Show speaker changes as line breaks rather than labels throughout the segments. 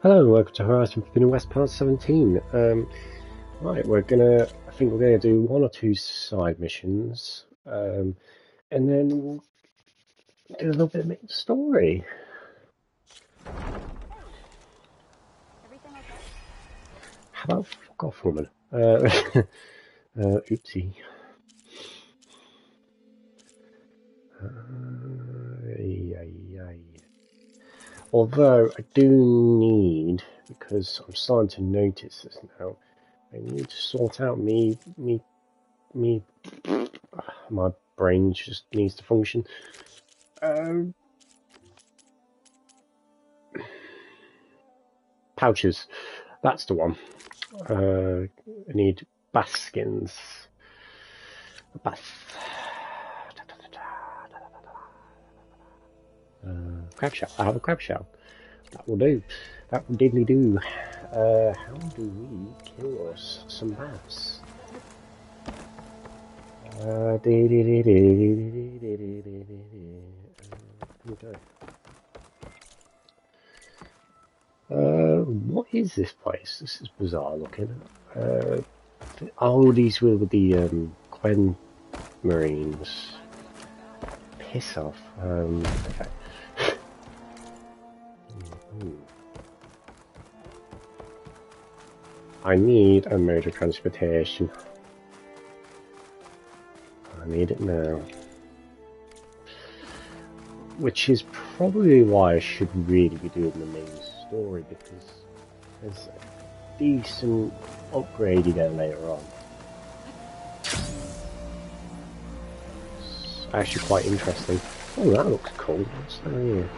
Hello and welcome to Horizon Forbidden West Part 17. Right, I think we're gonna do one or two side missions, and then we'll do a little bit of main story. How about fuck off, woman? Oopsie. Although I do need, because I'm starting to notice this now, I need to sort out my brain just needs to function. Pouches, that's the one. I need baskins. Bath. Crab shell. I have a crab shell. That will do. That will diddly do. How do we kill us some baths? What is this place? This is bizarre looking. Oh, these were the Quen Marines. Piss off. Okay. I need a mode of transportation. I need it now. Which is probably why I should really be doing the main story, because there's a decent upgrade there later on. It's actually quite interesting. Oh, that looks cool. What's that here?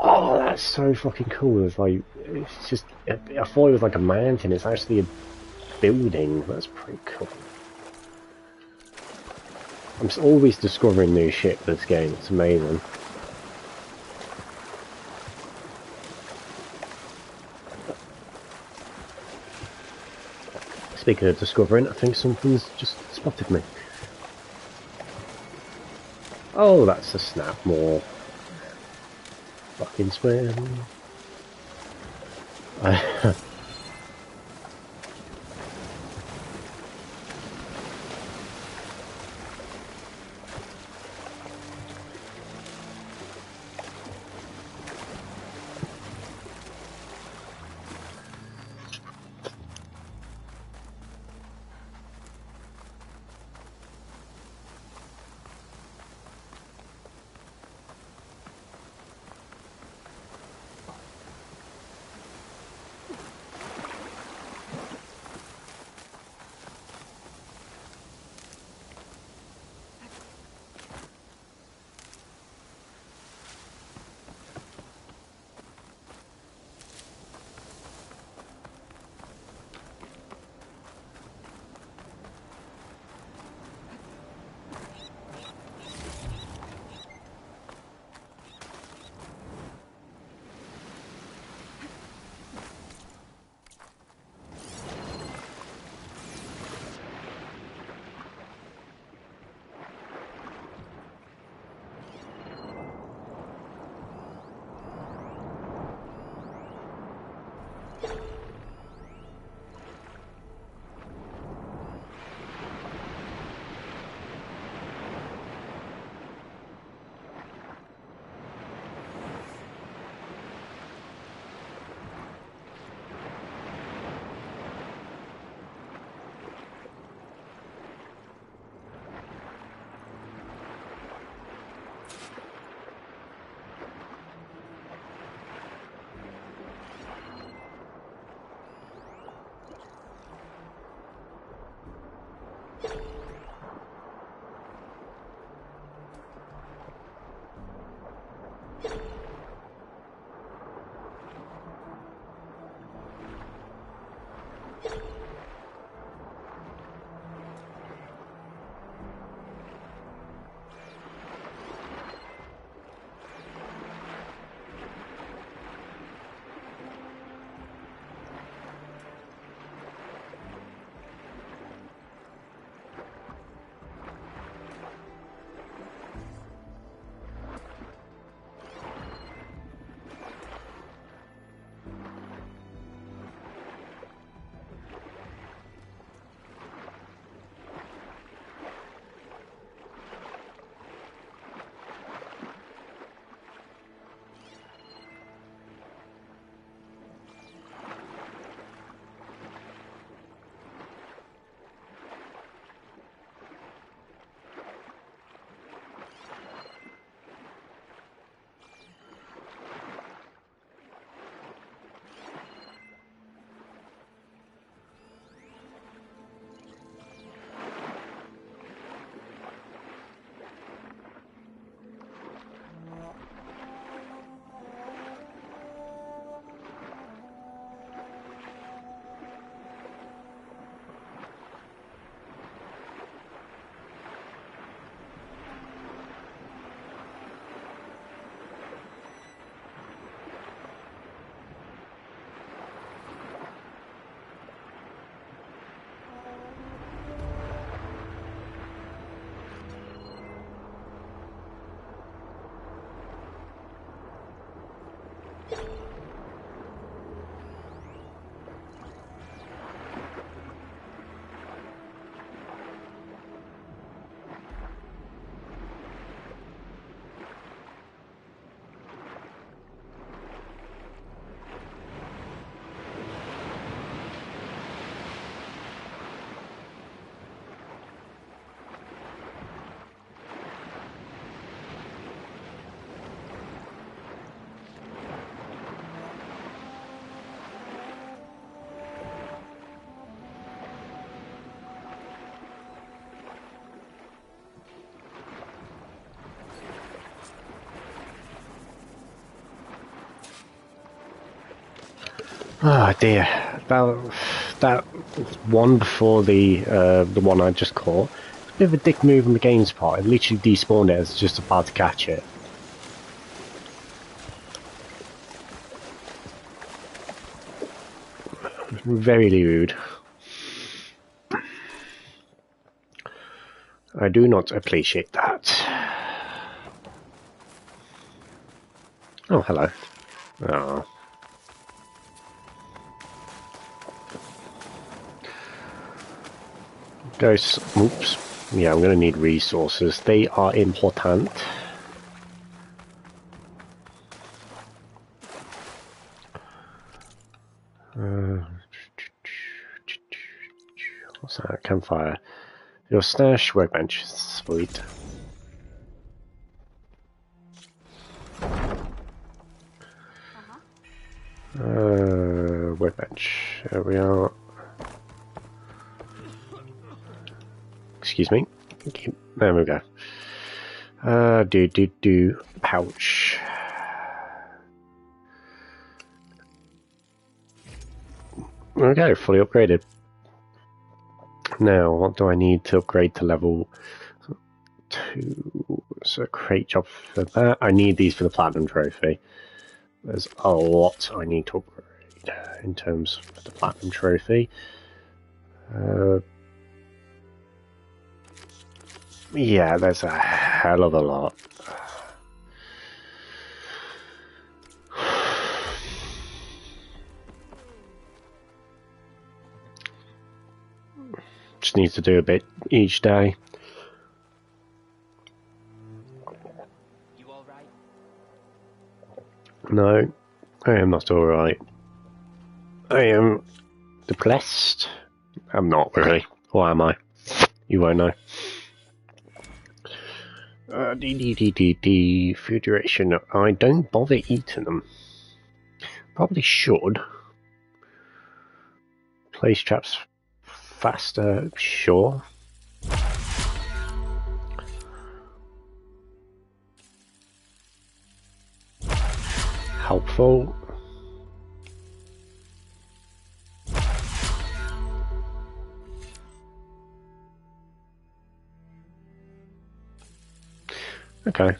Oh, that's so fucking cool. It's just, I thought it was like a mountain. It's actually a building. That's pretty cool. I'm always discovering new shit for this game. It's amazing. Speaking of discovering, I think something's just spotted me. Oh, that's a snap more. Fucking spam. Oh dear, that one before the one I just caught. It's a bit of a dick move on the game's part. It literally despawned it as just about to catch it. Very rude. I do not appreciate that. Oh, hello. Oh. Guys, oops. Yeah, I'm going to need resources. They are important. What's that? Campfire. Your stash workbench. Sweet. Workbench. There we are. Excuse me. There we go. Pouch. Okay, fully upgraded. Now, what do I need to upgrade to level 2? So, crate job for that. I need these for the Platinum Trophy. There's a lot I need to upgrade in terms of the Platinum Trophy. Yeah, there's a hell of a lot. Just need to do a bit each day.
You all right?
No, I am not alright. I am depressed. I'm not really. Or am I? You won't know. Food duration. I don't bother eating them. Probably should. Place traps faster, sure. Helpful. Okay.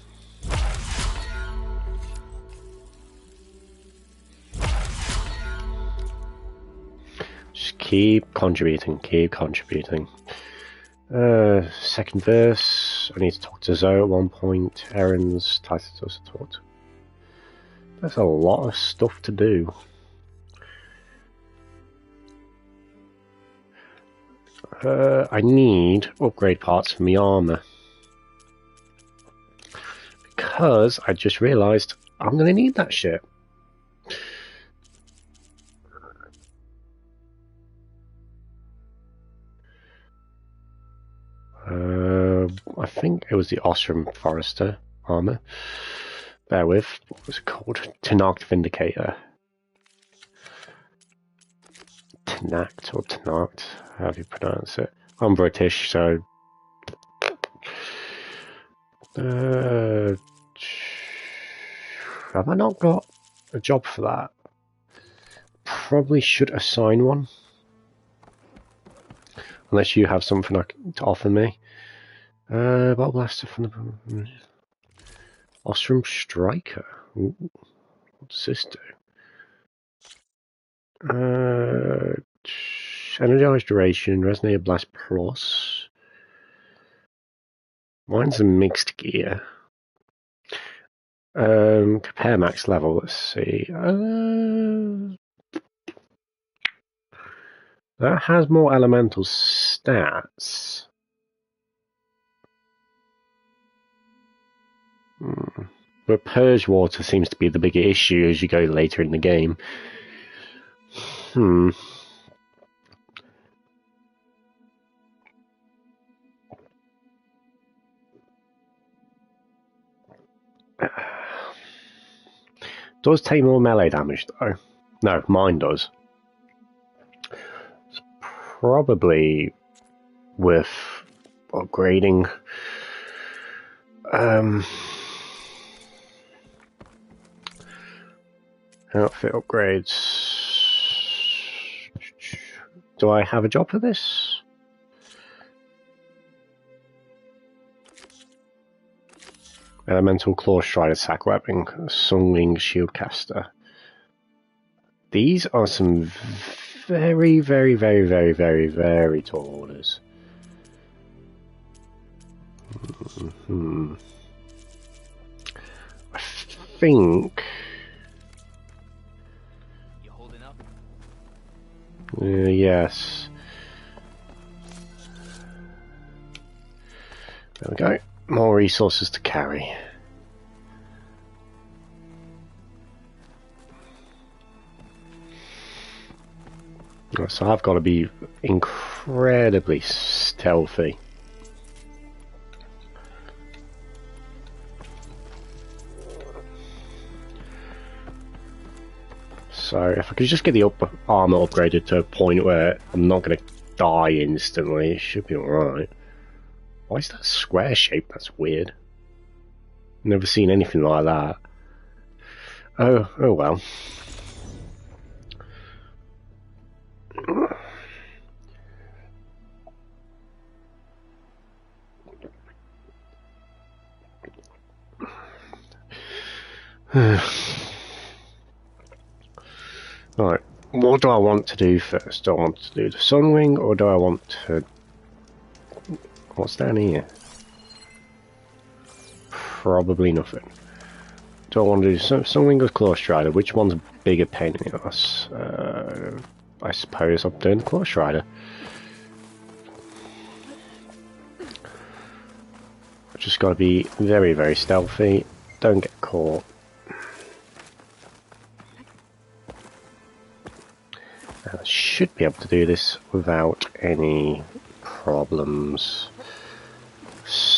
Just keep contributing, keep contributing. Second verse. I need to talk to Zoe at one point. Errands, Titus also talked. There's a lot of stuff to do. I need upgrade parts for my armor. Because I just realised I'm going to need that shit. I think it was the Ostrom Forester armor. Bear with. What was it called? Tanact Vindicator. Tanact or Tanact, how do you pronounce it? I'm British, so... have I not got a job for that? Probably should assign one. Unless you have something to offer me. Bottle blaster from the... Ostrom Striker. Ooh, what does this do? Energized duration, Resonator Blast Plus. Mine's a mixed gear. Compare max level. Let's see. That has more elemental stats. But Purge Water seems to be the bigger issue as you go later in the game. Does take more melee damage though. No, mine does. It's probably worth upgrading. Outfit upgrades. Do I have a job for this? Elemental Claw Strider, Sack Webbing, Sunwing Shieldcaster. These are some very, very, very, very, very, very tall orders. I think.
You holding up?
Yes. There we go. More resources to carry. So I've got to be incredibly stealthy. So if I could just get the armor upgraded to a point where I'm not going to die instantly, it should be alright. Why is that square shape? That's weird. Never seen anything like that. Oh well. Right, what do I want to do first? Do I want to do the Sunwing, or do I want to... What's down here? Probably nothing. Do I want to do Sunwing or Claw Strider? Which one's a bigger pain in the ass? I suppose I'm doing the Claw Strider. I've just got to be very, very stealthy. Don't get caught. I should be able to do this without any problems.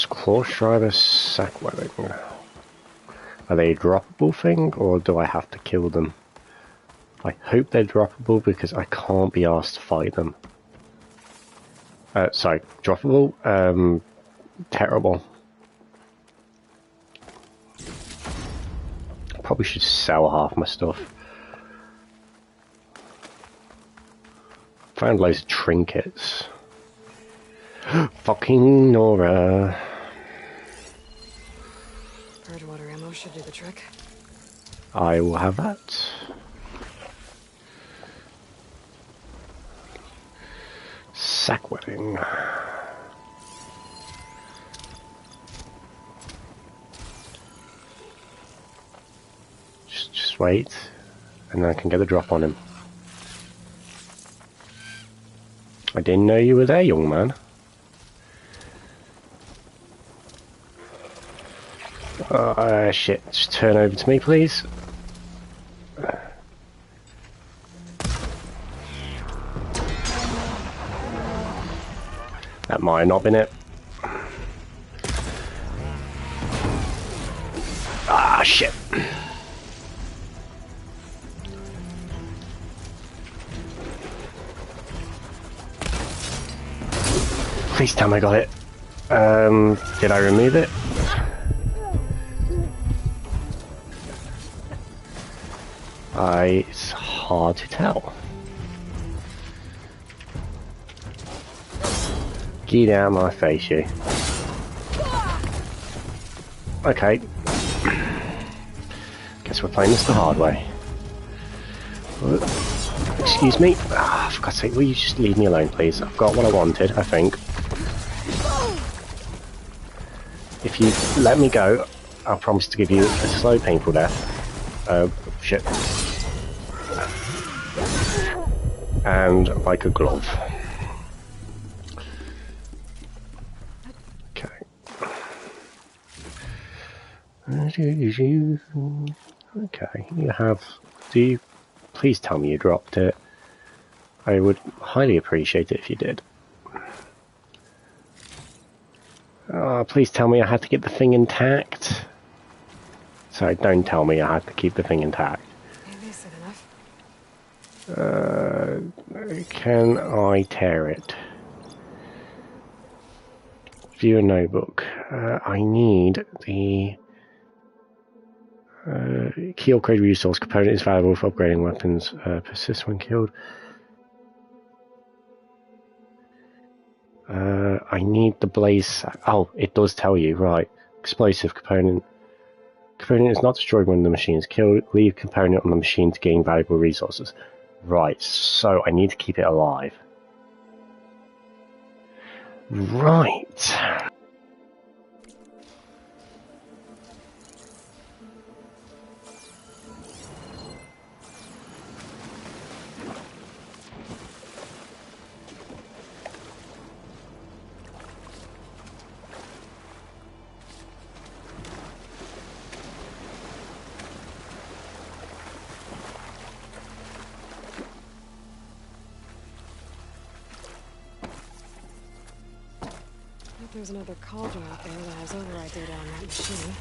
Claw Strider, Sack Webbing. Are they a droppable thing, or do I have to kill them? I hope they're droppable because I can't be asked to fight them. Sorry, droppable? Terrible. Probably should sell half my stuff. Found loads of trinkets. Fucking Nora.
Purge water ammo should do the trick.
I will have that. Sack Webbing. Just wait, and then I can get the drop on him. I didn't know you were there, young man. Shit. Just turn over to me, please. That might have not been it. Ah, shit. Please tell me I got it. Did I remove it? It's hard to tell. Get out of my face, you. Okay. Guess we're playing this the hard way. Excuse me. For God's sake, will you just leave me alone, please? I've got what I wanted, I think. If you let me go, I'll promise to give you a slow, painful death. Shit. And like a glove. Okay. Okay, you have... Do you... Please tell me you dropped it. I would highly appreciate it if you did. Please tell me I had to get the thing intact. Sorry, don't tell me I had to keep the thing intact.
Maybe said enough.
Can I tear it? View a notebook. I need the... key upgrade resource component is valuable for upgrading weapons. Persist when killed. I need the blaze... Oh, it does tell you, right. Explosive component. Component is not destroyed when the machine is killed. Leave component on the machine to gain valuable resources. Right, so I need to keep it alive. Right.
There's another cauldron out there that has override data on that machine.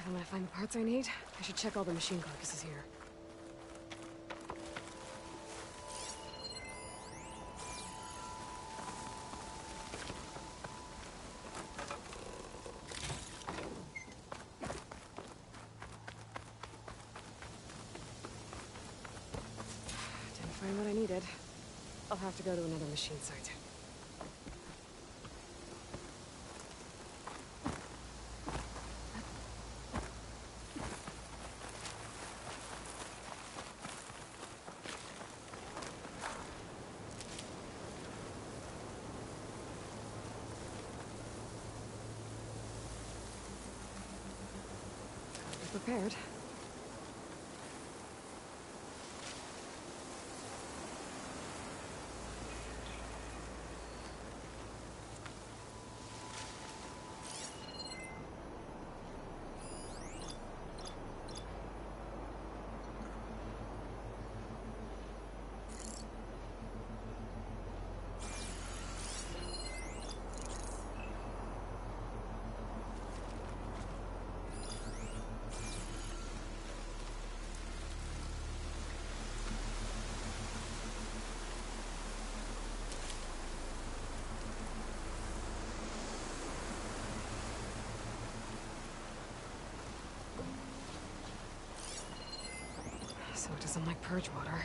I'm gonna find the parts I need. I should check all the machine carcasses here. Didn't find what I needed. I'll have to go to another machine site. Prepared. So it doesn't like purge water.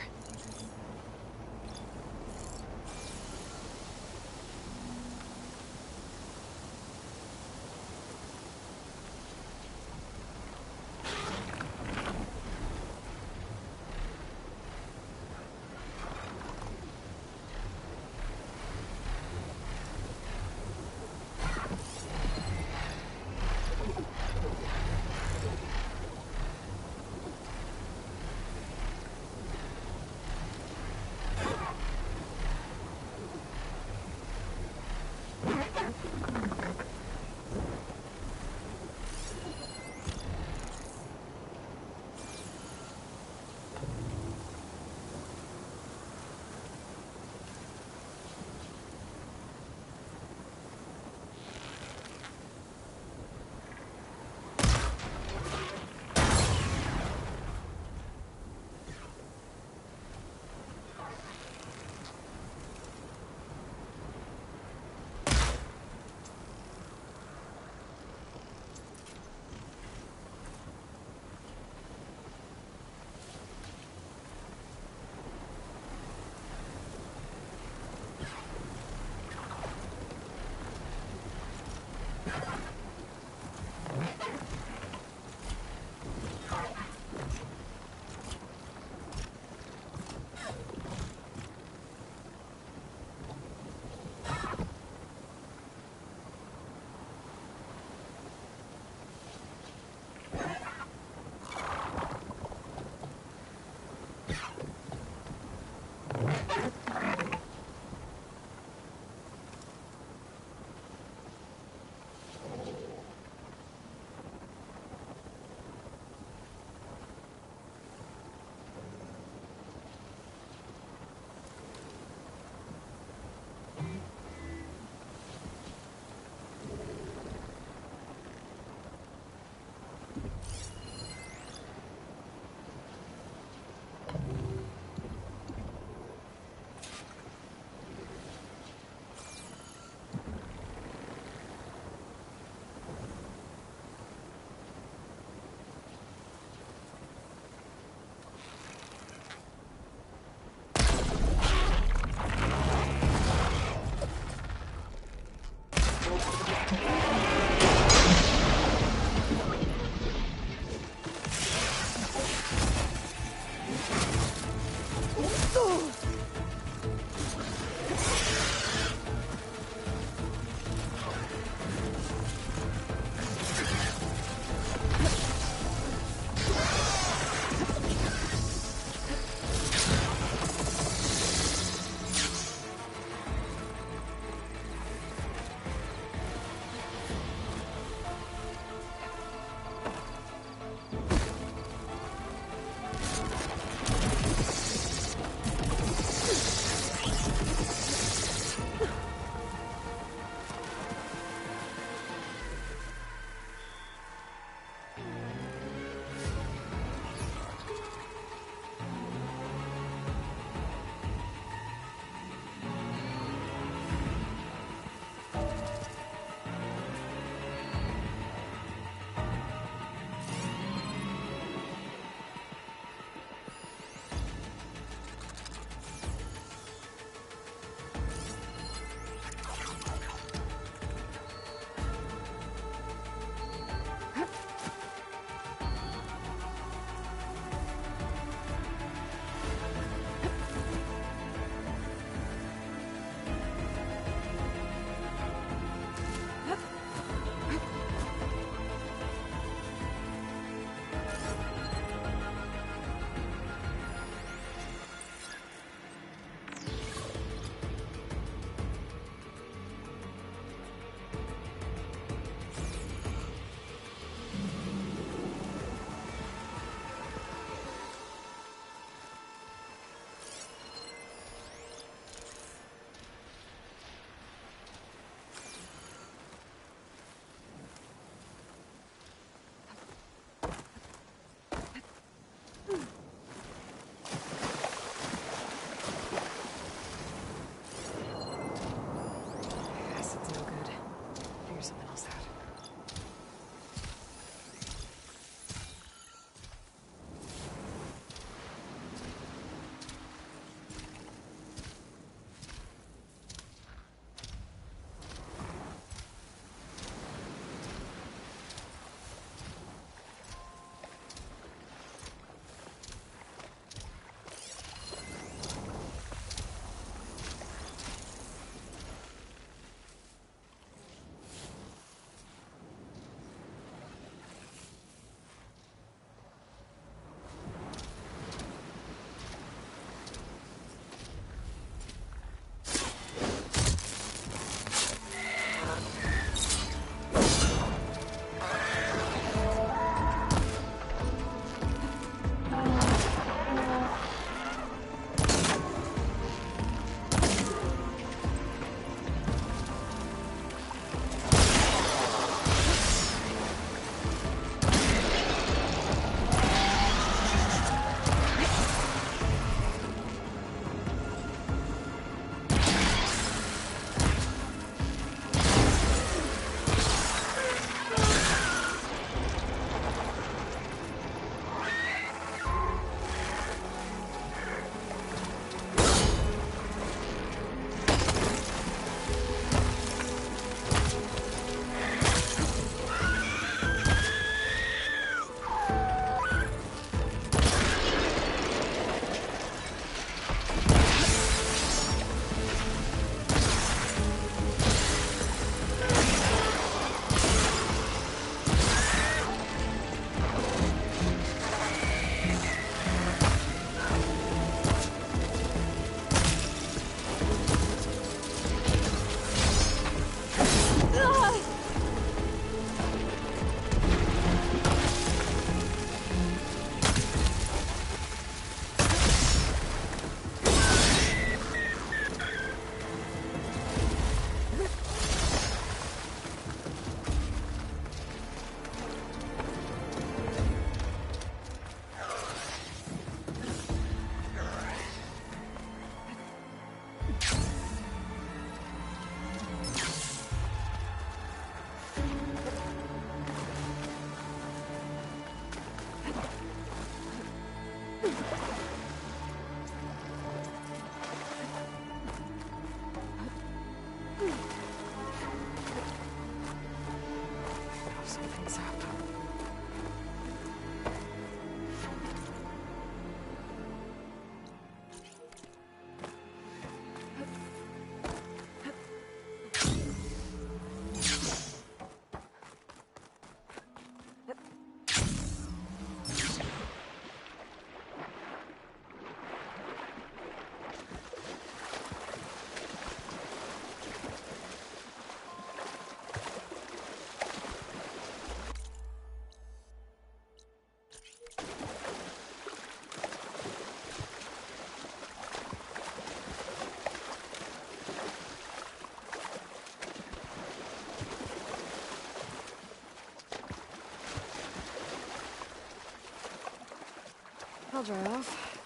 I'll dry off.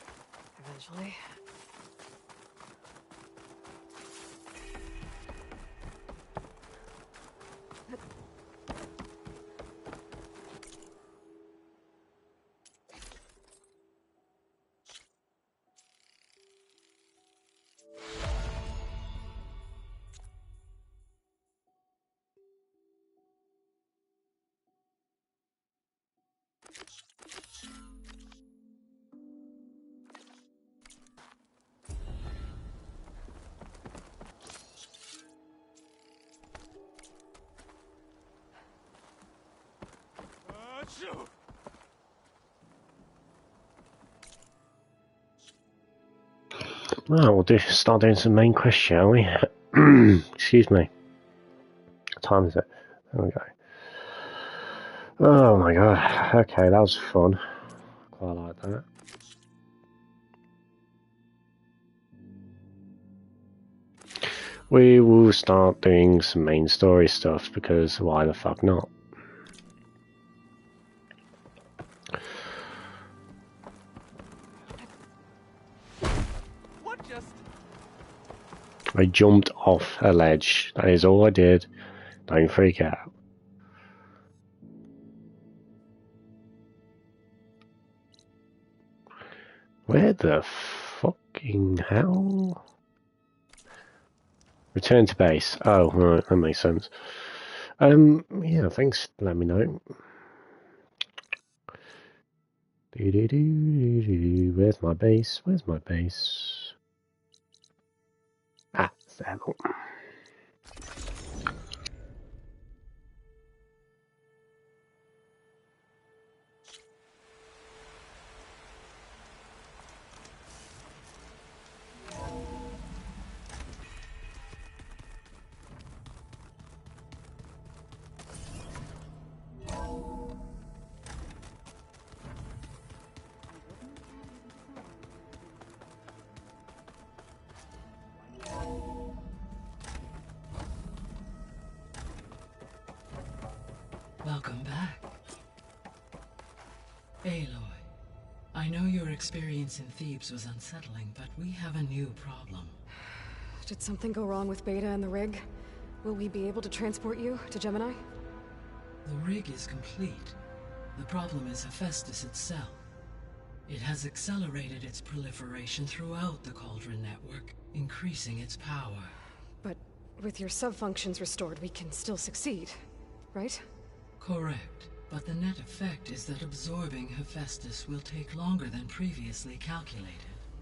Eventually.
Well, we'll start doing some main quests, shall we? Excuse me. What time is it? There we go. Oh my god. Okay, that was fun. Quite like that. We will start doing some main story stuff because why the fuck not?
What just?
I jumped off a ledge. That is all I did. Don't freak out. Where the fucking hell? Return to base. Oh, right, that makes sense. Yeah, thanks for letting me know. Where's my base? Where's my base? Ah, it's there.
Welcome back. Aloy, I know your experience in Thebes was unsettling, but we have a new problem.
Did something go wrong with Beta and the rig? Will we be able to transport you to Gemini?
The rig is complete. The problem is Hephaestus itself. It has accelerated its proliferation throughout the Cauldron network, increasing its power.
But with your sub-functions restored, we can still succeed, right?
Correct, but the net effect is that absorbing Hephaestus will take longer than previously calculated.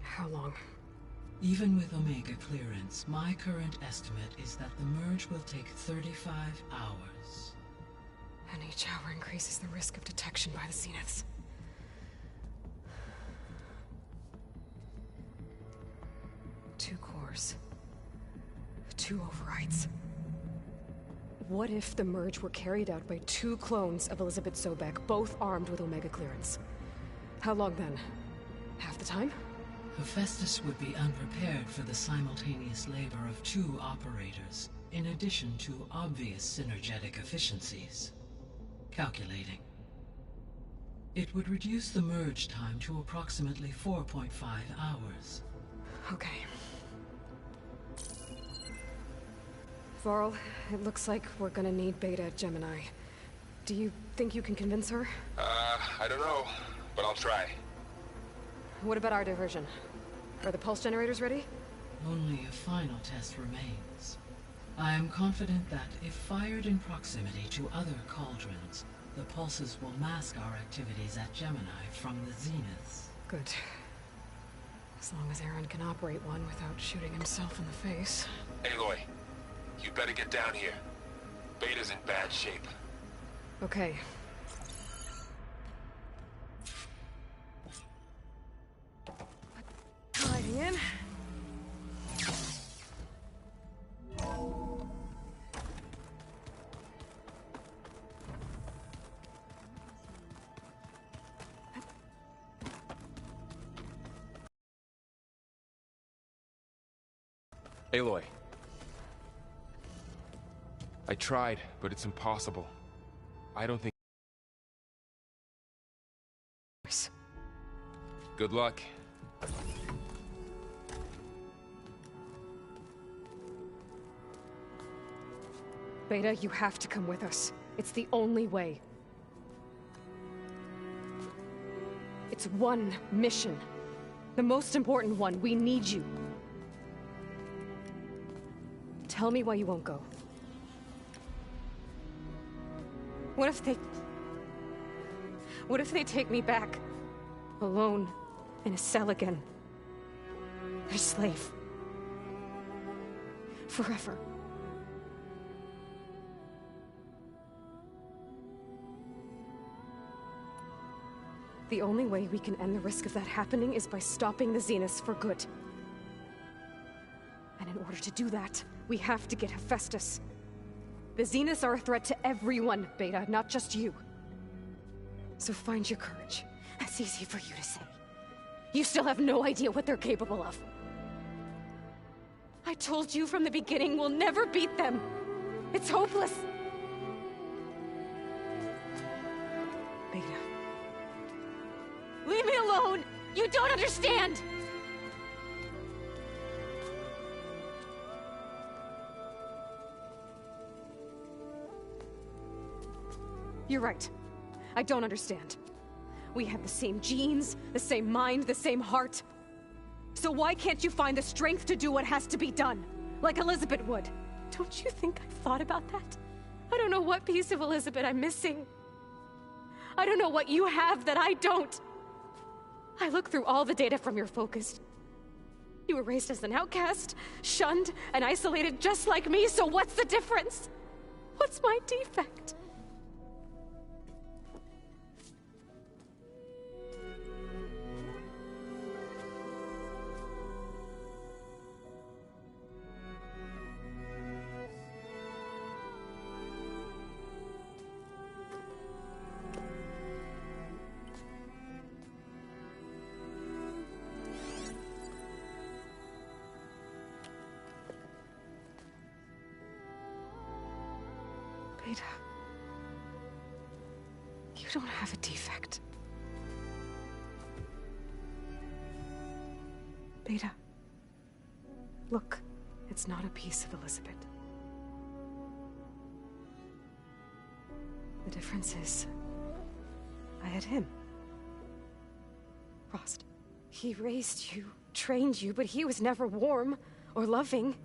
How long?
Even with Omega clearance, my current estimate is that the merge will take 35 hours.
And each hour increases the risk of detection by the Zeniths. Two cores. Two overrides. What if the merge were carried out by two clones of Elizabeth Sobek, both armed with Omega clearance? How long then? Half the time?
Hephaestus would be unprepared for the simultaneous labor of two operators, in addition to obvious synergetic efficiencies. Calculating. It would reduce the merge time to approximately 4.5 hours.
Okay. Varl, it looks like we're gonna need Beta at Gemini. Do you think you can convince her?
I don't know, but I'll try.
What about our diversion? Are the pulse generators ready?
Only a final test remains. I am confident that if fired in proximity to other cauldrons, the pulses will mask our activities at Gemini from the Zeniths.
Good. As long as Aaron can operate one without shooting himself in the face.
Aloy, you better get down here. Beta's in bad shape.
Okay. Sliding in.
Aloy. I tried, but it's impossible. I don't think... Good luck.
Beta, you have to come with us. It's the only way. It's one mission. The most important one. We need you. Tell me why you won't go. What if they take me back? Alone, in a cell again. Their slave. Forever. The only way we can end the risk of that happening is by stopping the Zeniths for good. And in order to do that, we have to get Hephaestus. The Zeniths are a threat to everyone, Beta, not just you. So find your courage. That's easy for you to say. You still have no idea what they're capable of. I told you from the beginning, we'll never beat them. It's hopeless. Beta. Leave me alone! You don't understand! You're right. I don't understand. We have the same genes, the same mind, the same heart. So why can't you find the strength to do what has to be done? Like Elizabeth would. Don't you think I've thought about that? I don't know what piece of Elizabeth I'm missing. I don't know what you have that I don't. I look through all the data from your focus. You were raised as an outcast, shunned, and isolated just like me, so what's the difference? What's my defect? Beta, you don't have a defect. Beta, look, it's not a piece of Elizabeth. The difference is, I had him. Rost. He raised you, trained you, but he was never warm or loving.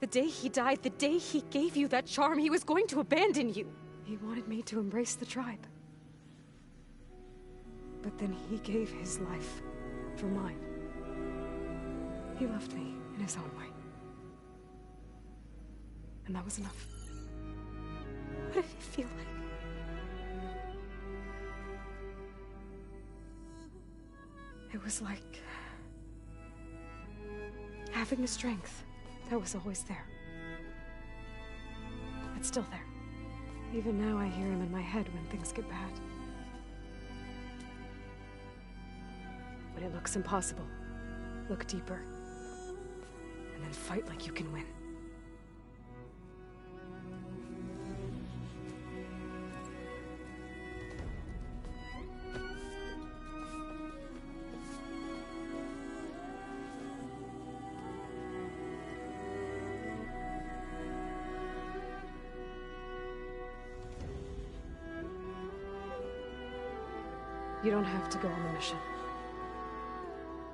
The day he died, the day he gave you that charm, he was going to abandon you. He wanted me to embrace the tribe. But then he gave his life for mine. He loved me in his own way. And that was enough. What did it feel like? It was like having the strength that was always there. It's still there. Even now I hear him in my head when things get bad. When it looks impossible, look deeper. And then fight like you can win. You don't have to go on the mission.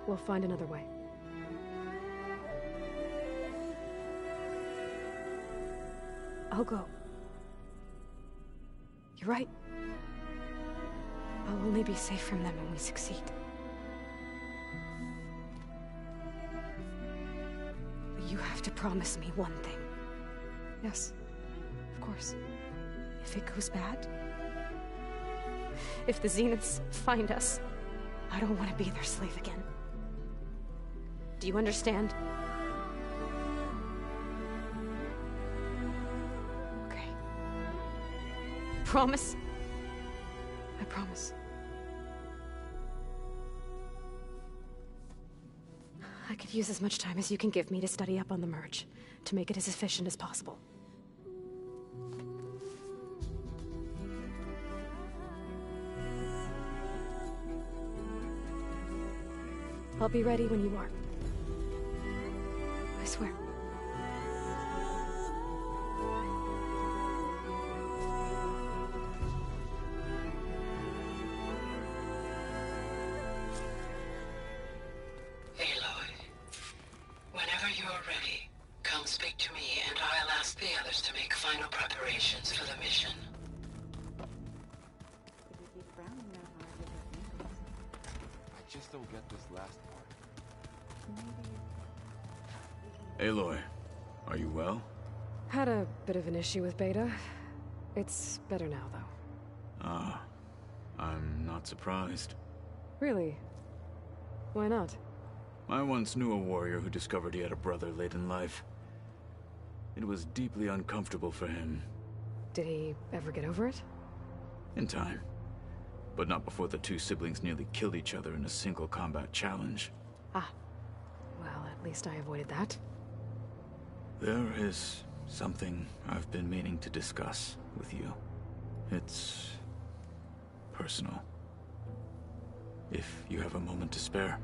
We'll find another way. I'll go. You're right. I'll only be safe from them when we succeed. But you have to promise me one thing. Yes, of course. If it goes bad, if the Zeniths find us, I don't want to be their slave again. Do you understand? Okay. Promise? I promise. I could use as much time as you can give me to study up on the merge, to make it as efficient as possible. I'll be ready when you are. I swear.
Aloy, whenever you're ready, come speak to me and I'll ask the others to make final preparations for the mission.
I just don't get this last part.
Aloy, are you well?
Had a bit of an issue with Beta. It's better now, though.
Ah, I'm not surprised.
Really? Why not?
I once knew a warrior who discovered he had a brother late in life. It was deeply uncomfortable for him.
Did he ever get over it?
In time. But not before the two siblings nearly killed each other in a single combat challenge.
Ah. Well, at least I avoided that.
There is something I've been meaning to discuss with you. It's personal. If you have a moment to spare.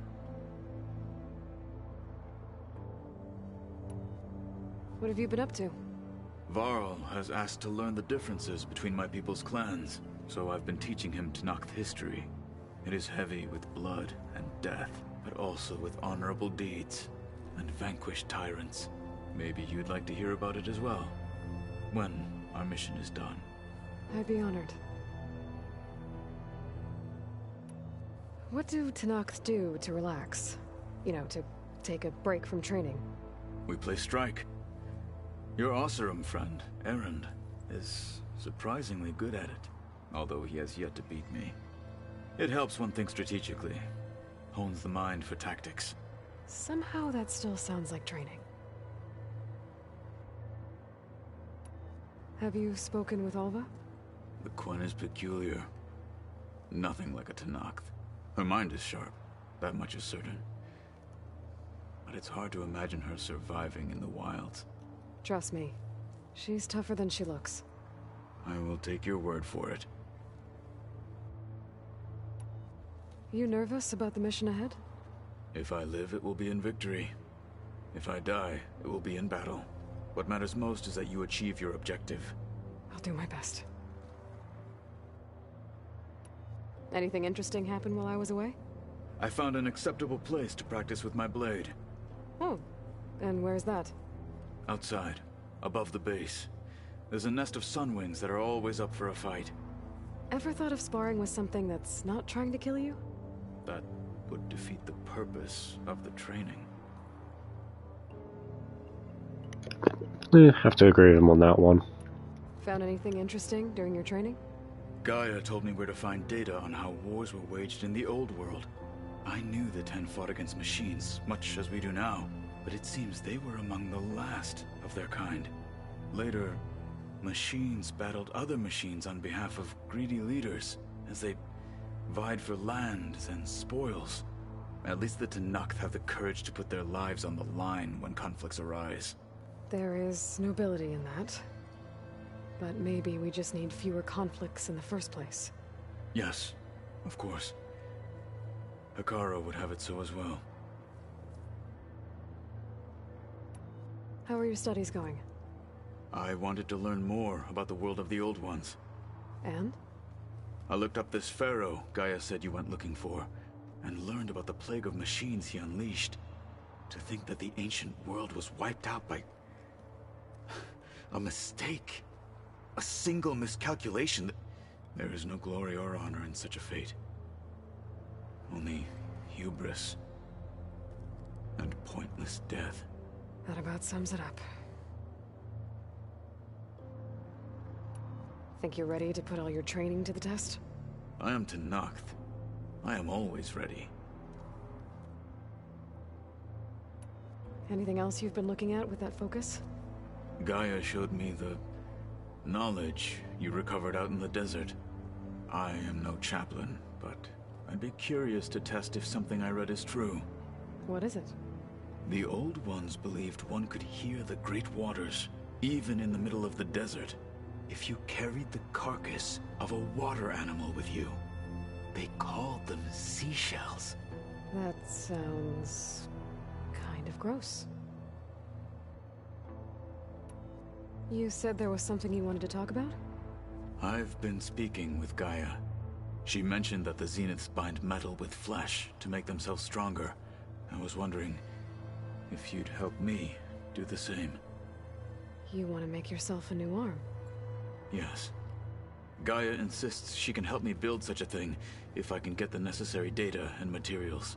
What have you been up to?
Varl has asked to learn the differences between my people's clans, so I've been teaching him Tenakth history. It is heavy with blood and death, but also with honorable deeds and vanquished tyrants. Maybe you'd like to hear about it as well, when our mission is done.
I'd be honored. What do Tenakth do to relax? You know, to take a break from training?
We play strike. Your Oseram friend, Erend, is surprisingly good at it, although he has yet to beat me. It helps one think strategically, hones the mind for tactics.
Somehow that still sounds like training. Have you spoken with Alva?
The Quen is peculiar. Nothing like a Tenakth. Her mind is sharp, that much is certain. But it's hard to imagine her surviving in the wilds.
Trust me, she's tougher than she looks.
I will take your word for it.
You nervous about the mission ahead?
If I live, it will be in victory. If I die, it will be in battle. What matters most is that you achieve your objective.
I'll do my best. Anything interesting happen while I was away?
I found an acceptable place to practice with my blade.
Oh, and where's that?
Outside, above the base. There's a nest of sunwings that are always up for a fight.
Ever thought of sparring with something that's not trying to kill you?
That would defeat the purpose of the training.
Have to agree with him on that one.
Found anything interesting during your training?
Gaia told me where to find data on how wars were waged in the old world. I knew the Ten fought against machines, much as we do now, but it seems they were among the last of their kind. Later, machines battled other machines on behalf of greedy leaders, as they vied for lands and spoils. At least the Tenakth have the courage to put their lives on the line when conflicts arise.
There is nobility in that. But maybe we just need fewer conflicts in the first place.
Yes, of course. Hekarro would have it so as well.
How are your studies going?
I wanted to learn more about the world of the Old Ones.
And?
I looked up this pharaoh Gaia said you went looking for, and learned about the plague of machines he unleashed. To think that the ancient world was wiped out by a mistake. A single miscalculation. There is no glory or honor in such a fate. Only hubris and pointless death.
That about sums it up. Think you're ready to put all your training to the test?
I am Tenakth. I am always ready.
Anything else you've been looking at with that focus?
Gaia showed me the knowledge you recovered out in the desert. I am no chaplain, but I'd be curious to test if something I read is true.
What is it?
The Old Ones believed one could hear the great waters, even in the middle of the desert, if you carried the carcass of a water animal with you. They called them seashells.
That sounds kind of gross. You said there was something you wanted to talk about?
I've been speaking with Gaia. She mentioned that the Zeniths bind metal with flesh to make themselves stronger. I was wondering if you'd help me do the same.
You want to make yourself a new arm?
Yes. Gaia insists she can help me build such a thing if I can get the necessary data and materials.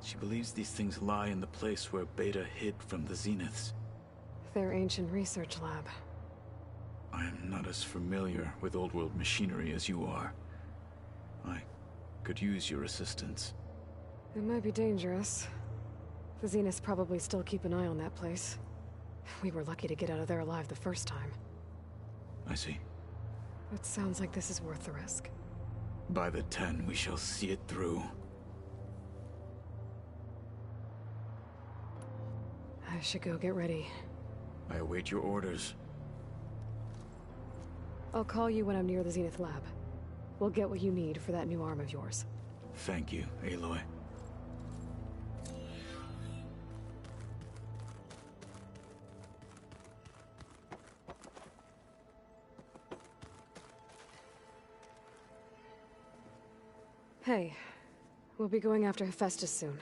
She believes these things lie in the place where Beta hid from the Zeniths.
Their ancient research lab.
I am not as familiar with old world machinery as you are. I could use your assistance.
It might be dangerous. The Zeniths probably still keep an eye on that place. We were lucky to get out of there alive the first time.
I see.
It sounds like this is worth the risk.
By the 10, we shall see it through.
I should go get ready.
I await your orders.
I'll call you when I'm near the Zenith lab. We'll get what you need for that new arm of yours.
Thank you, Aloy.
Hey, we'll be going after Hephaestus soon.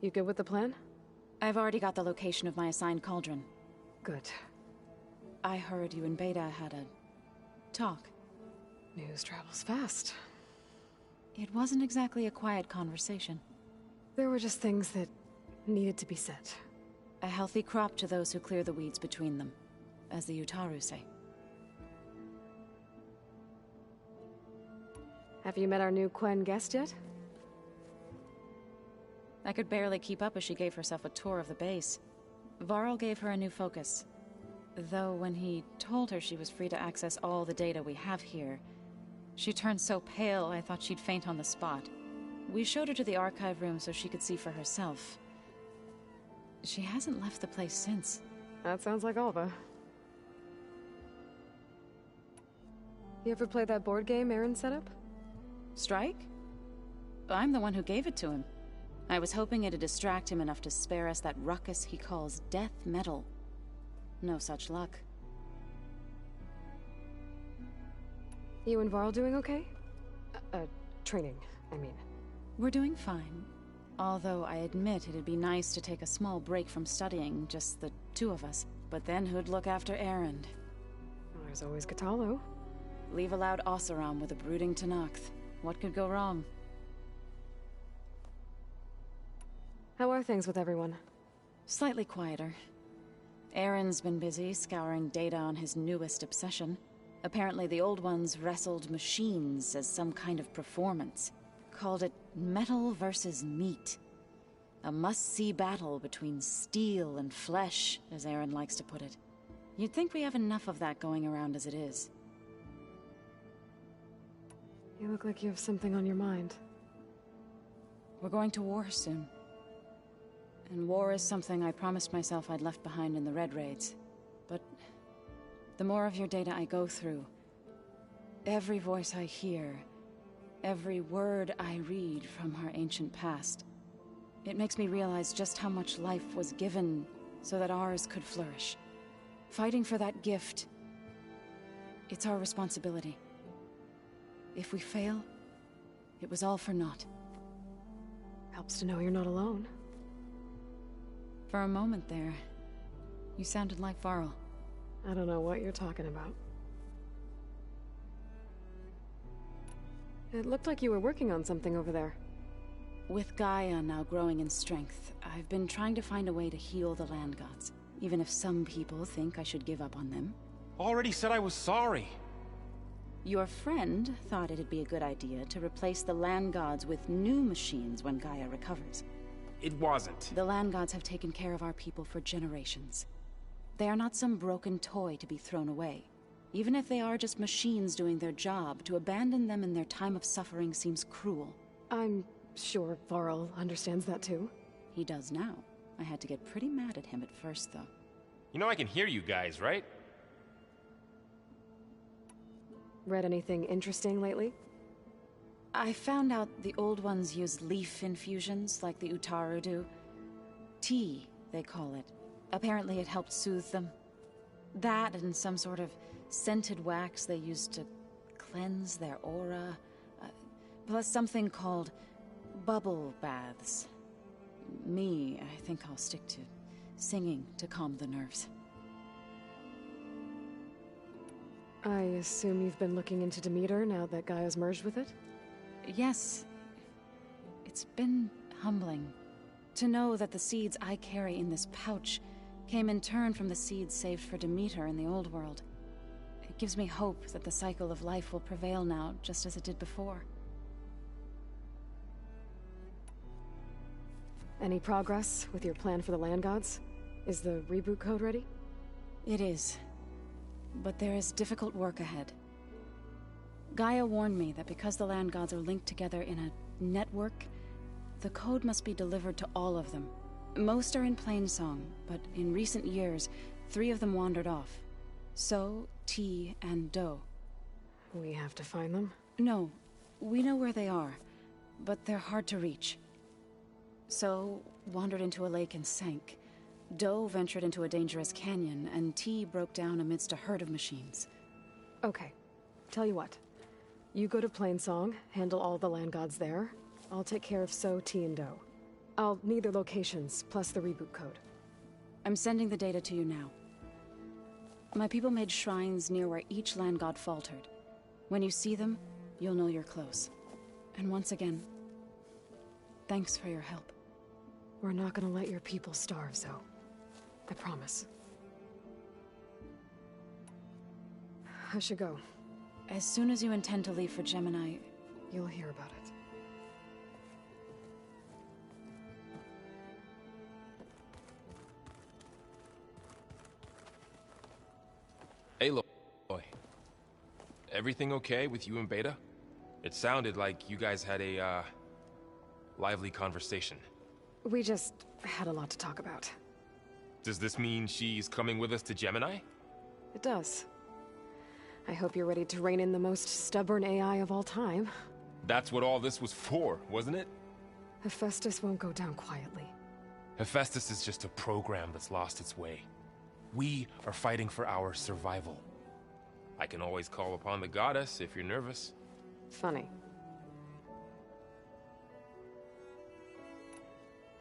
You good with the plan?
I've already got the location of my assigned cauldron.
Good.
I heard you and Beta had a talk.
News travels fast.
It wasn't exactly a quiet conversation.
There were just things that needed to be said.
A healthy crop to those who clear the weeds between them, as the Utaru say.
Have you met our new Quen guest yet?
I could barely keep up as she gave herself a tour of the base. Varl gave her a new focus. Though when he told her she was free to access all the data we have here, she turned so pale I thought she'd faint on the spot. We showed her to the archive room so she could see for herself. She hasn't left the place since.
That sounds like Alva. You ever play that board game Aaron set up?
Strike? I'm the one who gave it to him. I was hoping it'd distract him enough to spare us that ruckus he calls death metal. No such luck.
You and Varl doing okay? Training, I mean.
We're doing fine. Although I admit it'd be nice to take a small break from studying, just the two of us. But then who'd look after Erend?
Well, there's always Katalo.
Leave a loud Oseram with a brooding Tenakth. What could go wrong?
How are things with everyone?
Slightly quieter. Aaron's been busy scouring data on his newest obsession. Apparently the old ones wrestled machines as some kind of performance. Called it metal versus meat. A must-see battle between steel and flesh, as Aaron likes to put it. You'd think we have enough of that going around as it is.
You look like you have something on your mind.
We're going to war soon. And war is something I promised myself I'd left behind in the Red Raids. But the more of your data I go through, every voice I hear, every word I read from our ancient past, it makes me realize just how much life was given so that ours could flourish. Fighting for that gift, it's our responsibility. If we fail, it was all for naught.
Helps to know you're not alone.
For a moment there, you sounded like Varl.
I don't know what you're talking about. It looked like you were working on something over there.
With Gaia now growing in strength, I've been trying to find a way to heal the land gods, even if some people think I should give up on them.
Already said I was sorry.
Your friend thought it'd be a good idea to replace the land gods with new machines when Gaia recovers.
It wasn't.
The land gods have taken care of our people for generations. They are not some broken toy to be thrown away. Even if they are just machines doing their job, to abandon them in their time of suffering seems cruel.
I'm sure Varl understands that too.
He does now. I had to get pretty mad at him at first, though.
You know I can hear you guys, right?
Read anything interesting lately?
I found out the old ones use leaf infusions like the Utaru do. Tea, they call it. Apparently it helped soothe them. That and some sort of scented wax they used to cleanse their aura. Plus something called bubble baths. Me, I think I'll stick to singing to calm the nerves.
I assume you've been looking into Demeter now that Gaia's merged with it?
Yes. It's been humbling to know that the seeds I carry in this pouch came in turn from the seeds saved for Demeter in the old world. It gives me hope that the cycle of life will prevail now, just as it did before.
Any progress with your plan for the land gods? Is the reboot code ready?
It is. But there is difficult work ahead. Gaia warned me that because the land gods are linked together in a network, the code must be delivered to all of them. Most are in Plainsong, but in recent years, 3 of them wandered off. So, T, and Do.
We have to find them?
No, we know where they are, but they're hard to reach. So, wandered into a lake and sank. Do ventured into a dangerous canyon, and T broke down amidst a herd of machines.
Okay. Tell you what. You go to Plainsong, handle all the land gods there. I'll take care of So, T, and Do. I'll need their locations, plus the reboot code.
I'm sending the data to you now. My people made shrines near where each land god faltered. When you see them, you'll know you're close. And once again, thanks for your help.
We're not gonna let your people starve, Zoe. I promise. I should go.
As soon as you intend to leave for Gemini,
you'll hear about it.
Aloy. Everything okay with you and Beta? It sounded like you guys had a, lively conversation.
We just had a lot to talk about.
Does this mean she's coming with us to Gemini?
It does. I hope you're ready to rein in the most stubborn AI of all time.
That's what all this was for, wasn't it?
Hephaestus won't go down quietly.
Hephaestus is just a program that's lost its way. We are fighting for our survival. I can always call upon the goddess if you're nervous.
Funny.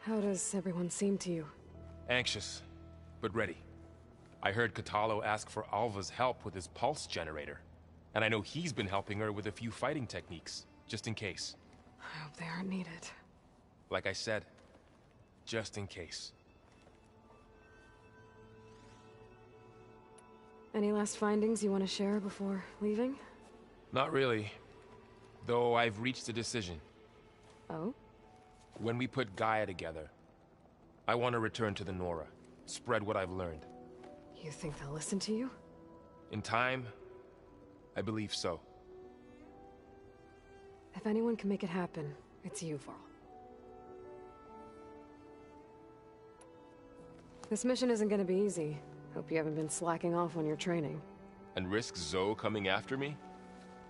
How does everyone seem to you?
Anxious, but ready. I heard Kotallo ask for Alva's help with his pulse generator. And I know he's been helping her with a few fighting techniques, just in case.
I hope they aren't needed.
Like I said, just in case.
Any last findings you want to share before leaving?
Not really. Though I've reached a decision.
Oh?
When we put Gaia together, I want to return to the Nora. Spread what I've learned.
You think they'll listen to you?
In time, I believe so.
If anyone can make it happen, it's you, Varl. This mission isn't gonna be easy. Hope you haven't been slacking off on your training.
And risk Zoe coming after me?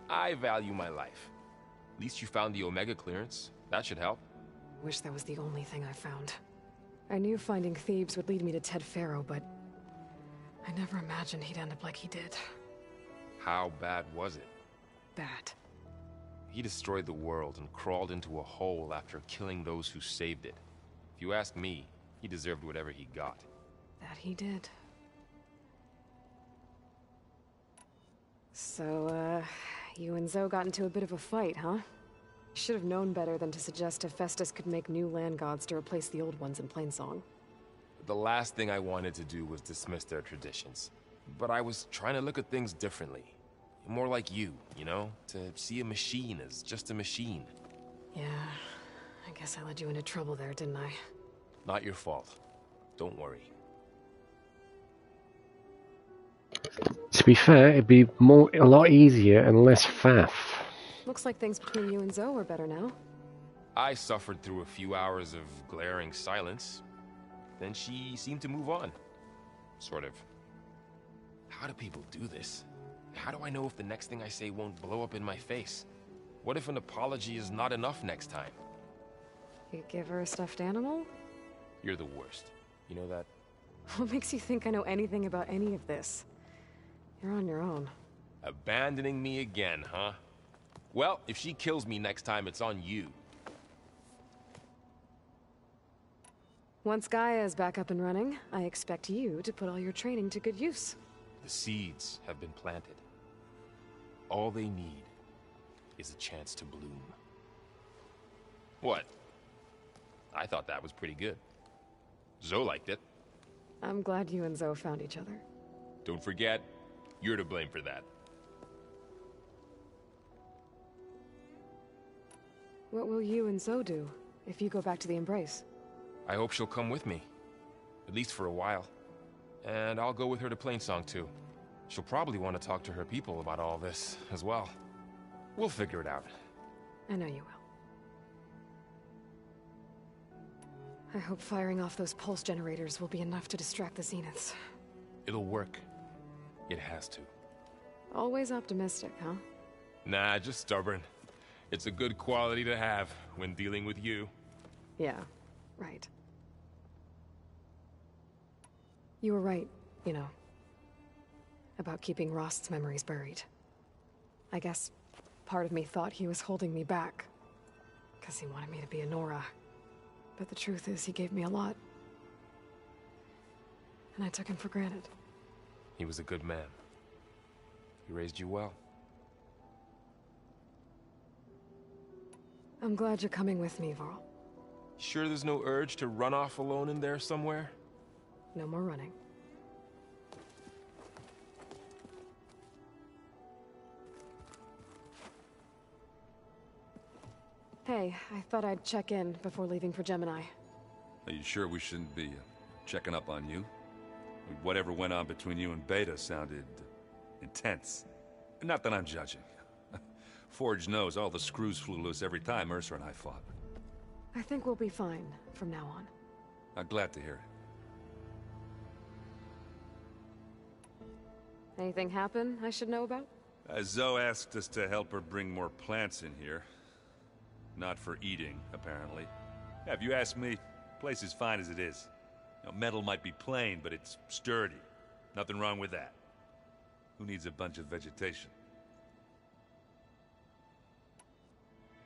I value my life. At least you found the Omega clearance. That should help.
Wish that was the only thing I found. I knew finding Thebes would lead me to Ted Faro, but I never imagined he'd end up like he did.
How bad was it?
Bad.
He destroyed the world and crawled into a hole after killing those who saved it. If you ask me, he deserved whatever he got.
That he did. So, you and Zoe got into a bit of a fight, huh? Should have known better than to suggest Hephaestus could make new land gods to replace the old ones in Plainsong.
The last thing I wanted to do was dismiss their traditions. But I was trying to look at things differently. More like you know? To see a machine as just a machine.
Yeah, I guess I led you into trouble there, didn't I?
Not your fault. Don't worry.
To be fair, it'd be a lot easier and less faff.
Looks like things between you and Zoe are better now.
I suffered through a few hours of glaring silence. Then she seemed to move on. Sort of. How do people do this? How do I know if the next thing I say won't blow up in my face? What if an apology is not enough next time?
You give her a stuffed animal?
You're the worst. You know that?
What makes you think I know anything about any of this? You're on your own.
Abandoning me again, huh? Well, if she kills me next time, it's on you.
Once Gaia is back up and running, I expect you to put all your training to good use.
The seeds have been planted. All they need is a chance to bloom. What? I thought that was pretty good. Zoe liked it.
I'm glad you and Zoe found each other.
Don't forget, you're to blame for that.
What will you and Zoe do if you go back to the Embrace?
I hope she'll come with me. At least for a while. And I'll go with her to Plainsong too. She'll probably want to talk to her people about all this as well. We'll figure it out.
I know you will. I hope firing off those pulse generators will be enough to distract the Zeniths.
It'll work. It has to.
Always optimistic, huh?
Nah, just stubborn. It's a good quality to have when dealing with you.
Yeah, right. You were right, you know, about keeping Rost's memories buried. I guess part of me thought he was holding me back, because he wanted me to be a Nora. But the truth is, he gave me a lot. And I took him for granted.
He was a good man. He raised you well.
I'm glad you're coming with me, Varl.
Sure there's no urge to run off alone in there somewhere?
No more running. Hey, I thought I'd check in before leaving for Gemini.
Are you sure we shouldn't be checking up on you? Whatever went on between you and Beta sounded intense. Not that I'm judging. Forge knows all the screws flew loose every time Mercer and I fought.
I think we'll be fine from now on.
I'm glad to hear it.
Anything happen I should know about?
Zoe asked us to help her bring more plants in here. Not for eating, apparently. Yeah, if you ask me, the place is fine as it is. You know, metal might be plain, but it's sturdy. Nothing wrong with that. Who needs a bunch of vegetation?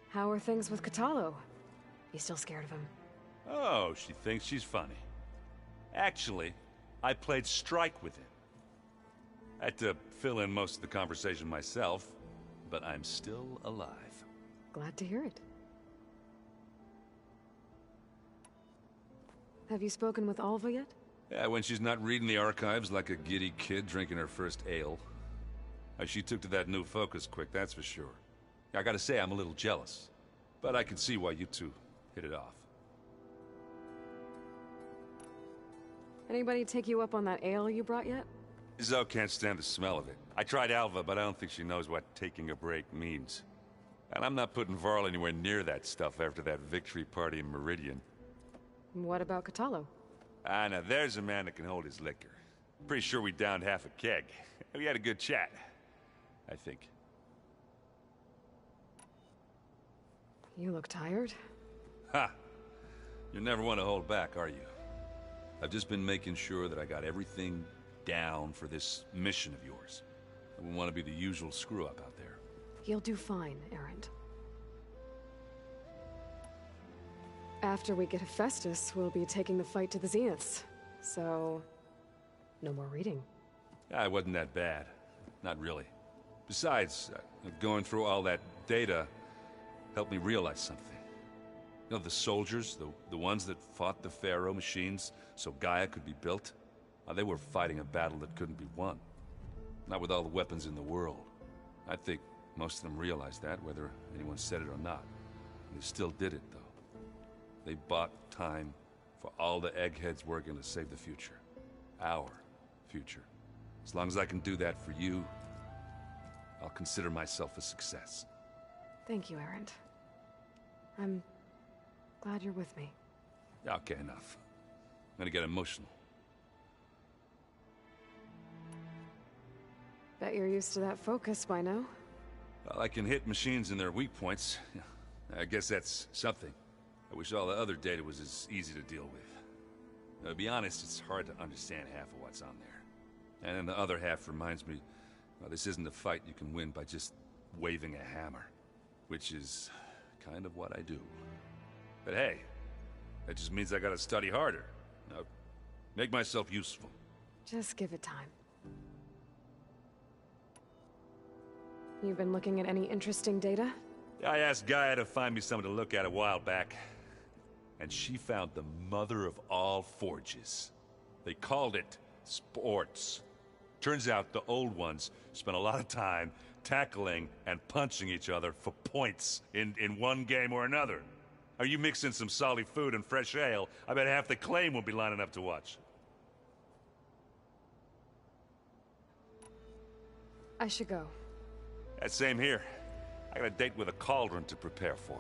How are things with Kotallo? You still scared of him?
Oh, she thinks she's funny. Actually, I played strike with him. I had to fill in most of the conversation myself, but I'm still alive.
Glad to hear it. Have you spoken with Alva yet?
Yeah, when she's not reading the archives like a giddy kid drinking her first ale. She took to that new focus quick, that's for sure. I gotta say, I'm a little jealous. But I can see why you two hit it off.
Anybody take you up on that ale you brought yet?
Zoe can't stand the smell of it. I tried Alva, but I don't think she knows what taking a break means. And I'm not putting Varl anywhere near that stuff after that victory party in Meridian.
What about Kotallo?
Ah, now there's a man that can hold his liquor. Pretty sure we downed half a keg. We had a good chat, I think.
You look tired.
Ha! You never want to hold back, are you? I've just been making sure that I got everything down for this mission of yours. I wouldn't want to be the usual screw-up out there.
You'll do fine, Erend. After we get Hephaestus, we'll be taking the fight to the Zeniths. So, no more reading.
Ah, it wasn't that bad. Not really. Besides, going through all that data helped me realize something. You know, the soldiers, the ones that fought the Pharaoh machines so Gaia could be built, they were fighting a battle that couldn't be won. Not with all the weapons in the world. I think most of them realized that, whether anyone said it or not. And they still did it, though. They bought time for all the eggheads working to save the future. Our future. As long as I can do that for you, I'll consider myself a success.
Thank you, Erend. I'm glad you're with me.
Okay, enough. I'm gonna get emotional.
Bet you're used to that focus by now.
Well, I can hit machines in their weak points. I guess that's something. I wish all the other data was as easy to deal with. To be honest, it's hard to understand half of what's on there. And then the other half reminds me, well, this isn't a fight you can win by just waving a hammer. Which is kind of what I do. But hey, that just means I gotta study harder. Now, make myself useful.
Just give it time. You've been looking at any interesting data?
I asked Gaia to find me something to look at a while back. And she found the mother of all forges. They called it sports. Turns out the old ones spent a lot of time tackling and punching each other for points in one game or another. Are you mixing some salty food and fresh ale? I bet half the claim will be lining up to watch.
I should go.
Same here. I got a date with a cauldron to prepare for.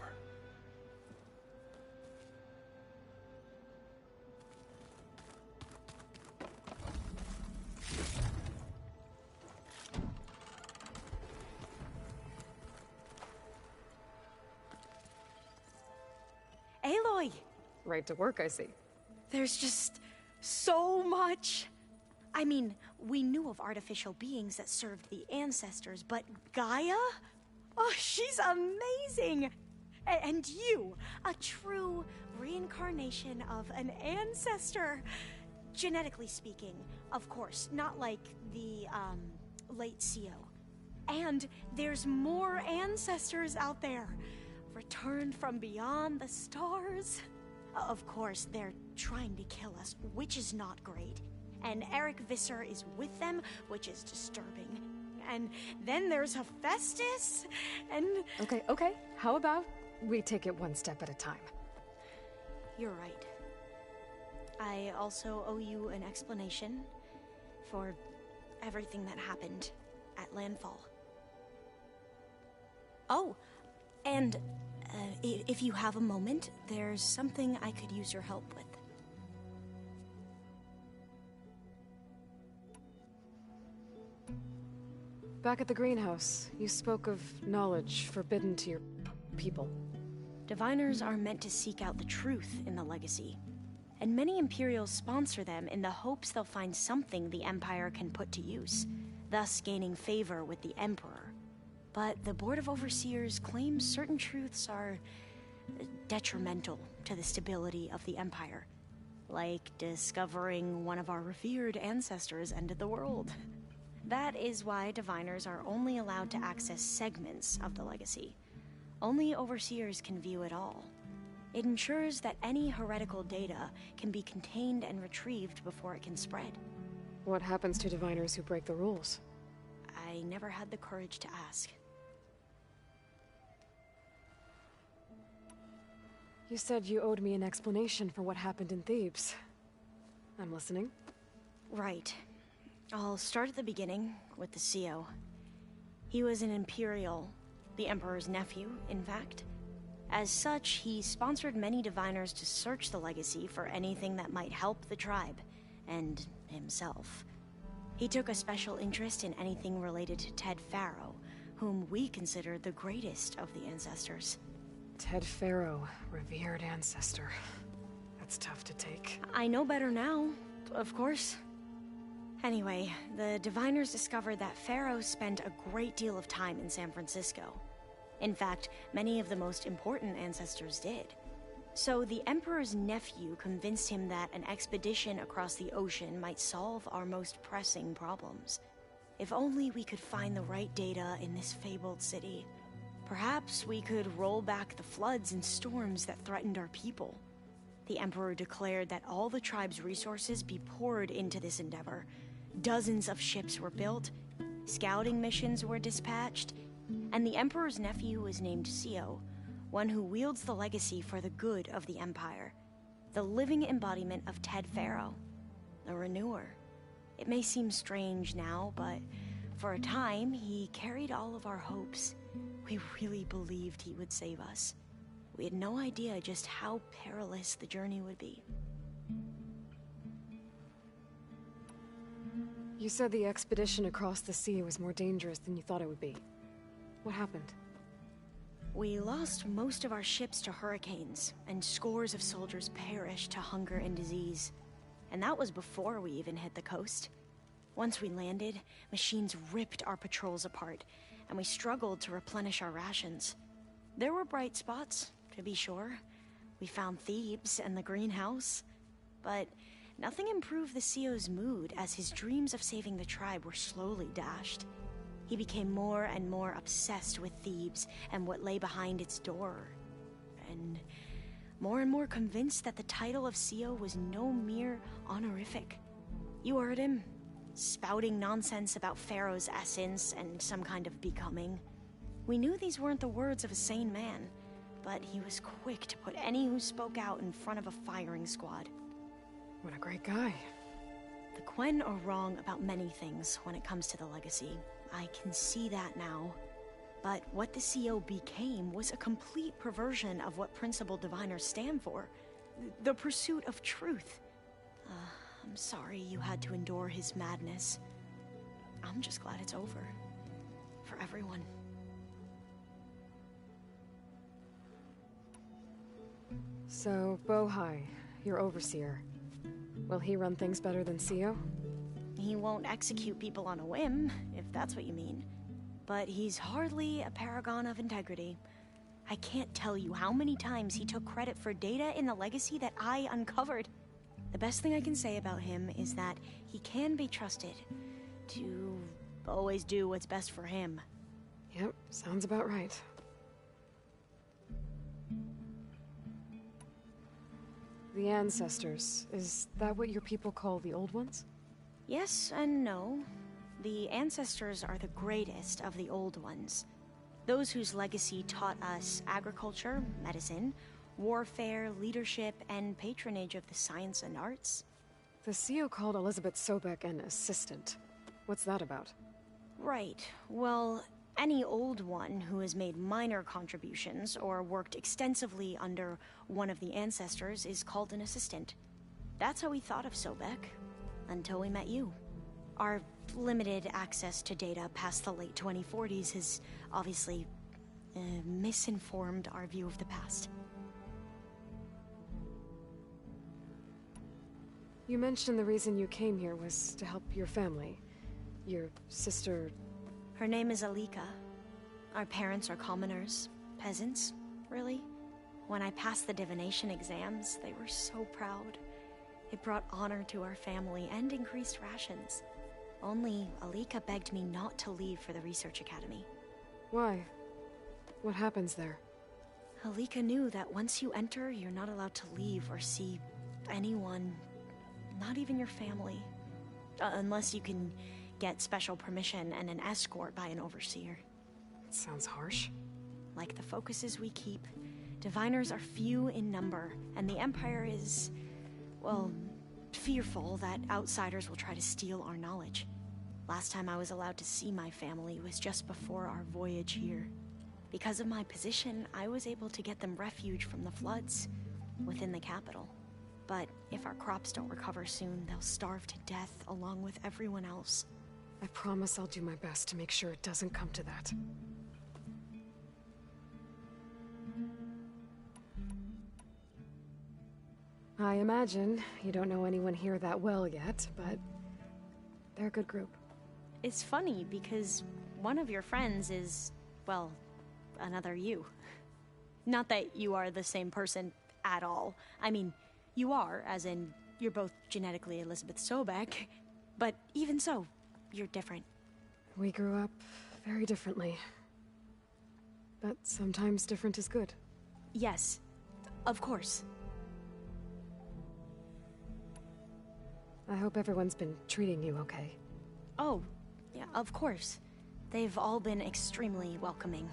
Aloy!
Right to work, I see.
There's just so much. I mean, we knew of artificial beings that served the ancestors, but Gaia? Oh, she's amazing! And you, a true reincarnation of an ancestor. Genetically speaking, of course, not like the, late CO. And there's more ancestors out there. Returned from beyond the stars. Of course, they're trying to kill us, which is not great. And Eric Visser is with them, which is disturbing. And then there's Hephaestus, and...
Okay. How about we take it one step at a time?
You're right. I also owe you an explanation for everything that happened at Landfall. Oh, and if you have a moment, there's something I could use your help with.
Back at the greenhouse, you spoke of knowledge forbidden to your people.
Diviners are meant to seek out the truth in the Legacy, and many Imperials sponsor them in the hopes they'll find something the Empire can put to use, thus gaining favor with the Emperor. But the Board of Overseers claims certain truths are detrimental to the stability of the Empire, like discovering one of our revered ancestors ended the world. That is why Diviners are only allowed to access segments of the Legacy. Only Overseers can view it all. It ensures that any heretical data can be contained and retrieved before it can spread.
What happens to Diviners who break the rules?
I never had the courage to ask.
You said you owed me an explanation for what happened in Thebes. I'm listening.
Right. I'll start at the beginning, with the CO. He was an Imperial, the Emperor's nephew, in fact. As such, he sponsored many Diviners to search the Legacy for anything that might help the tribe, and himself. He took a special interest in anything related to Ted Faro, whom we consider the greatest of the ancestors.
Ted Faro, revered ancestor. That's tough to take.
I know better now, of course. Anyway, the Diviners discovered that Faro spent a great deal of time in San Francisco. In fact, many of the most important ancestors did. So the Emperor's nephew convinced him that an expedition across the ocean might solve our most pressing problems. If only we could find the right data in this fabled city. Perhaps we could roll back the floods and storms that threatened our people. The Emperor declared that all the tribe's resources be poured into this endeavor. Dozens of ships were built, scouting missions were dispatched, and the Emperor's nephew was named CO, one who wields the Legacy for the good of the Empire. The living embodiment of Ted Faro, the Renewer. It may seem strange now, but for a time, he carried all of our hopes. We really believed he would save us. We had no idea just how perilous the journey would be.
You said the expedition across the sea was more dangerous than you thought it would be. What happened?
We lost most of our ships to hurricanes, and scores of soldiers perished to hunger and disease. And that was before we even hit the coast. Once we landed, machines ripped our patrols apart, and we struggled to replenish our rations. There were bright spots, to be sure. We found Thebes and the greenhouse, but nothing improved the CEO's mood as his dreams of saving the tribe were slowly dashed. He became more and more obsessed with Thebes and what lay behind its door, and more convinced that the title of CEO was no mere honorific. You heard him, spouting nonsense about Pharaoh's essence and some kind of becoming. We knew these weren't the words of a sane man, but he was quick to put any who spoke out in front of a firing squad.
What a great guy.
The Quen are wrong about many things when it comes to the legacy. I can see that now. But what the CO became was a complete perversion of what principled diviners stand for. The pursuit of truth. I'm sorry you had to endure his madness. I'm just glad it's over. For everyone.
So, Bohai, your overseer. Will he run things better than CEO?
He won't execute people on a whim, if that's what you mean. But he's hardly a paragon of integrity. I can't tell you how many times he took credit for data in the legacy that I uncovered. The best thing I can say about him is that he can be trusted to always do what's best for him.
Yep, sounds about right. The Ancestors, is that what your people call the Old Ones?
Yes and no. The Ancestors are the greatest of the Old Ones. Those whose legacy taught us agriculture, medicine, warfare, leadership, and patronage of the science and arts.
The CEO called Elizabeth Sobek an assistant. What's that about?
Right. Well, any Old One who has made minor contributions or worked extensively under one of the Ancestors is called an assistant. That's how we thought of Sobek, until we met you. Our limited access to data past the late 2040s has obviously misinformed our view of the past.
You mentioned the reason you came here was to help your family. Your sister...
Her name is Alika. Our parents are commoners. Peasants, really. When I passed the divination exams, they were so proud. It brought honor to our family and increased rations. Only Alika begged me not to leave for the research academy.
Why? What happens there?
Alika knew that once you enter, you're not allowed to leave or see anyone, not even your family. Unless you can get special permission and an escort by an overseer.
It sounds harsh.
Like the focuses we keep, diviners are few in number, and the Empire is, well, fearful that outsiders will try to steal our knowledge. Last time I was allowed to see my family was just before our voyage here. Because of my position, I was able to get them refuge from the floods within the capital. But if our crops don't recover soon, they'll starve to death along with everyone else.
I promise I'll do my best to make sure it doesn't come to that. I imagine you don't know anyone here that well yet, but they're a good group.
It's funny because one of your friends is, well, another you. Not that you are the same person at all. I mean, you are, as in, you're both genetically Elizabeth Sobek, but even so, you're different.
We grew up very differently. But sometimes different is good.
Yes, of course.
I hope everyone's been treating you okay.
Oh, yeah, of course. They've all been extremely welcoming.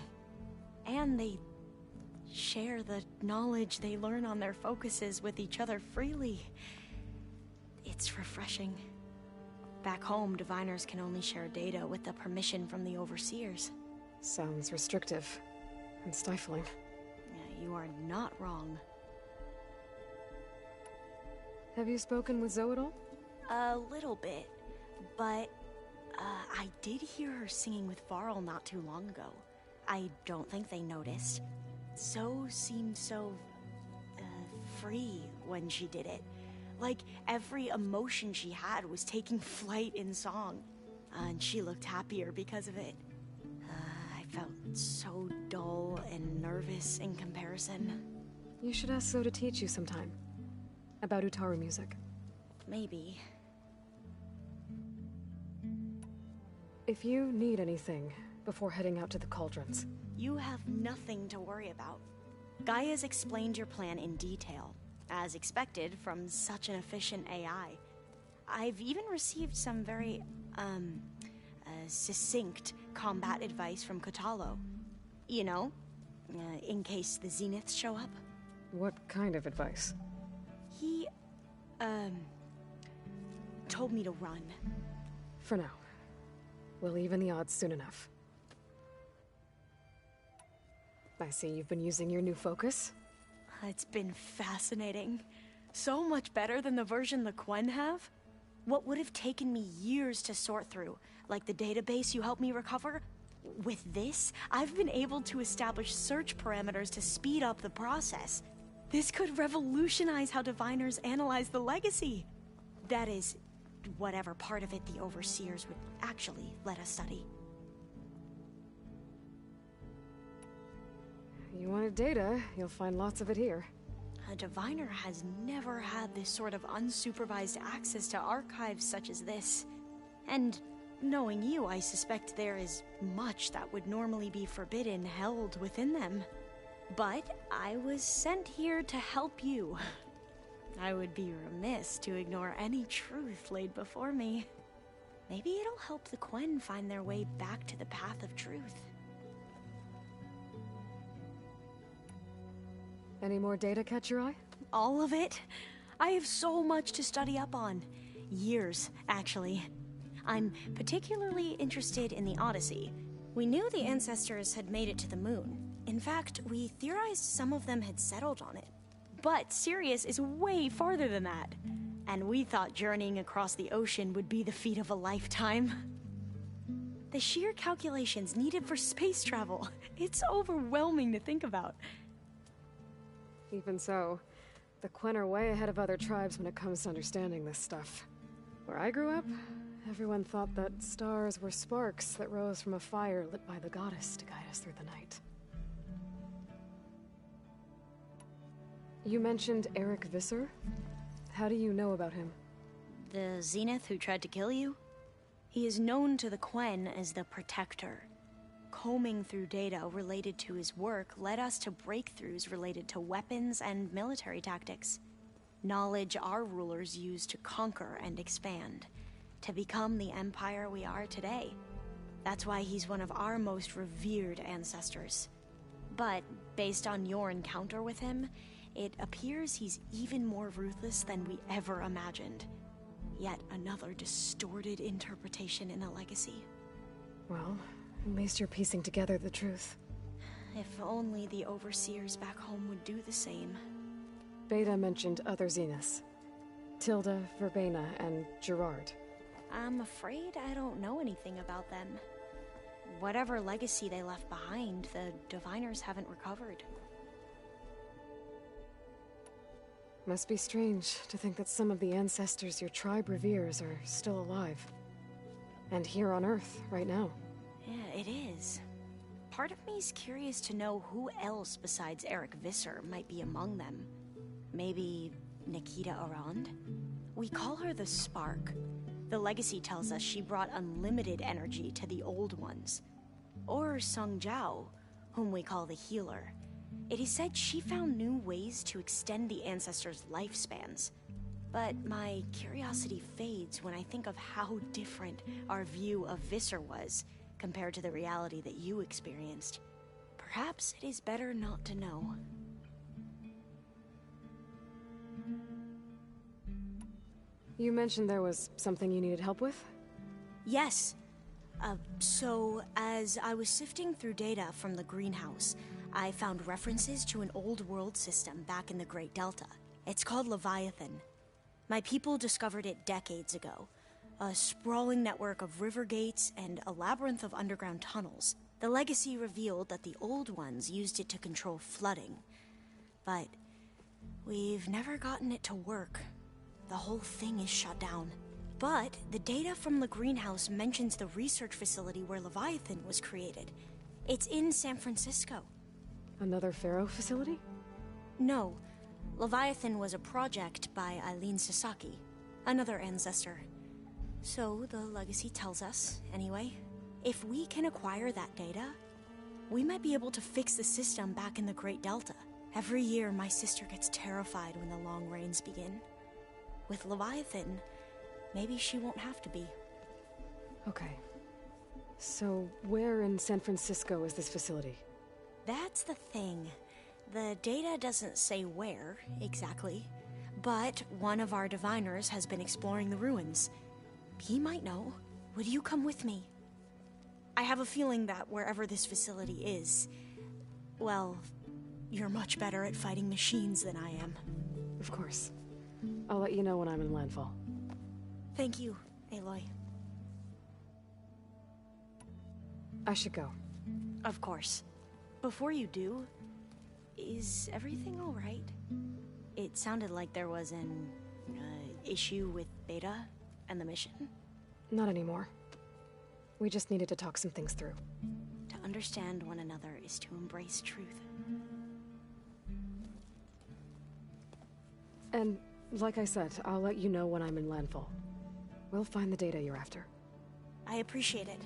And they share the knowledge they learn on their focuses with each other freely. It's refreshing. Back home, diviners can only share data with the permission from the overseers.
Sounds restrictive and stifling.
Yeah, you are not wrong.
Have you spoken with Zoe at all?
A little bit, but I did hear her singing with Varl not too long ago. I don't think they noticed. So seemed so... free when she did it. Like every emotion she had was taking flight in song. And she looked happier because of it. I felt so dull and nervous in comparison.
You should ask Zoe to teach you sometime. About Utaru music.
Maybe.
If you need anything before heading out to the cauldrons.
You have nothing to worry about. Gaia's explained your plan in detail, as expected from such an efficient AI. I've even received some very, succinct combat advice from Kotallo. You know, in case the Zeniths show up.
What kind of advice?
He, told me to run.
For now. We'll even the odds soon enough. I see you've been using your new focus.
It's been fascinating. So much better than the version the Quen have. What would have taken me years to sort through, like the database you helped me recover, with this, I've been able to establish search parameters to speed up the process. This could revolutionize how diviners analyze the legacy. That is, whatever part of it the Overseers would actually let us study.
You wanted data, you'll find lots of it here.
A diviner has never had this sort of unsupervised access to archives such as this. And knowing you, I suspect there is much that would normally be forbidden held within them. But I was sent here to help you. I would be remiss to ignore any truth laid before me. Maybe it'll help the Quen find their way back to the path of truth.
Any more data catch your eye?
All of it? I have so much to study up on. Years, actually. I'm particularly interested in the Odyssey. We knew the ancestors had made it to the moon. In fact, we theorized some of them had settled on it. But Sirius is way farther than that. And we thought journeying across the ocean would be the feat of a lifetime. The sheer calculations needed for space travel, it's overwhelming to think about.
Even so, the Quen are way ahead of other tribes when it comes to understanding this stuff. Where I grew up, everyone thought that stars were sparks that rose from a fire lit by the goddess to guide us through the night. You mentioned Eric Visser? How do you know about him?
The Zenith who tried to kill you? He is known to the Quen as the Protector. Combing through data related to his work led us to breakthroughs related to weapons and military tactics. Knowledge our rulers used to conquer and expand, to become the empire we are today. That's why he's one of our most revered ancestors. But based on your encounter with him, it appears he's even more ruthless than we ever imagined. Yet another distorted interpretation in a legacy.
Well, at least you're piecing together the truth.
If only the Overseers back home would do the same.
Beta mentioned other Zeniths. Tilda, Verbena, and Gerard.
I'm afraid I don't know anything about them. Whatever legacy they left behind, the Diviners haven't recovered.
Must be strange to think that some of the ancestors your tribe reveres are still alive. And here on Earth, right now.
Yeah, it is. Part of me's curious to know who else besides Eric Visser might be among them. Maybe Nikita Arand? We call her the Spark. The legacy tells us she brought unlimited energy to the old ones. Or Sung Jiao, whom we call the Healer. It is said she found new ways to extend the ancestors' lifespans. But my curiosity fades when I think of how different our view of Visser was compared to the reality that you experienced. Perhaps it is better not to know.
You mentioned there was something you needed help with?
Yes. So, as I was sifting through data from the greenhouse, I found references to an old world system back in the Great Delta. It's called Leviathan. My people discovered it decades ago. A sprawling network of river gates and a labyrinth of underground tunnels. The Legacy revealed that the old ones used it to control flooding. But we've never gotten it to work. The whole thing is shut down. But the data from the greenhouse mentions the research facility where Leviathan was created. It's in San Francisco.
Another Pharaoh facility?
No. Leviathan was a project by Eileen Sasaki, another ancestor. So the Legacy tells us, anyway, if we can acquire that data, we might be able to fix the system back in the Great Delta. Every year, my sister gets terrified when the long rains begin. With Leviathan, maybe she won't have to be.
Okay. So, where in San Francisco is this facility?
That's the thing. The data doesn't say where, exactly. But one of our diviners has been exploring the ruins. He might know. Would you come with me? I have a feeling that wherever this facility is, well, you're much better at fighting machines than I am.
Of course. I'll let you know when I'm in landfall.
Thank you, Aloy.
I should go.
Of course. Before you do, is everything all right? It sounded like there was an issue with Beta and the mission.
Not anymore. We just needed to talk some things through.
To understand one another is to embrace truth.
And, like I said, I'll let you know when I'm in landfall. We'll find the data you're after.
I appreciate it.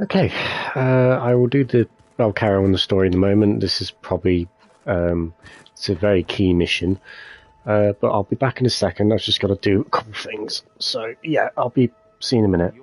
Okay, I will do the. I'll carry on the story in a moment. This is probably it's a very key mission, but I'll be back in a second. I've just got to do a couple of things. So yeah, I'll be seeing you in a minute.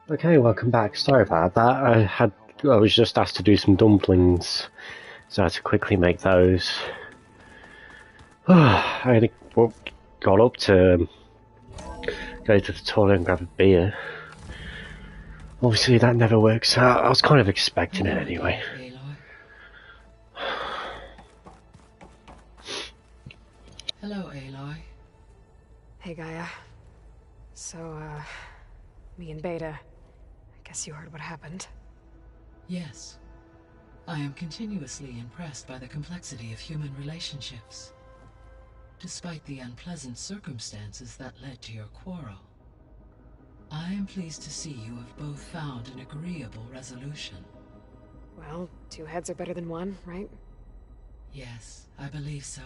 Okay, welcome back. Sorry about that. I was just asked to do some dumplings, so I had to quickly make those. Got up to go to the toilet and grab a beer. Obviously, that never works out. I was kind of expecting it anyway.
Hello, Aloy.
Hey, Gaia. So, me and Beta, I guess you heard what happened.
Yes. I am continuously impressed by the complexity of human relationships. Despite the unpleasant circumstances that led to your quarrel, I am pleased to see you have both found an agreeable resolution.
Well, 2 heads are better than 1, right?
Yes, I believe so.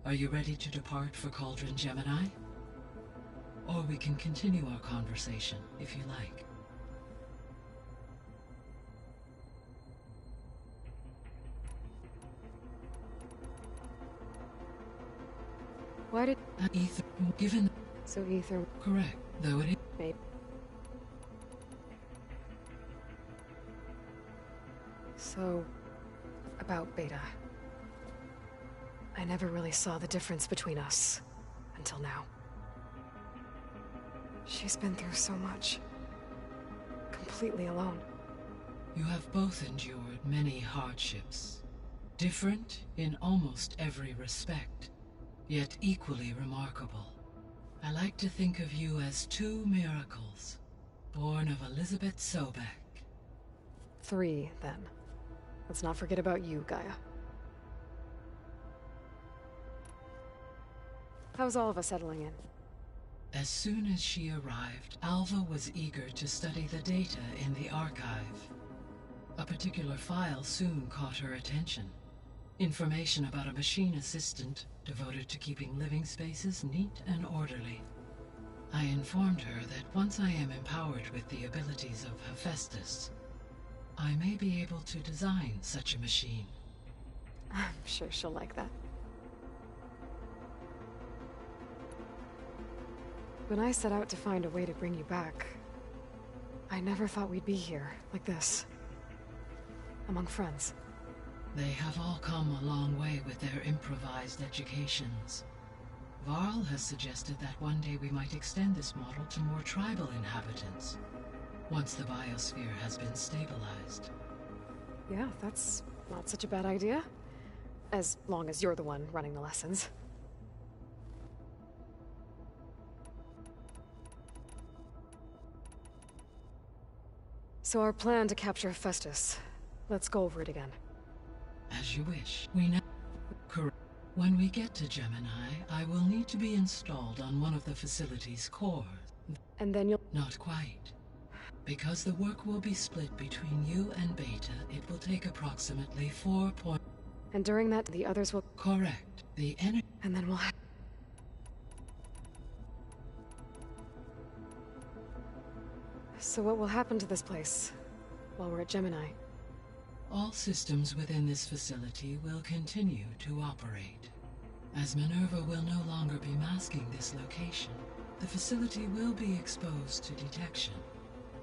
Are you ready to depart for Cauldron Gemini? Or we can continue our conversation, if you like.
Why did...
Ether, given...
So Ether...
Correct, though it is...
Maybe. So... about Beta. I never really saw the difference between us. Until now. She's been through so much. Completely alone.
You have both endured many hardships. Different in almost every respect, yet equally remarkable. I like to think of you as 2 miracles, born of Elizabeth Sobek.
3, then. Let's not forget about you, Gaia. How's all of us settling in?
As soon as she arrived, Alva was eager to study the data in the archive. A particular file soon caught her attention. Information about a machine assistant devoted to keeping living spaces neat and orderly. I informed her that once I am empowered with the abilities of Hephaestus, I may be able to design such a machine.
I'm sure she'll like that. When I set out to find a way to bring you back, I never thought we'd be here, like this. Among friends.
They have all come a long way with their improvised educations. Varl has suggested that one day we might extend this model to more tribal inhabitants, once the biosphere has been stabilized.
Yeah, that's not such a bad idea. As long as you're the one running the lessons. So our plan to capture Hephaestus. Let's go over it again.
As you wish. We know... Correct. When we get to Gemini, I will need to be installed on one of the facility's cores.
And then you'll...
Not quite. Because the work will be split between you and Beta, it will take approximately 4 point...
And during that, the others will...
Correct. The energy...
And then we'll... So what will happen to this place while we're at Gemini?
All systems within this facility will continue to operate. As Minerva will no longer be masking this location, the facility will be exposed to detection.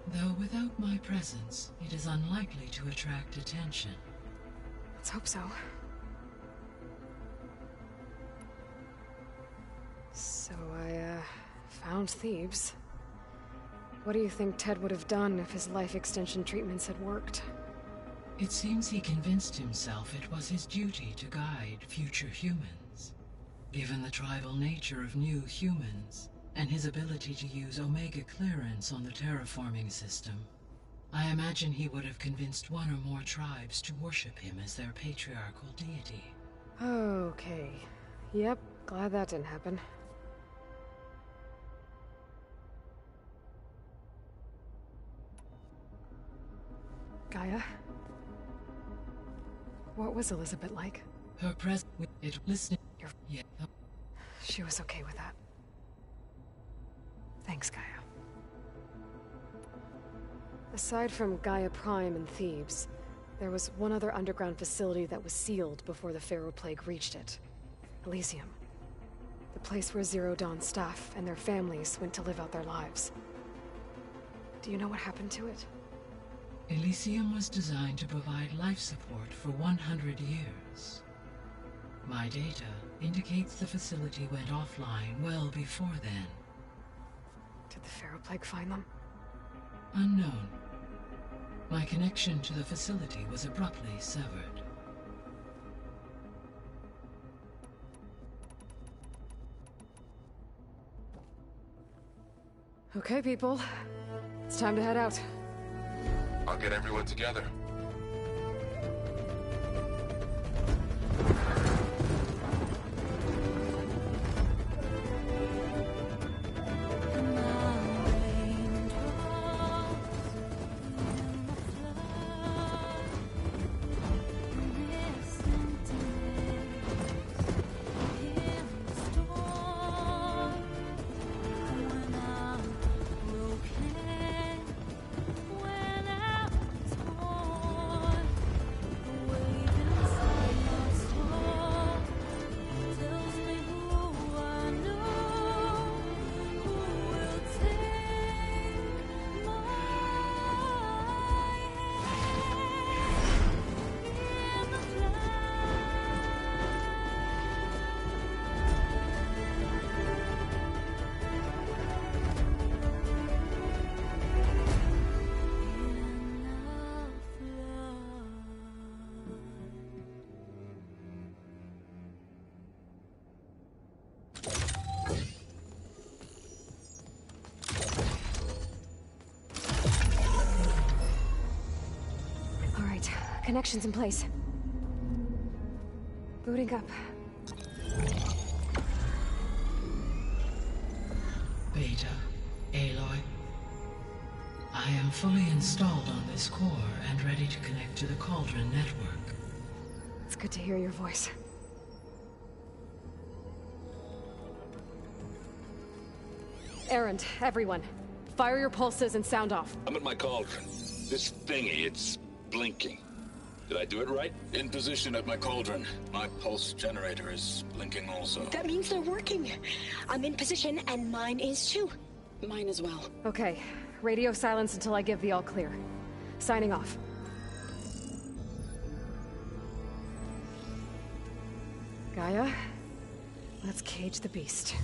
Though without my presence, it is unlikely to attract attention.
Let's hope so. So I, found Thebes. What do you think Ted would have done if his life extension treatments had worked?
It seems he convinced himself it was his duty to guide future humans. Given the tribal nature of new humans, and his ability to use Omega clearance on the terraforming system, I imagine he would have convinced one or more tribes to worship him as their patriarchal deity.
Okay. Yep, glad that didn't happen. Gaia? What was Elizabeth like?
Her presence, it listening. Yeah.
She was okay with that. Thanks, Gaia. Aside from Gaia Prime and Thebes, there was one other underground facility that was sealed before the Pharaoh Plague reached it. Elysium. The place where Zero Dawn staff and their families went to live out their lives. Do you know what happened to it?
Elysium was designed to provide life support for 100 years. My data indicates the facility went offline well before then.
Did the Pharaoh Plague find them?
Unknown. My connection to the facility was abruptly severed.
Okay, people. It's time to head out.
I'll get everyone together.
Connections in place. Booting up.
Beta, Aloy. I am fully installed on this core and ready to connect to the Cauldron network.
It's good to hear your voice. Erend, everyone. Fire your pulses and sound off.
I'm at my Cauldron. This thingy, it's blinking. Did I do it right? In position at my Cauldron. My pulse generator is blinking also.
That means they're working. I'm in position, and mine is too. Mine as well.
Okay. Radio silence until I give the all clear. Signing off. Gaia, let's cage the beast.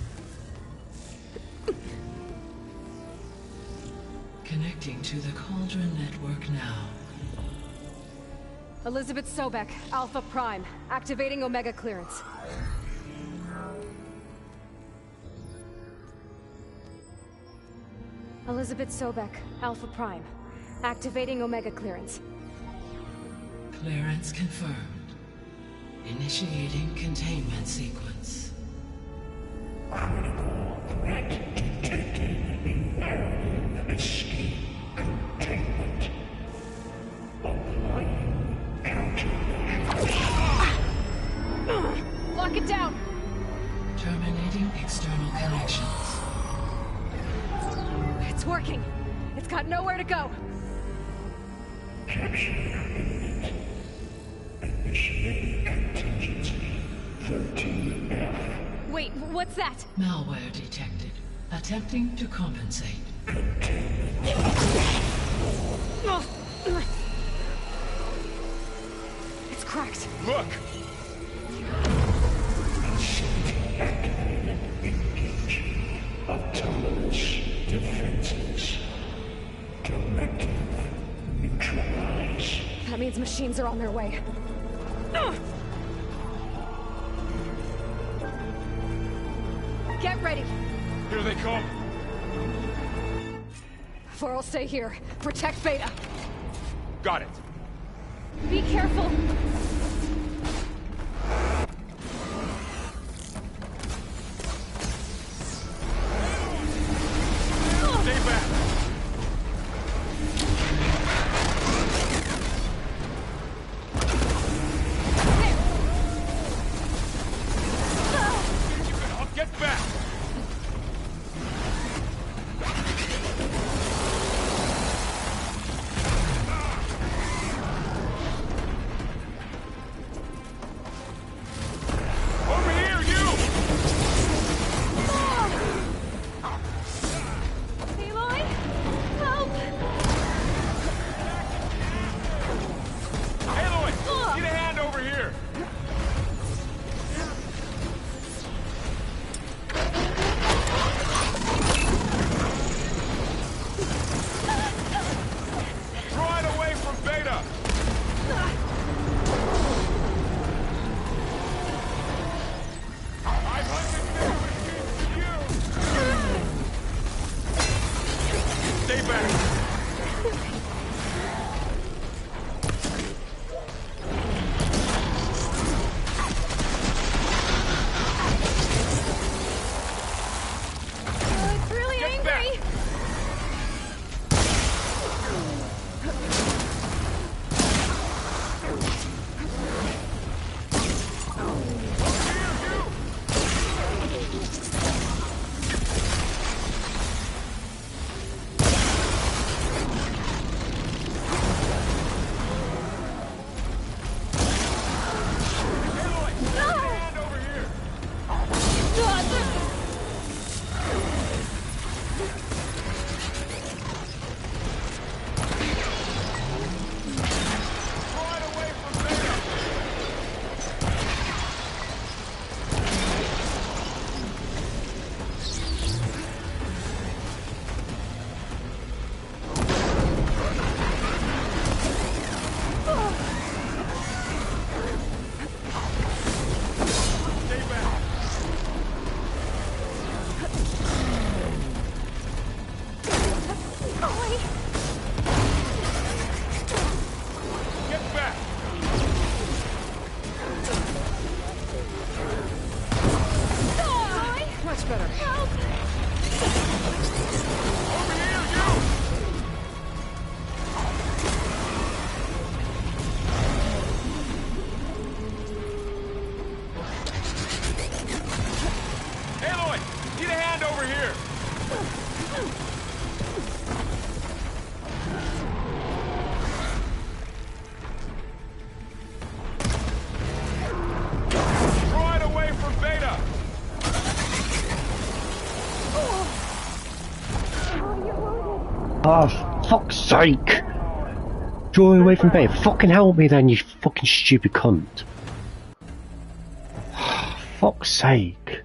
Connecting to the Cauldron network now.
Elizabeth Sobek, Alpha Prime, activating Omega clearance. Elizabeth Sobek, Alpha Prime, activating Omega clearance.
Clearance confirmed. Initiating containment sequence.
Critical threat detected. Imperative escape containment. Applying countermeasures.
Lock it down!
Terminating external connections.
It's working. It's got nowhere to go.
Capture imminent. Initiating contingency 13F.
Wait, what's that?
Malware detected. Attempting to compensate.
It's cracked.
Look!
Activated. Engage. Autonomous defenses. Directive. Neutralize.
That means machines are on their way. Get ready.
Here they come.
For'll stay here. Protect Beta.
Got it.
Be careful.
Stay back. Get back.
better.
Help!
Over here, you! Aloy! Need a hand over here! Draw it away from Beta!
Oh, fuck's sake! Draw away from Beta. Fucking help me then, you fucking stupid cunt. Fuck's sake.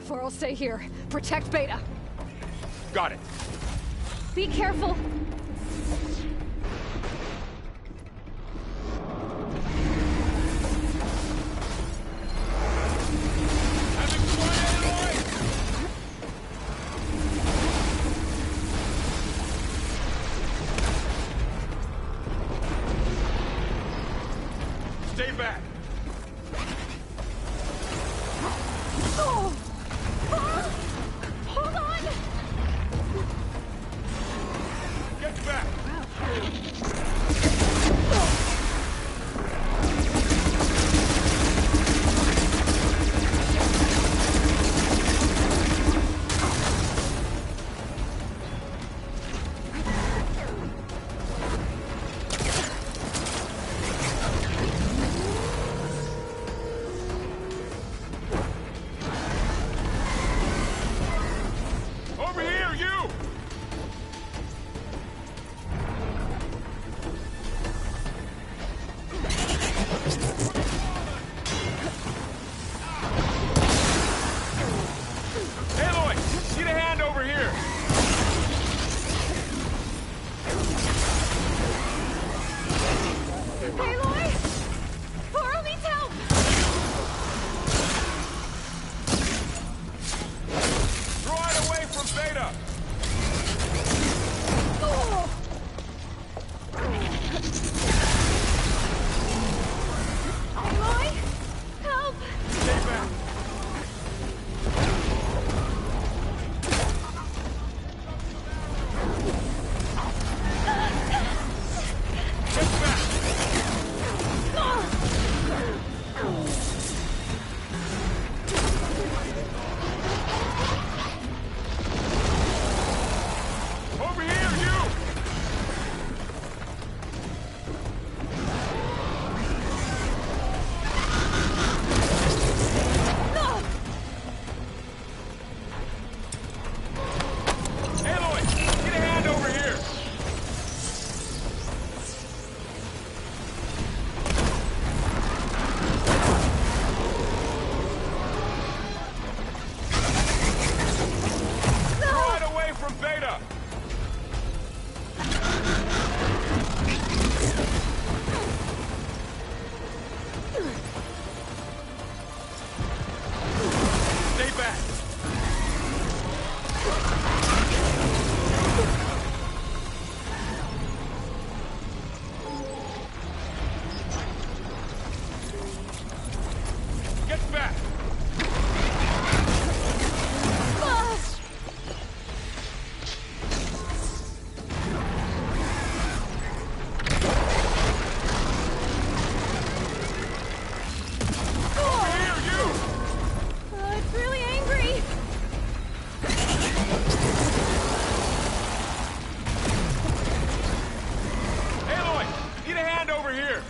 Farrell, stay here. Protect Beta.
Got it.
Be careful.
Stay back.
Oh! Farrell! Hold on!
Get back. Over here, you! Aloy! Need a hand over here!
Aloy! Farrell needs help!
Draw it away from Beta!
Oh! Aloy! Help!
Stay back! Get back! Over here, you! Aloy! Get a hand over here! Draw it away from Beta! Stay back! Get back! Over here, you!
It's really angry!
Aloy! Need a hand over here!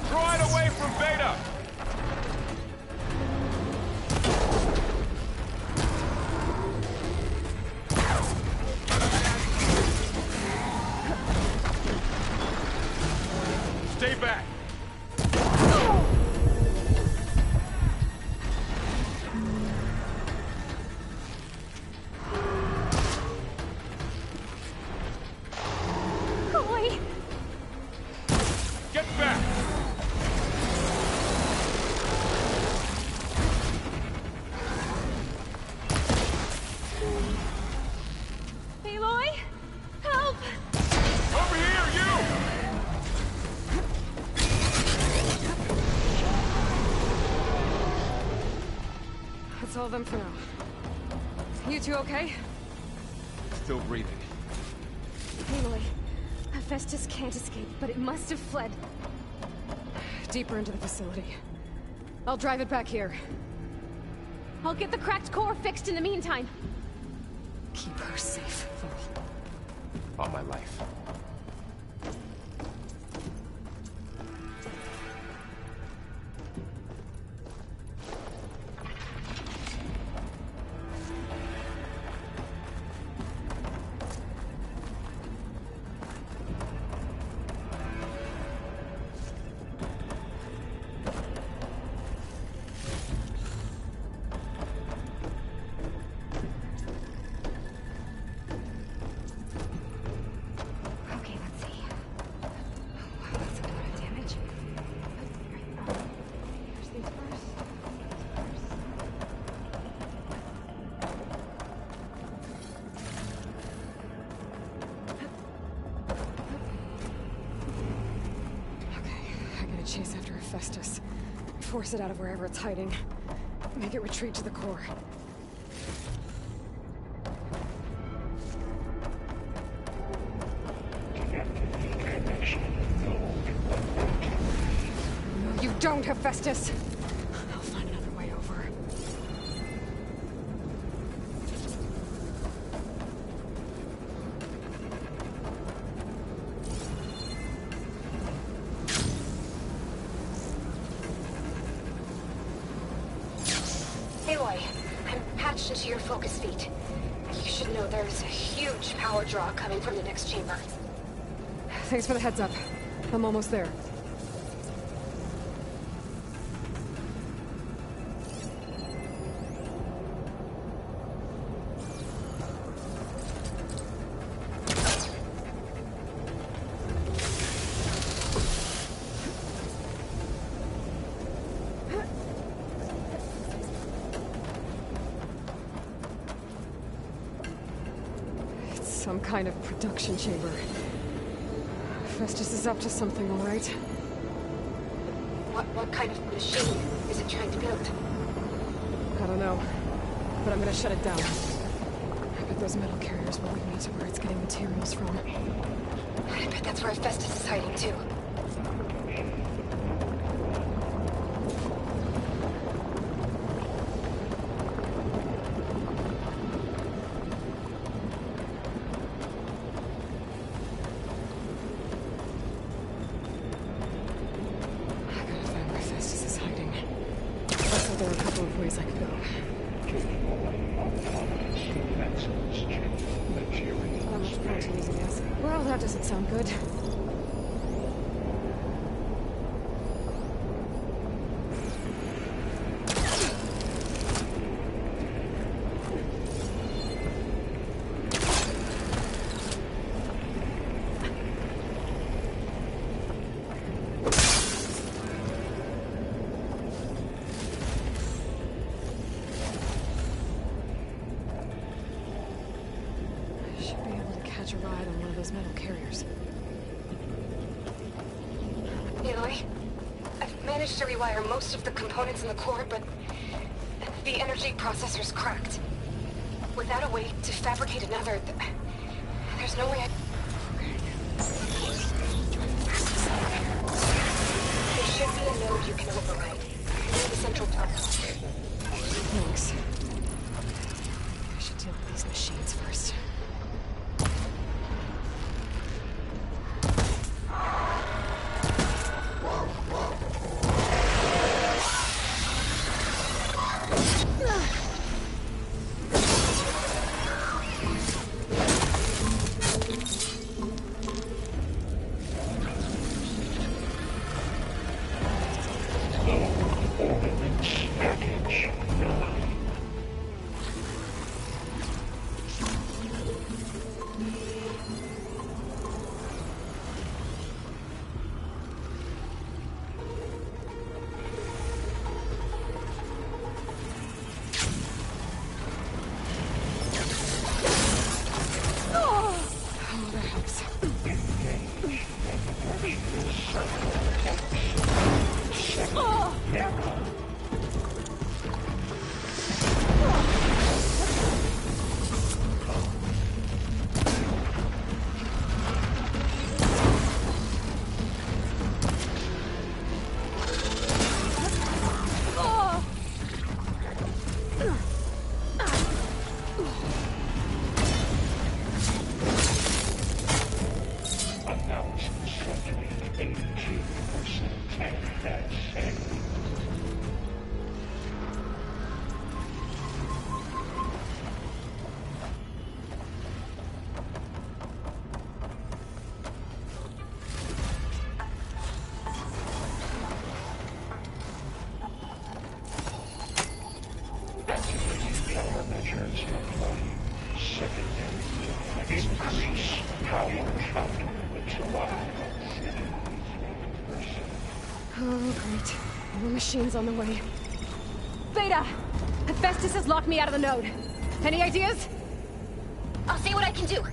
Draw it away from Beta! Stay back!
Chloe!
Get back!
That's all of them for now. You two okay?
Still breathing.
Aloy, Hephaestus can't escape, but it must have fled. Deeper into the facility. I'll drive it back here.
I'll get the cracked core fixed in the meantime.
Keep her safe, Val.
All my life.
Chase after Hephaestus. Force it out of wherever it's hiding. Make it retreat to the core. No, you don't, Hephaestus! I'll find another way over.
Aloy, I'm patched into your focus feet. You should know there's a huge power draw coming from the next chamber.
Thanks for the heads up. I'm almost there. Some kind of production chamber. Festus is up to something, all right?
What kind of machine is it trying to build?
I don't know, but I'm gonna shut it down. I bet those metal carriers will lead me to where it's getting materials from.
I bet that's where Festus is hiding too.
There are a couple of ways I could go. Not much point to using this. Well, that doesn't sound good. A ride on one of those metal carriers.
Aloy, I've managed to rewire most of the components in the core, but the energy processor's cracked. Without a way to fabricate another, there's no way I... There should be a node you can override. Near the central terminal.
Thanks. I should deal with these machines first.
That's it. Countermeasures applying. Secondary. Increase power output.
Oh, great. More machines on the way. Beta! Hephaestus has locked me out of the node. Any ideas?
I'll see what I can do.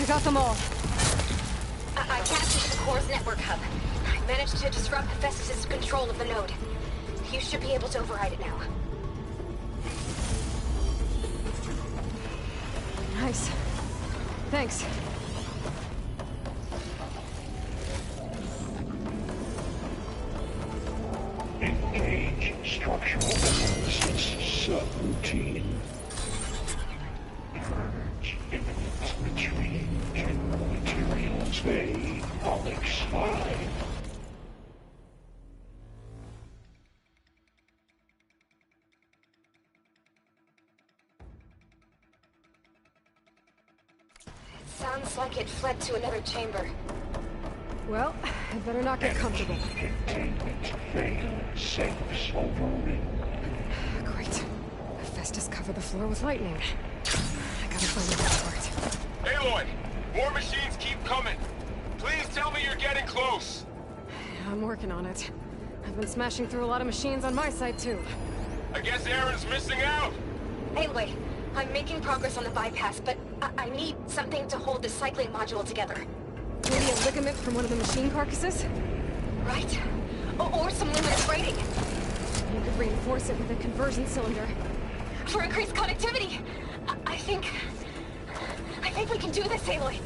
Got them all.
I tapped into the core's network hub. I managed to disrupt Hephaestus' control of the node. You should be able to override it now.
Nice. Thanks.
Engage structural analysis subroutine. Purge imminent retreat. General materials Bay, Onyx 5.
Sounds like it fled to another chamber.
Well, I better not get comfortable.
Containment failed. Safe overrun.
Great. Hephaestus covered the floor with lightning. I gotta find the best part.
Aloy! More machines keep coming! Please tell me you're getting close!
I'm working on it. I've been smashing through a lot of machines on my side, too.
I guess Aaron's missing out!
Anyway, I'm making progress on the bypass, but I need something to hold the cycling module together.
Maybe a ligament from one of the machine carcasses?
Right. Or some luminous braiding.
You could reinforce it with a conversion cylinder.
For increased connectivity! I think think we can do this, Aloy.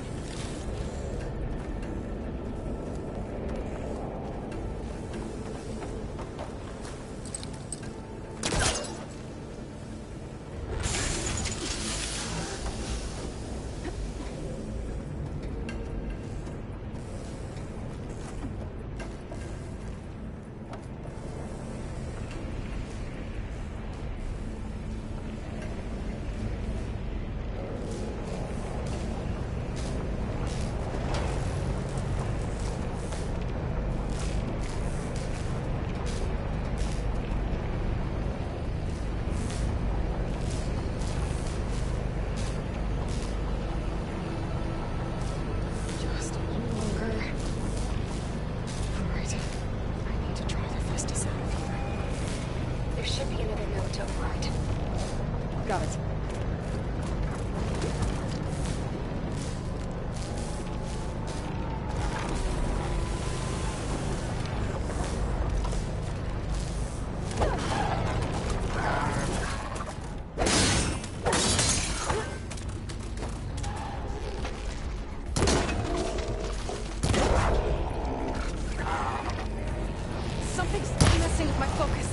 Got it.
Something's messing with my focus.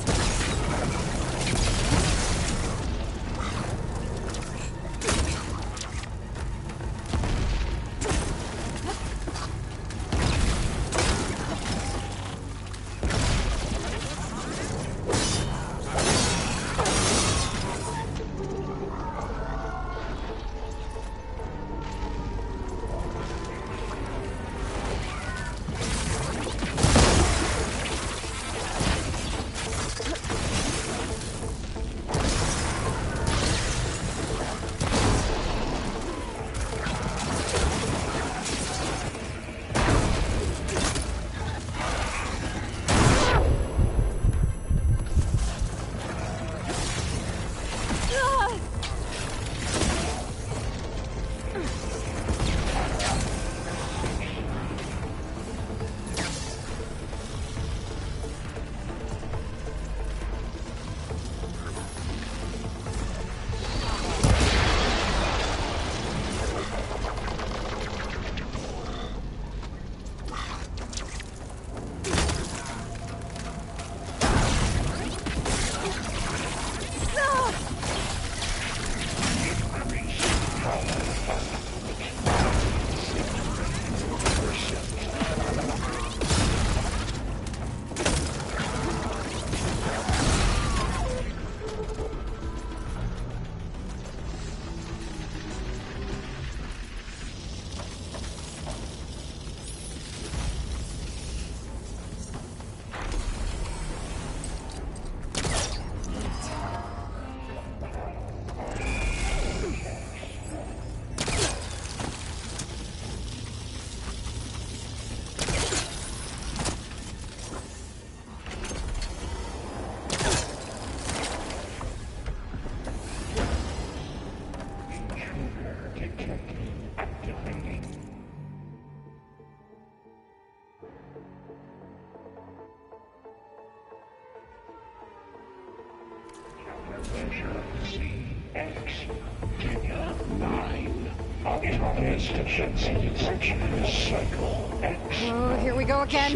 Oh, here we go again.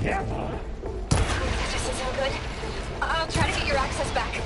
Yeah.
This doesn't sound good. I'll try to get your access back.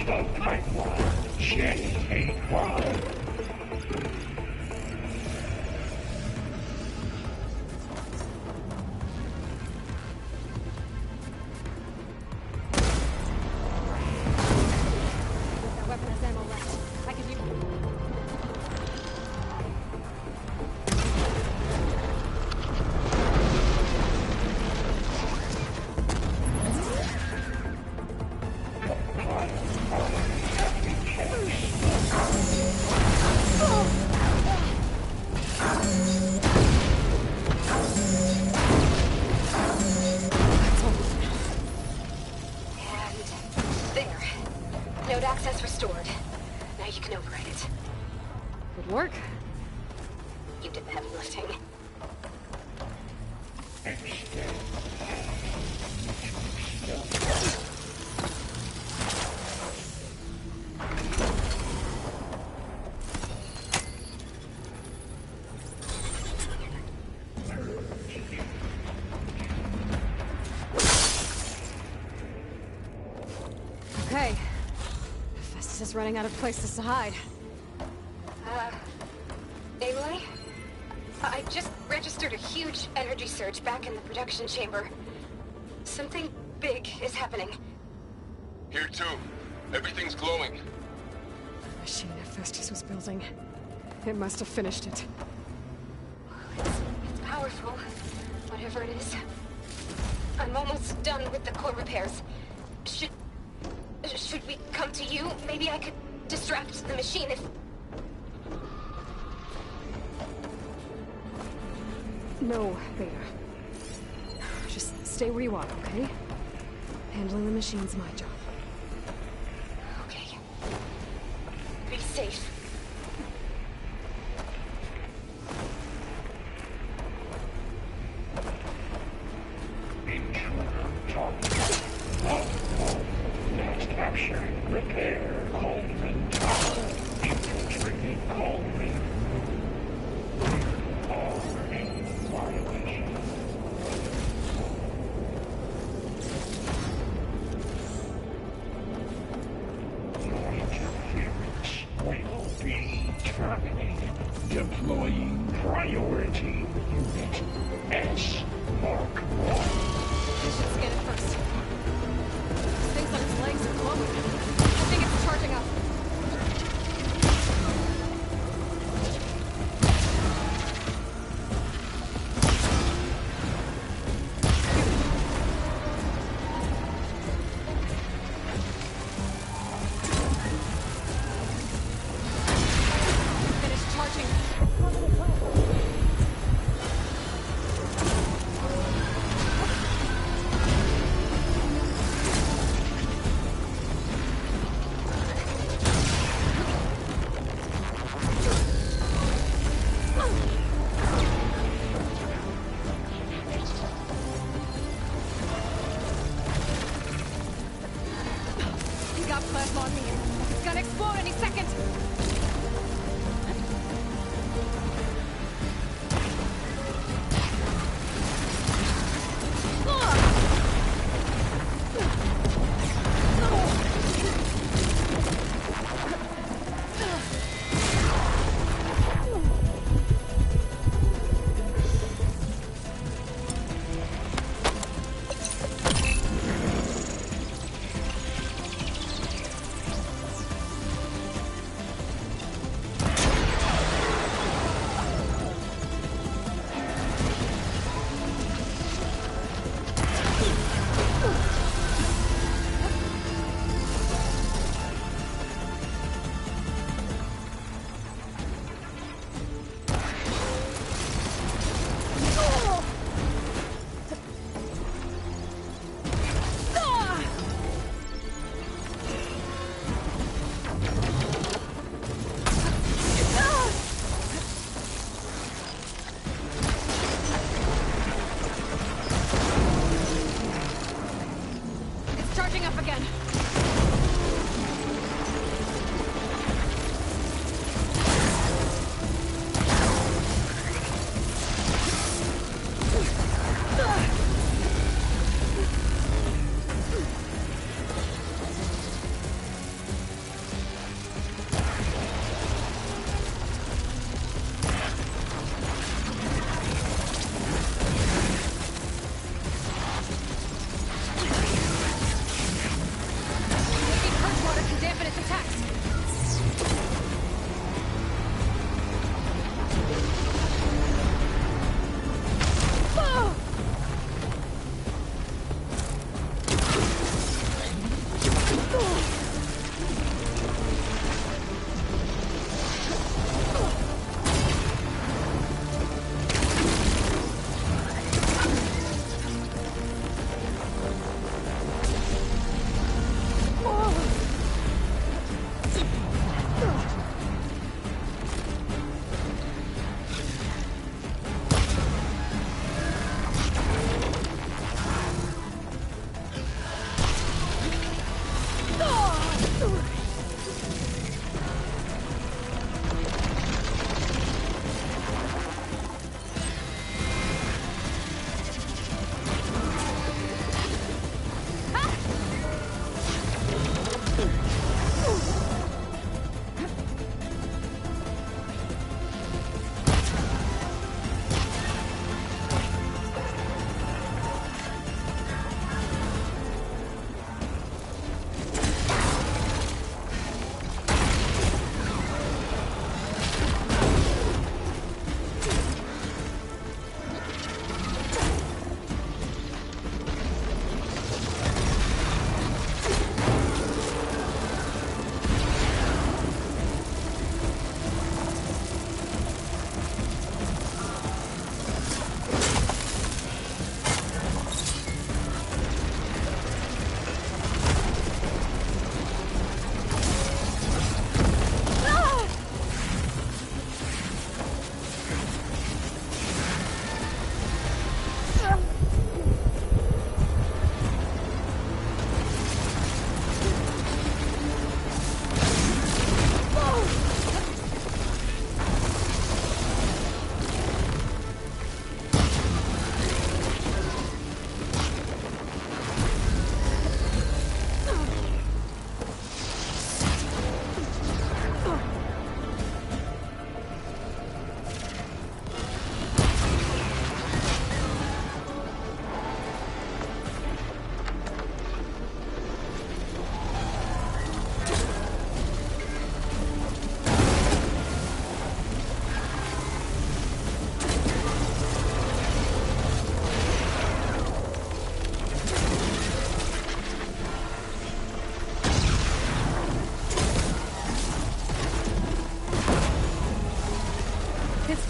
the pipeline. J81.
That weapon has ammo left. I could use.
Node access restored. Now you can override it.
Good work.
You did the heavy lifting.
Okay. Festus is running out of places to hide.
Aloy? I just registered a huge energy surge back in the production chamber. Something big is happening.
Here too. Everything's glowing.
The machine that Festus was building. It must have finished it.
It's powerful, whatever it is. I'm almost done with the core repairs. Should we come to you? Maybe I could distract the machine if...
No, Beta. Just stay where you are, okay? Handling the machine's my job.
Okay. Be safe.
Capture, repair, Cauldron Tower, infiltrating Cauldron. Are in violation. Your interference will be terminated. Deploying priority unit S Mark 1.
I should scan it first. Things on its legs are glowing. I think it's charging up. Finish charging. He got plasma on me. It's gonna explode any second.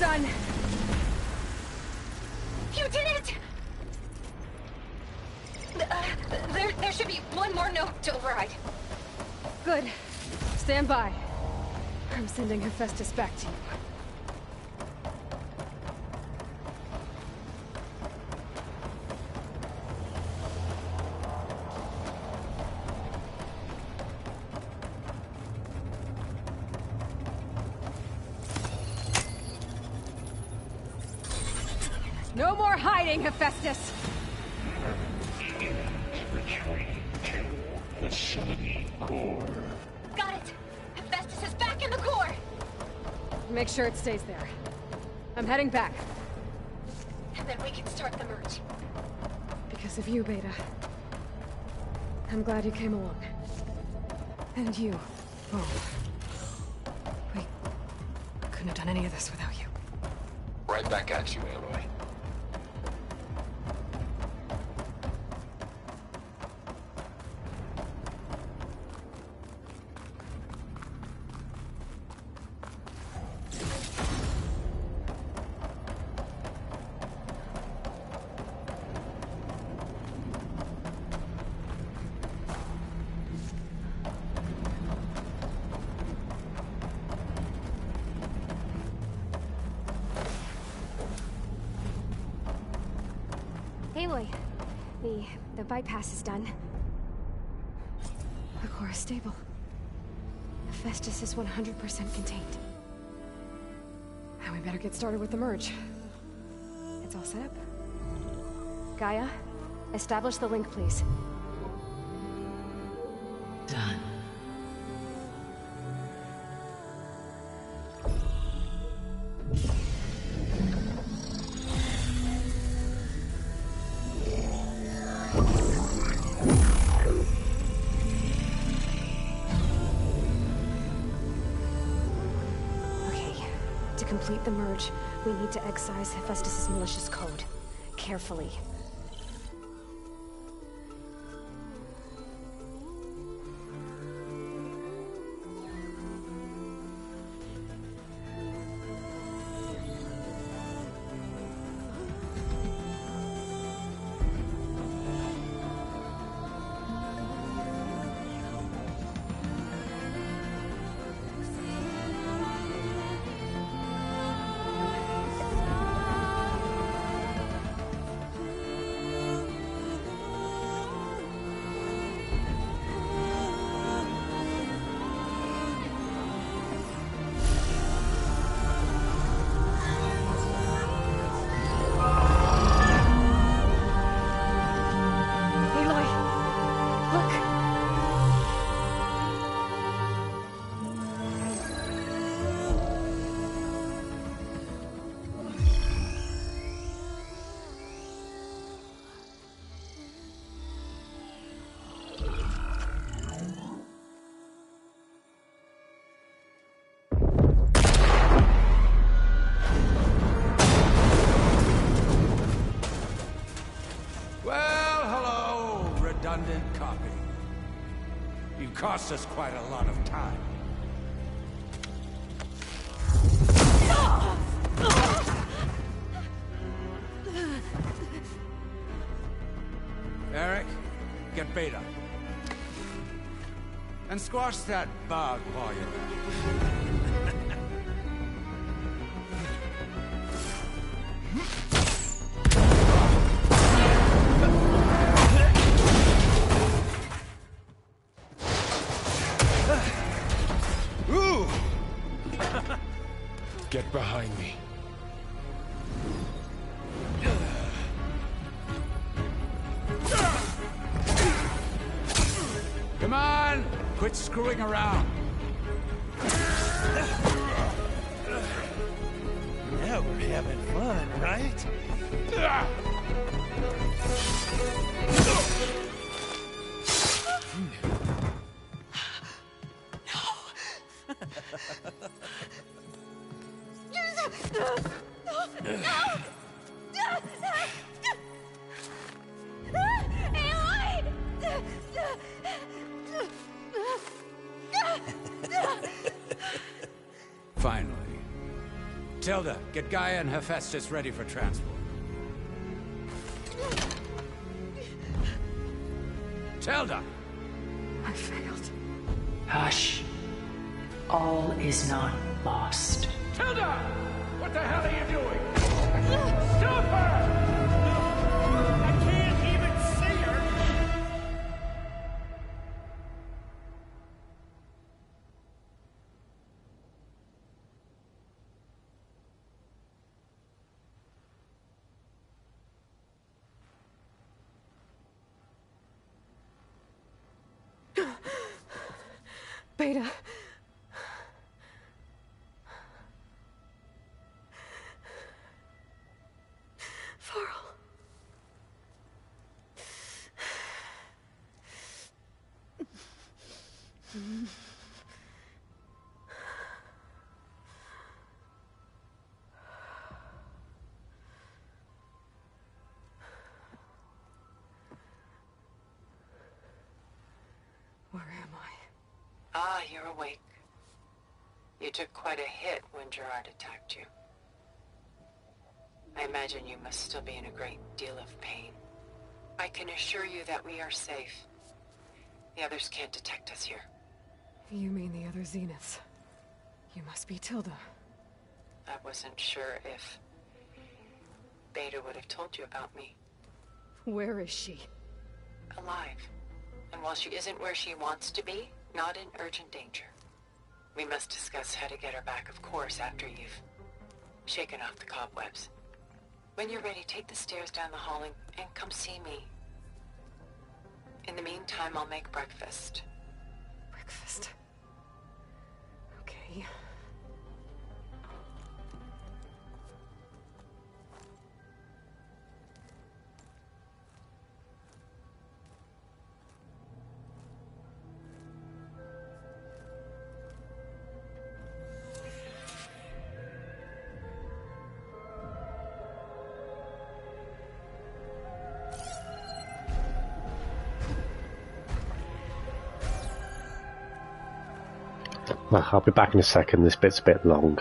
done!
You did it! There should be one more note to override.
Good. Stand by. I'm sending Hephaestus back to you. No more hiding, Hephaestus!
Facility core.
Got it! Hephaestus is back in the core!
Make sure it stays there. I'm heading back.
And then we can start the merge.
Because of you, Beta. I'm glad you came along. And you, Bo. We couldn't have done any of this without you.
Right back at you, Aloy.
Aloy, the bypass is done.
The core is stable. Hephaestus is 100% contained. Now we better get started with the merge. It's all set up. Gaia, establish the link, please.
Done.
To complete the merge, we need to excise Hephaestus' malicious code. Carefully.
Redundant copy. You cost us quite a lot of time. Eric, get Beta. And squash that bug while you're at it.
Get behind me.
Come on! Quit screwing around.
Now we're having fun, right?
Finally. Tilda, get Gaia and Hephaestus ready for transport. Tilda!
I failed.
Hush. All is not lost.
Tilda! What the hell are you doing? Stop her! I can't even see her!
Beta. Varl. Where am I?
Ah, you're awake. You took quite a hit when Gerard attacked you. I imagine you must still be in a great deal of pain. I can assure you that we are safe. The others can't detect us here.
You mean the other Zeniths? You must be Tilda.
I wasn't sure if Beta would have told you about me.
Where is she?
Alive. And while she isn't where she wants to be, not in urgent danger. We must discuss how to get her back, of course, after you've shaken off the cobwebs. When you're ready, take the stairs down the hall and come see me. In the meantime, I'll make breakfast.
Breakfast. Okay.
Well, I'll be back in a second. This bit's a bit long.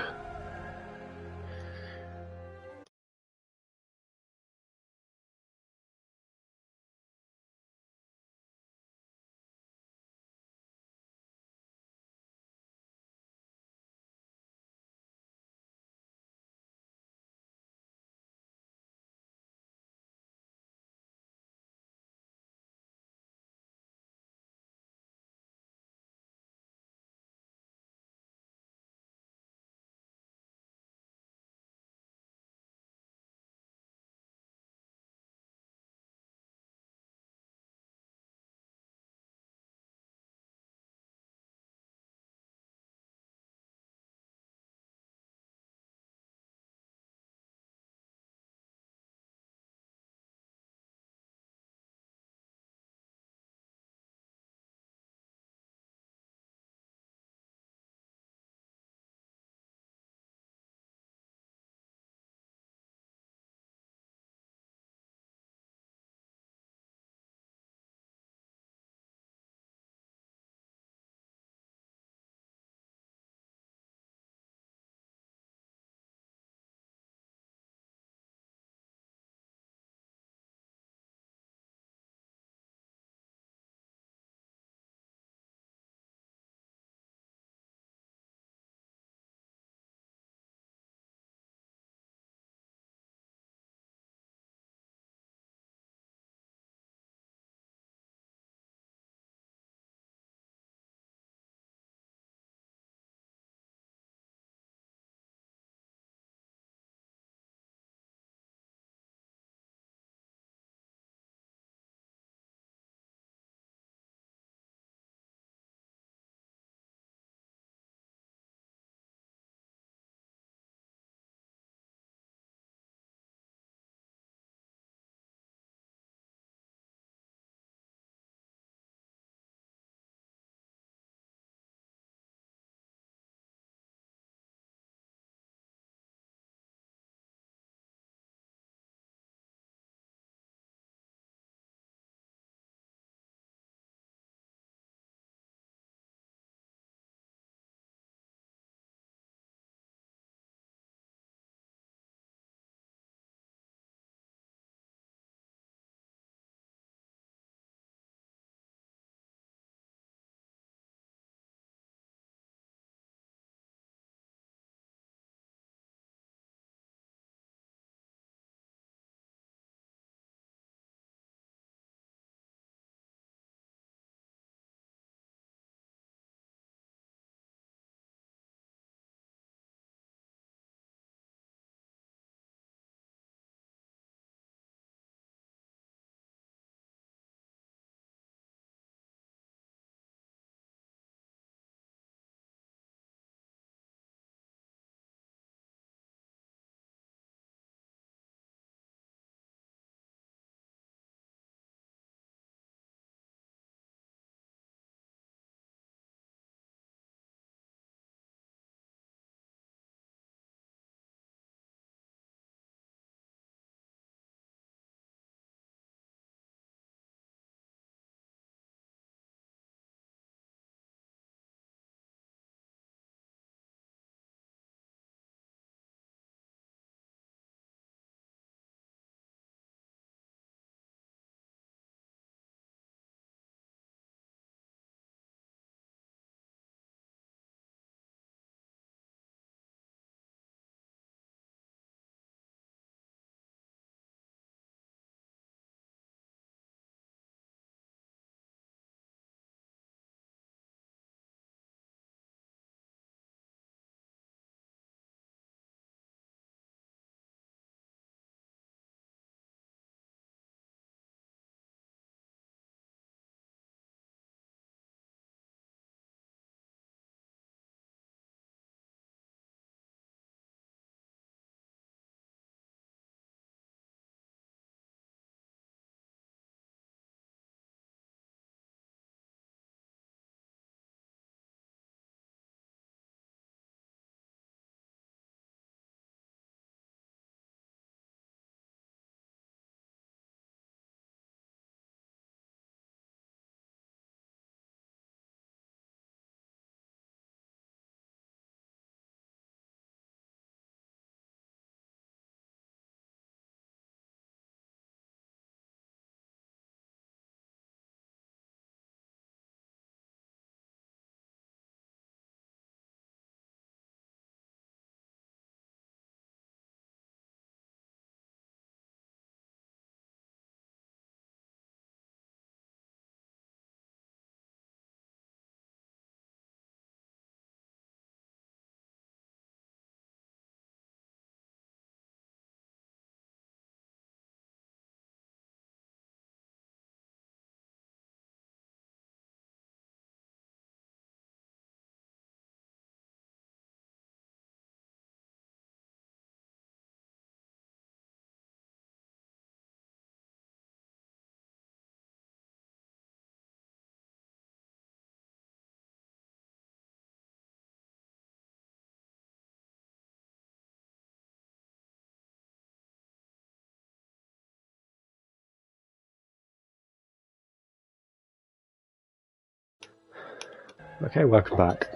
Okay, welcome back.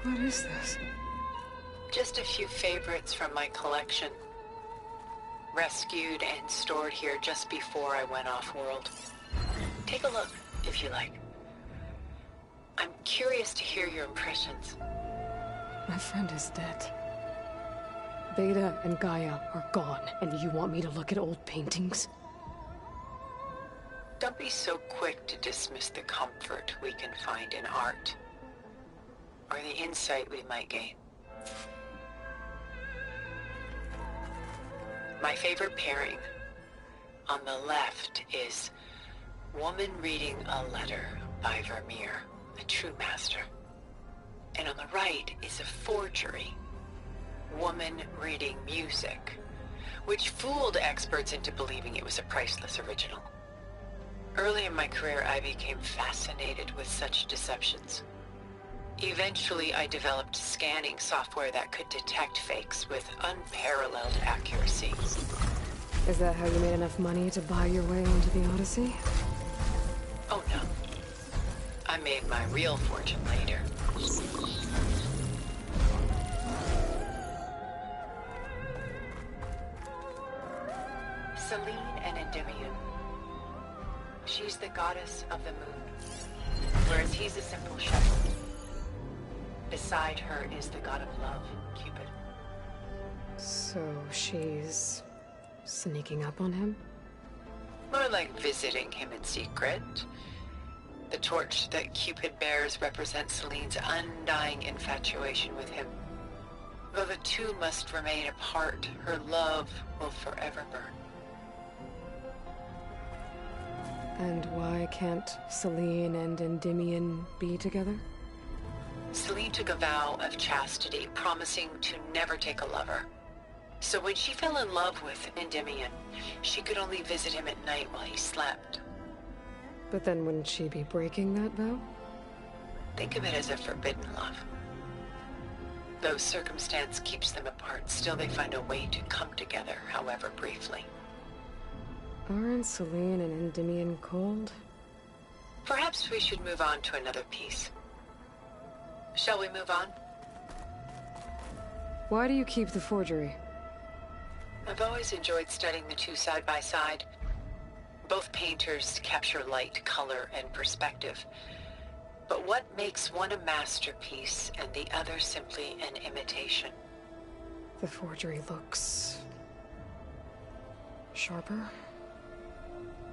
What is this?
Just a few favorites from my collection. Rescued and stored here just before I went off-world. Take a look, if you like. I'm curious to hear your impressions.
My friend is dead. Beta and Gaia are gone, and you want me to look at old paintings?
Don't be so quick to dismiss the comfort we can find in art, or the insight we might gain. My favorite pairing on the left is Woman Reading a Letter by Vermeer, a true master. And on the right is a forgery, Woman Reading Music, which fooled experts into believing it was a priceless original. Early in my career, I became fascinated with such deceptions. Eventually, I developed scanning software that could detect fakes with unparalleled accuracy.
Is that how you made enough money to buy your way onto the Odyssey?
Oh no. I made my real fortune later. Selene and Endymion. She's the goddess of the moon, whereas he's a simple shepherd. Beside her is the god of love, Cupid.
So she's sneaking up on him?
More like visiting him in secret. The torch that Cupid bears represents Selene's undying infatuation with him. Though the two must remain apart, her love will forever burn.
And why can't Selene and Endymion be together?
Selene took a vow of chastity, promising to never take a lover. So when she fell in love with Endymion, she could only visit him at night while he slept.
But then wouldn't she be breaking that vow?
Think of it as a forbidden love. Though circumstance keeps them apart, still they find a way to come together, however briefly.
Aren't Selene and Endymion cold?
Perhaps we should move on to another piece. Shall we move on?
Why do you keep the forgery?
I've always enjoyed studying the two side by side. Both painters capture light, color, and perspective. But what makes one a masterpiece and the other simply an imitation?
The forgery looks sharper.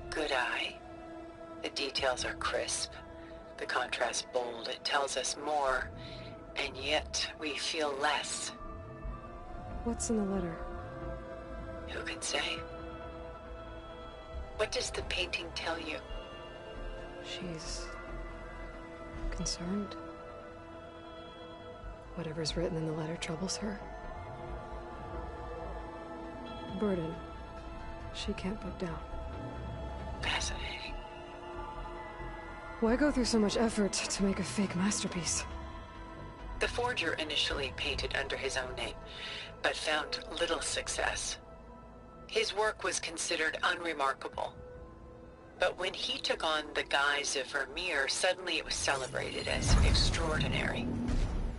Good eye. The details are crisp. The contrast bold. It tells us more, and yet we feel less.
What's in the letter?
Who can say? What does the painting tell you?
She's concerned. Whatever's written in the letter troubles her. A burden she can't put down.
Fascinating.
Why go through so much effort to make a fake masterpiece?
The forger initially painted under his own name, but found little success. His work was considered unremarkable. But when he took on the guise of Vermeer, suddenly it was celebrated as extraordinary.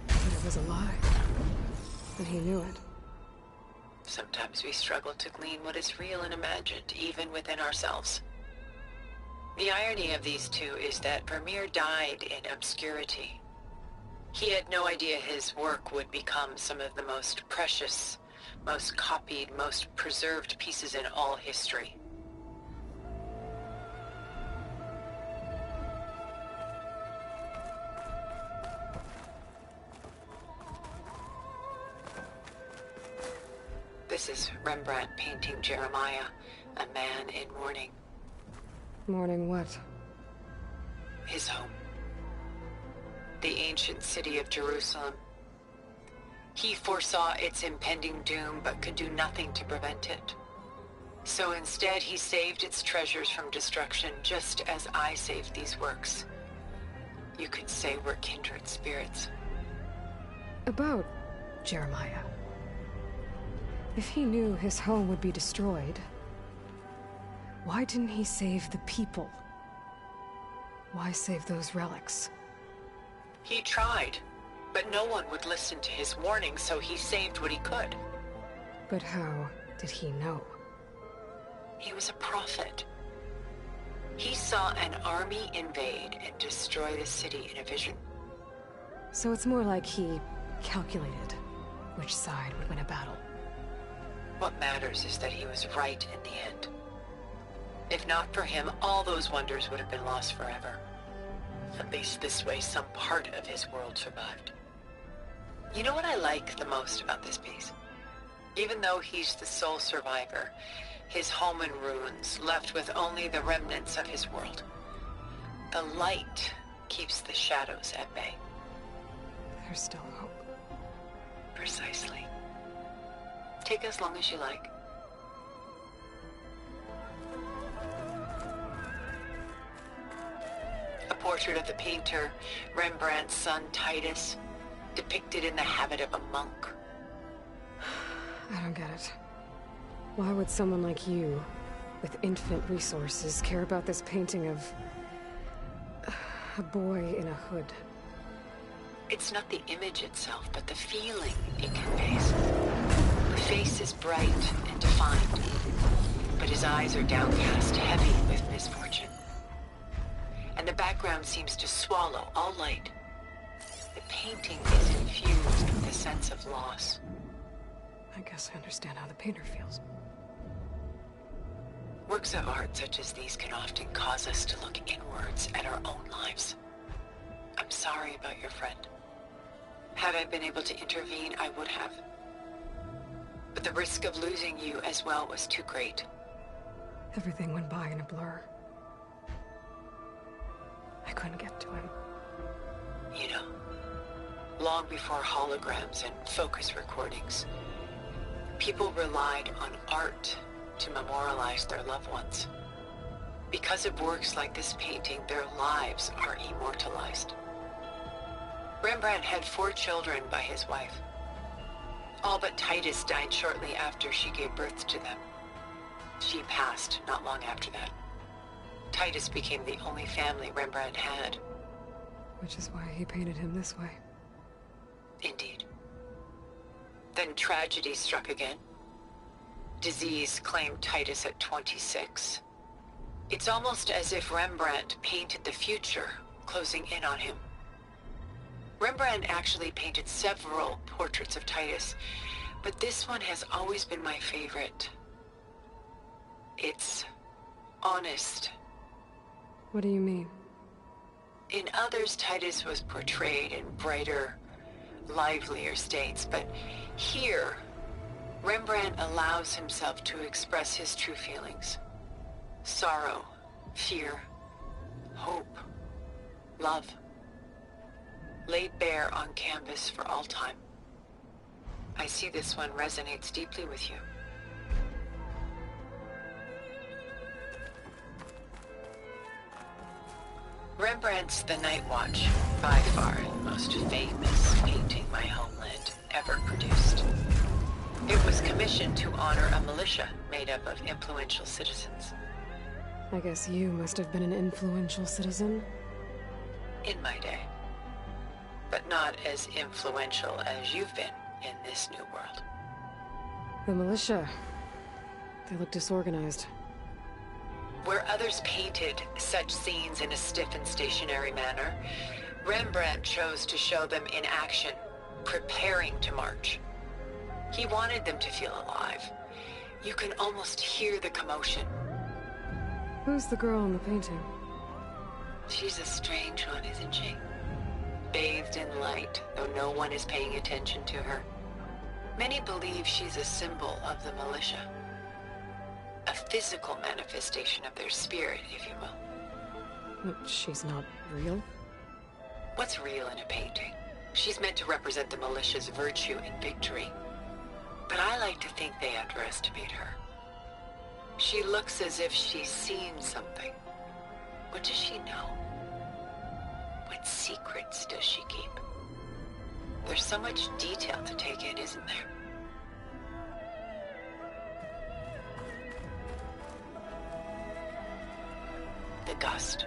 But it was a lie. And he knew it.
Sometimes we struggle to glean what is real and imagined, even within ourselves. The irony of these two is that Vermeer died in obscurity. He had no idea his work would become some of the most precious, most copied, most preserved pieces in all history. This is Rembrandt painting Jeremiah, a man in mourning.
Mourning what?
His home. The ancient city of Jerusalem. He foresaw its impending doom, but could do nothing to prevent it. So instead, he saved its treasures from destruction, just as I saved these works. You could say we're kindred spirits.
About Jeremiah. If he knew his home would be destroyed, why didn't he save the people? Why save those relics?
He tried, but no one would listen to his warning, so he saved what he could.
But how did he know?
He was a prophet. He saw an army invade and destroy the city in a vision.
So it's more like he calculated which side would win a battle.
What matters is that he was right in the end. If not for him, all those wonders would have been lost forever. At least this way, some part of his world survived. You know what I like the most about this piece? Even though he's the sole survivor, his home in ruins, left with only the remnants of his world. The light keeps the shadows at bay.
There's still hope.
Precisely. Take as long as you like. A portrait of the painter, Rembrandt's son Titus, depicted in the habit of a monk.
I don't get it. Why would someone like you, with infinite resources, care about this painting of a boy in a hood?
It's not the image itself, but the feeling it conveys. The face is bright and defined, but his eyes are downcast, heavy with misfortune. And the background seems to swallow all light. The painting is infused with a sense of loss.
I guess I understand how the painter feels.
Works of art such as these can often cause us to look inwards at our own lives. I'm sorry about your friend. Had I been able to intervene, I would have. But the risk of losing you as well was too great.
Everything went by in a blur. I couldn't get to him.
You know, long before holograms and focus recordings, people relied on art to memorialize their loved ones. Because of works like this painting, their lives are immortalized. Rembrandt had 4 children by his wife. All but Titus died shortly after she gave birth to them. She passed not long after that. Titus became the only family Rembrandt had.
Which is why he painted him this way.
Indeed. Then tragedy struck again. Disease claimed Titus at 26. It's almost as if Rembrandt painted the future, closing in on him. Rembrandt actually painted several portraits of Titus, but this one has always been my favorite. It's honest.
What do you mean?
In others, Titus was portrayed in brighter, livelier states, but here, Rembrandt allows himself to express his true feelings. Sorrow, fear, hope, love. Laid bare on canvas for all time. I see this one resonates deeply with you. Rembrandt's The Night Watch, by far the most famous painting my homeland ever produced. It was commissioned to honor a militia made up of influential citizens.
I guess you must have been an influential citizen.
In my day. But not as influential as you've been in this new world.
The militia. They look disorganized.
Where others painted such scenes in a stiff and stationary manner, Rembrandt chose to show them in action, preparing to march. He wanted them to feel alive. You can almost hear the commotion.
Who's the girl in the painting?
She's a strange one, isn't she? Bathed in light, though no one is paying attention to her. Many believe she's a symbol of the militia. A physical manifestation of their spirit, if you will.
But she's not real?
What's real in a painting? She's meant to represent the militia's virtue and victory. But I like to think they underestimate her. She looks as if she's seen something. What does she know? What secrets does she keep? There's so much detail to take in, isn't there? The Gust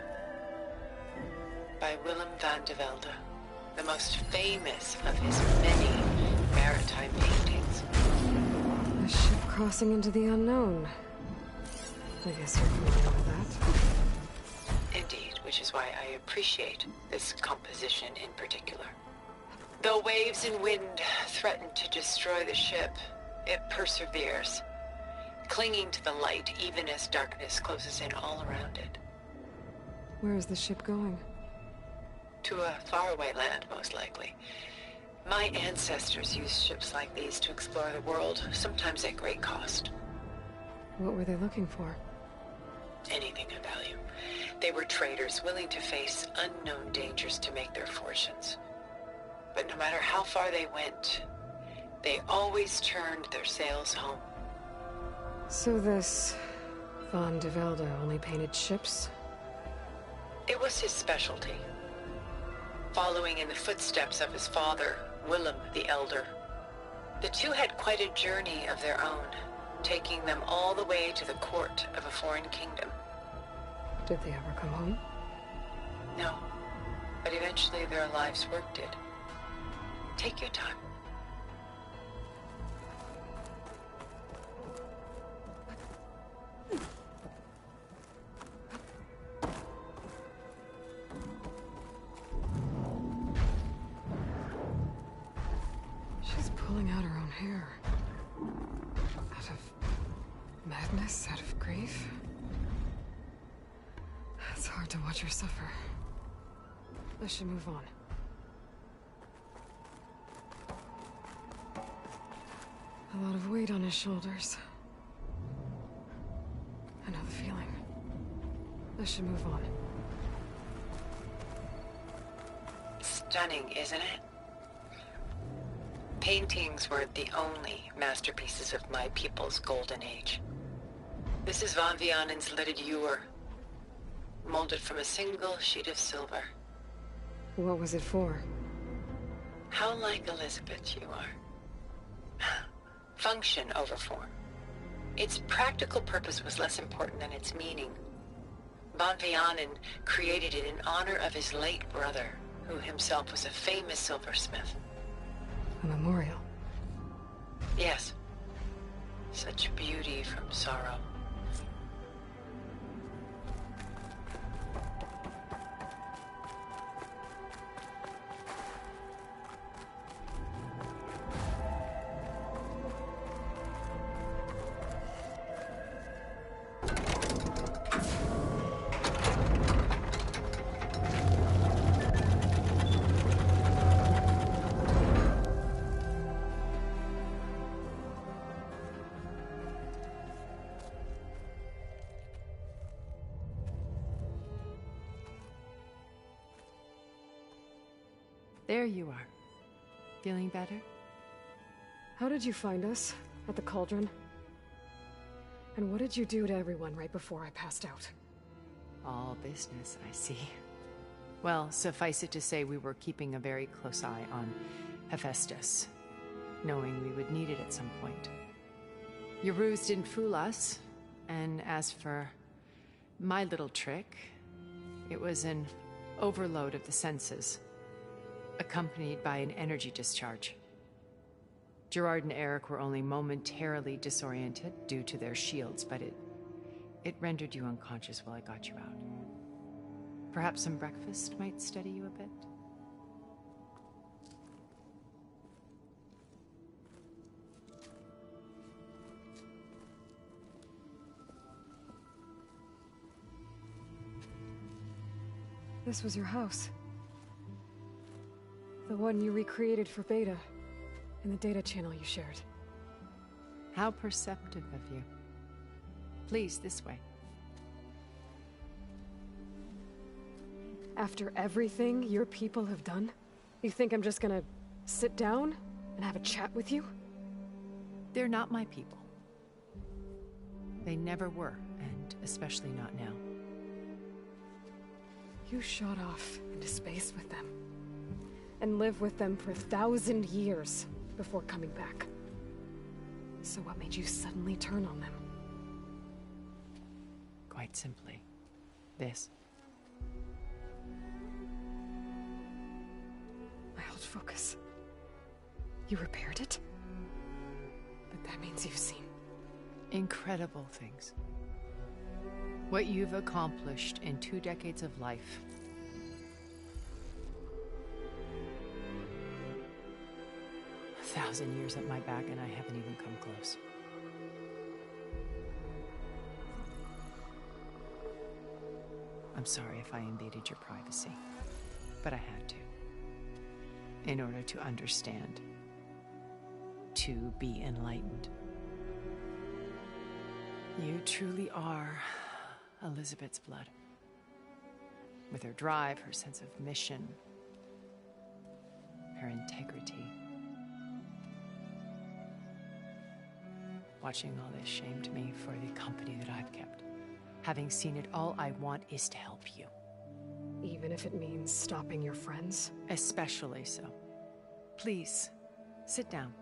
by Willem van de Velde, the most famous of his many maritime paintings.
A ship crossing into the unknown. I guess you're familiar with that.
Indeed, which is why I appreciate this composition in particular. Though waves and wind threaten to destroy the ship, it perseveres, clinging to the light even as darkness closes in all around it.
Where is the ship going?
To a faraway land, most likely. My ancestors used ships like these to explore the world, sometimes at great cost.
What were they looking for?
Anything of value. They were traders willing to face unknown dangers to make their fortunes. But no matter how far they went, they always turned their sails home.
So this Van de Velde only painted ships?
It was his specialty. Following in the footsteps of his father, Willem the Elder. The two had quite a journey of their own, taking them all the way to the court of a foreign kingdom.
Did they ever come home?
No, but eventually their lives worked it. Take your time.
She's pulling out her own hair. Out of madness, out of grief. It's hard to watch her suffer. I should move on. A lot of weight on his shoulders. I know the feeling. I should move on.
Stunning, isn't it? Paintings were the only masterpieces of my people's golden age. This is Van Vianen's lidded ewer, molded from a single sheet of silver.
What was it for?
How like Elizabeth you are. Function over form. Its practical purpose was less important than its meaning. Van Vianen created it in honor of his late brother, who himself was a famous silversmith.
A memorial?
Yes. Such beauty from sorrow.
There you are. Feeling better?
How did you find us? At the Cauldron? And what did you do to everyone right before I passed out?
All business, I see. Well, suffice it to say we were keeping a very close eye on Hephaestus, knowing we would need it at some point. Your ruse didn't fool us, and as for my little trick, it was an overload of the senses, accompanied by an energy discharge. Gerard and Eric were only momentarily disoriented due to their shields, but it rendered you unconscious while I got you out. Perhaps some breakfast might steady you a bit?
This was your house. The one you recreated for Beta, in the data channel you shared.
How perceptive of you. Please, this way.
After everything your people have done, you think I'm just gonna sit down and have a chat with you?
They're not my people. They never were, and especially not now.
You shot off into space with them, and lived with them for 1,000 years before coming back. So what made you suddenly turn on them?
Quite simply, This.
My old focus. You repaired it? But that means you've seen...
incredible things. What you've accomplished in 2 decades of life. A 1,000 years at my back and I haven't even come close. I'm sorry if I invaded your privacy, but I had to. In order to understand. To be enlightened. You truly are Elizabeth's blood. With her drive, her sense of mission, her integrity. Watching all this shamed me for the company that I've kept. Having seen it, all I want is to help you.
Even if it means stopping your friends?
Especially so. Please, sit down.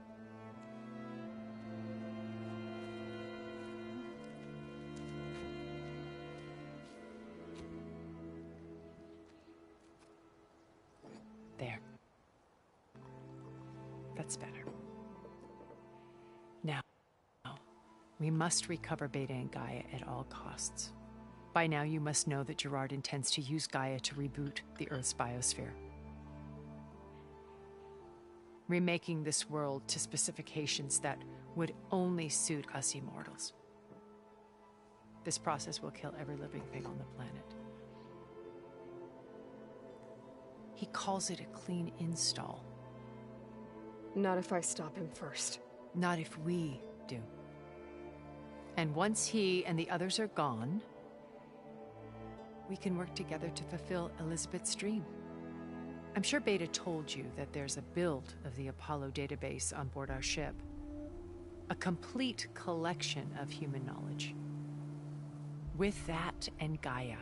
There. That's better. Now, we must recover Beta and Gaia at all costs. By now, you must know that Gerard intends to use Gaia to reboot the Earth's biosphere. Remaking this world to specifications that would only suit us immortals. This process will kill every living thing on the planet. He calls it a clean install.
Not if I stop him first.
Not if we do. And once he and the others are gone, we can work together to fulfill Elizabeth's dream. I'm sure Beta told you that there's a build of the Apollo database on board our ship. A complete collection of human knowledge. With that and Gaia,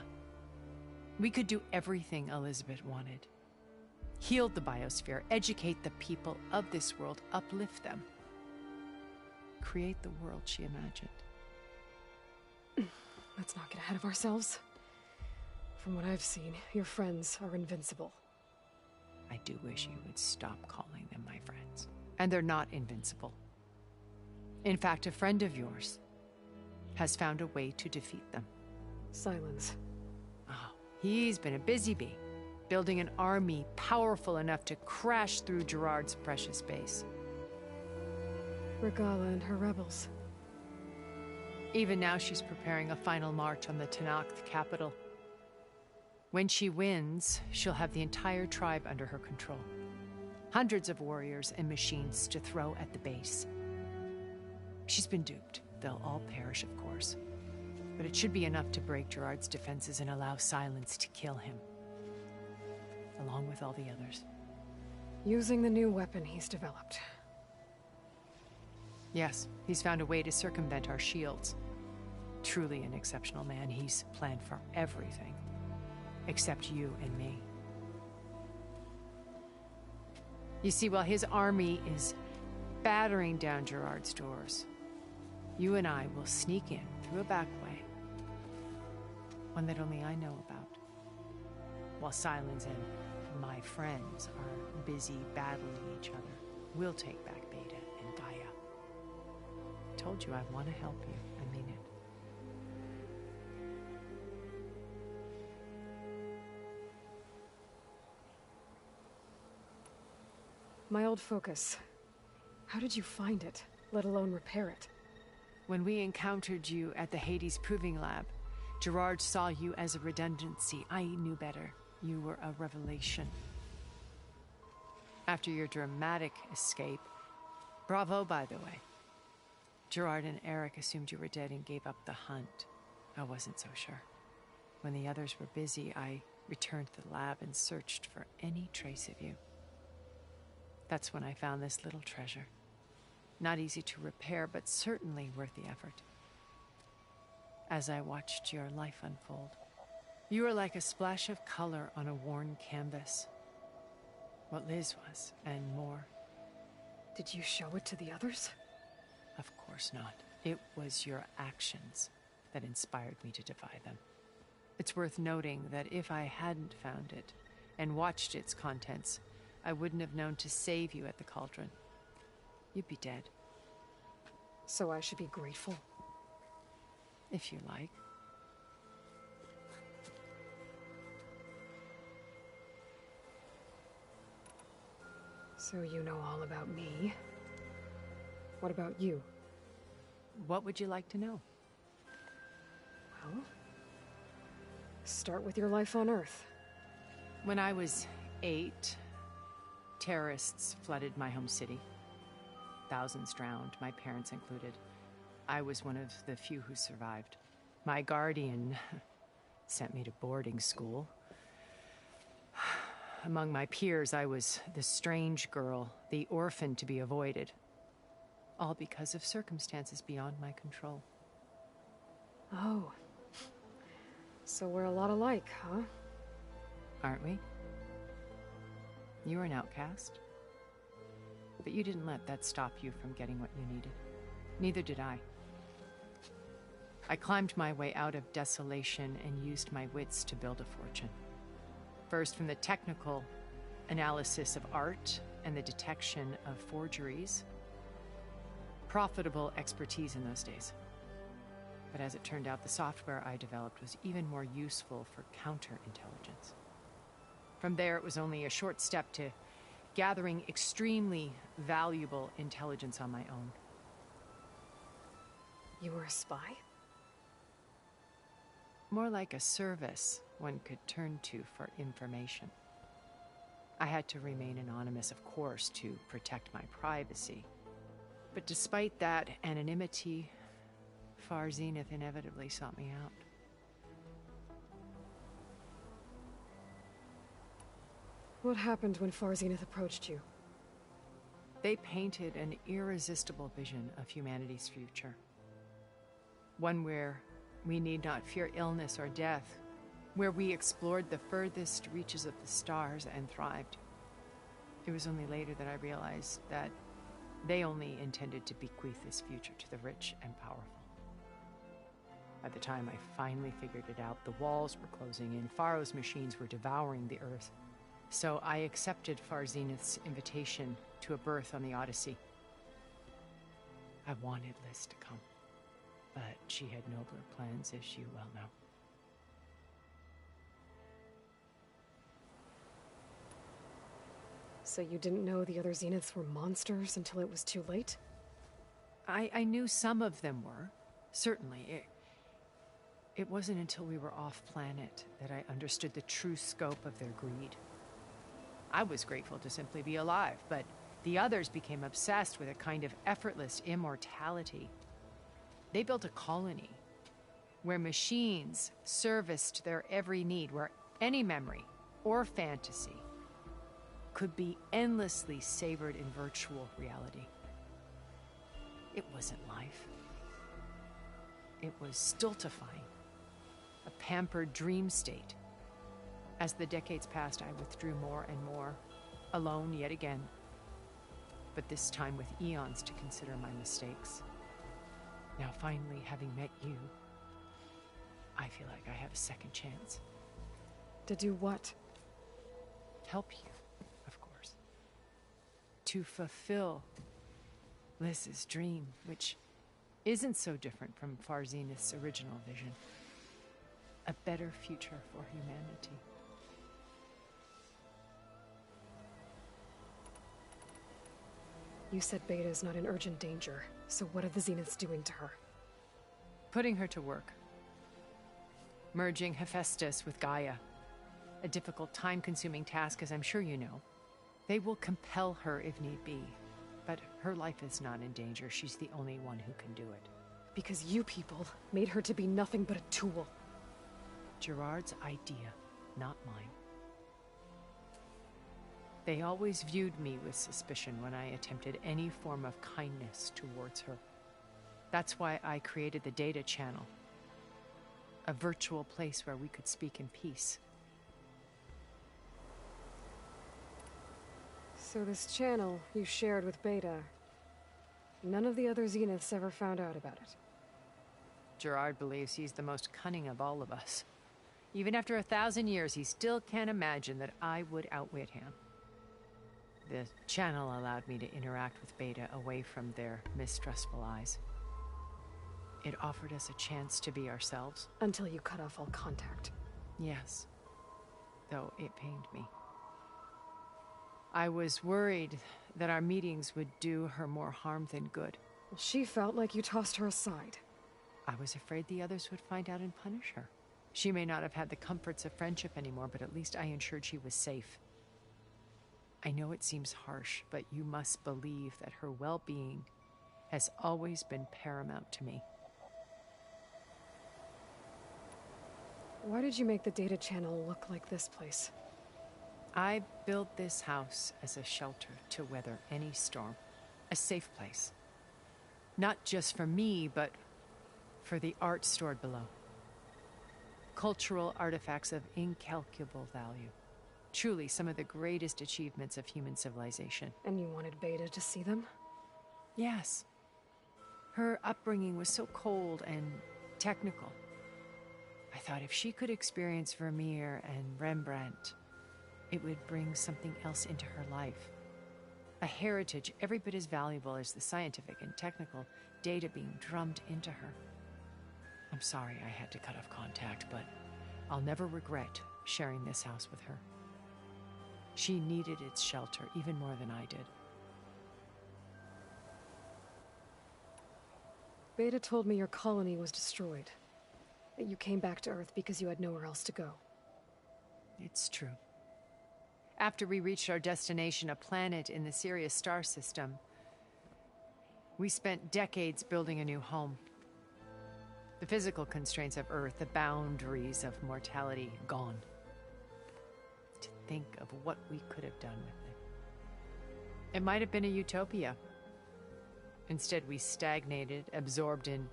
we could do everything Elizabeth wanted. Heal the biosphere, educate the people of this world, uplift them. Create the world she imagined.
Let's not get ahead of ourselves. From what I've seen, your friends are invincible.
I do wish you would stop calling them my friends. And they're not invincible. In fact, a friend of yours has found a way to defeat them.
Silence.
Oh, he's been a busy bee, building an army powerful enough to crash through Gerard's precious base.
Regala and her rebels.
Even now, she's preparing a final march on the Tenakth capital. When she wins, she'll have the entire tribe under her control. Hundreds of warriors and machines to throw at the base. She's been duped. They'll all perish, of course. But it should be enough to break Gerard's defenses and allow Silence to kill him. Along with all the others.
Using the new weapon he's developed.
Yes, he's found a way to circumvent our shields. Truly an exceptional man. He's planned for everything. Except you and me. You see, while his army is battering down Gerard's doors, you and I will sneak in through a back way. One that only I know about. While Silence and my friends are busy battling each other, we'll take back Beta and Gaia. I told you I want to help you. I mean it.
My old focus. How did you find it, let alone repair it?
When we encountered you at the Hades Proving Lab, Gerard saw you as a redundancy. I knew better. You were a revelation. After your dramatic escape, bravo, by the way. Gerard and Eric assumed you were dead and gave up the hunt. I wasn't so sure. When the others were busy, I returned to the lab and searched for any trace of you. That's when I found this little treasure. Not easy to repair, but certainly worth the effort. As I watched your life unfold, you were like a splash of color on a worn canvas. What Liz was, and more.
Did you show it to the others?
Of course not. It was your actions that inspired me to defy them. It's worth noting that if I hadn't found it and watched its contents, I wouldn't have known to save you at the Cauldron. You'd be dead.
So I should be grateful?
If you like.
So you know all about me. What about you?
What would you like to know?
Well, start with your life on Earth.
When I was 8, terrorists flooded my home city. Thousands drowned, my parents included. I was one of the few who survived. My guardian sent me to boarding school. Among my peers, I was the strange girl, the orphan to be avoided. All because of circumstances beyond my control.
Oh. So we're a lot alike, huh?
Aren't we? You were an outcast. But you didn't let that stop you from getting what you needed. Neither did I. I climbed my way out of desolation and used my wits to build a fortune. First from the technical analysis of art and the detection of forgeries. Profitable expertise in those days. But as it turned out, the software I developed was even more useful for counterintelligence. From there, it was only a short step to gathering extremely valuable intelligence on my own.
You were a spy?
More like a service one could turn to for information. I had to remain anonymous, of course, to protect my privacy. But despite that anonymity, Far Zenith inevitably sought me out.
What happened when Far Zenith approached you?
They painted an irresistible vision of humanity's future. One where we need not fear illness or death, where we explored the furthest reaches of the stars and thrived. It was only later that I realized that they only intended to bequeath this future to the rich and powerful. By the time I finally figured it out, the walls were closing in, Faro's machines were devouring the Earth. So I accepted Far Zenith's invitation to a berth on the Odyssey. I wanted Liz to come, but she had nobler plans, as you well know.
So you didn't know the other Zeniths were monsters until it was too late?
I knew some of them were, certainly. It wasn't until we were off-planet that I understood the true scope of their greed. I was grateful to simply be alive, but the others became obsessed with a kind of effortless immortality. They built a colony where machines serviced their every need, where any memory or fantasy could be endlessly savored in virtual reality. It wasn't life. It was stultifying, a pampered dream state. As the decades passed, I withdrew more and more, alone yet again, but this time with eons to consider my mistakes. Now finally, having met you, I feel like I have a second chance.
To do what?
Help you, of course. To fulfill Liz's dream, which isn't so different from Far Zenith's original vision. A better future for humanity.
You said Beta is not in urgent danger, so what are the Zeniths doing to her?
Putting her to work. Merging Hephaestus with Gaia. A difficult, time-consuming task, as I'm sure you know. They will compel her if need be. But her life is not in danger. She's the only one who can do it.
Because you people made her to be nothing but a tool.
Gerard's idea, not mine. They always viewed me with suspicion when I attempted any form of kindness towards her. That's why I created the data channel. A virtual place where we could speak in peace.
So this channel you shared with Beta, none of the other Zeniths ever found out about it?
Gerard believes he's the most cunning of all of us. Even after 1,000 years, he still can't imagine that I would outwit him. The channel allowed me to interact with Beta away from their mistrustful eyes. It offered us a chance to be ourselves.
Until you cut off all contact.
Yes. Though it pained me. I was worried that our meetings would do her more harm than good.
Well, she felt like you tossed her aside.
I was afraid the others would find out and punish her. She may not have had the comforts of friendship anymore, but at least I ensured she was safe. I know it seems harsh, but you must believe that her well-being has always been paramount to me.
Why did you make the data channel look like this place?
I built this house as a shelter to weather any storm. A safe place. Not just for me, but for the art stored below. Cultural artifacts of incalculable value. Truly some of the greatest achievements of human civilization.
And you wanted Beta to see them?
Yes. Her upbringing was so cold and technical. I thought if she could experience Vermeer and Rembrandt, it would bring something else into her life. A heritage every bit as valuable as the scientific and technical data being drummed into her. I'm sorry I had to cut off contact, but I'll never regret sharing this house with her. She needed its shelter even more than I did.
Beta told me your colony was destroyed. That you came back to Earth because you had nowhere else to go.
It's true. After we reached our destination, a planet in the Sirius star system, we spent decades building a new home. The physical constraints of Earth, the boundaries of mortality, gone. To think of what we could have done with it. It might have been a utopia. Instead, we stagnated, absorbed in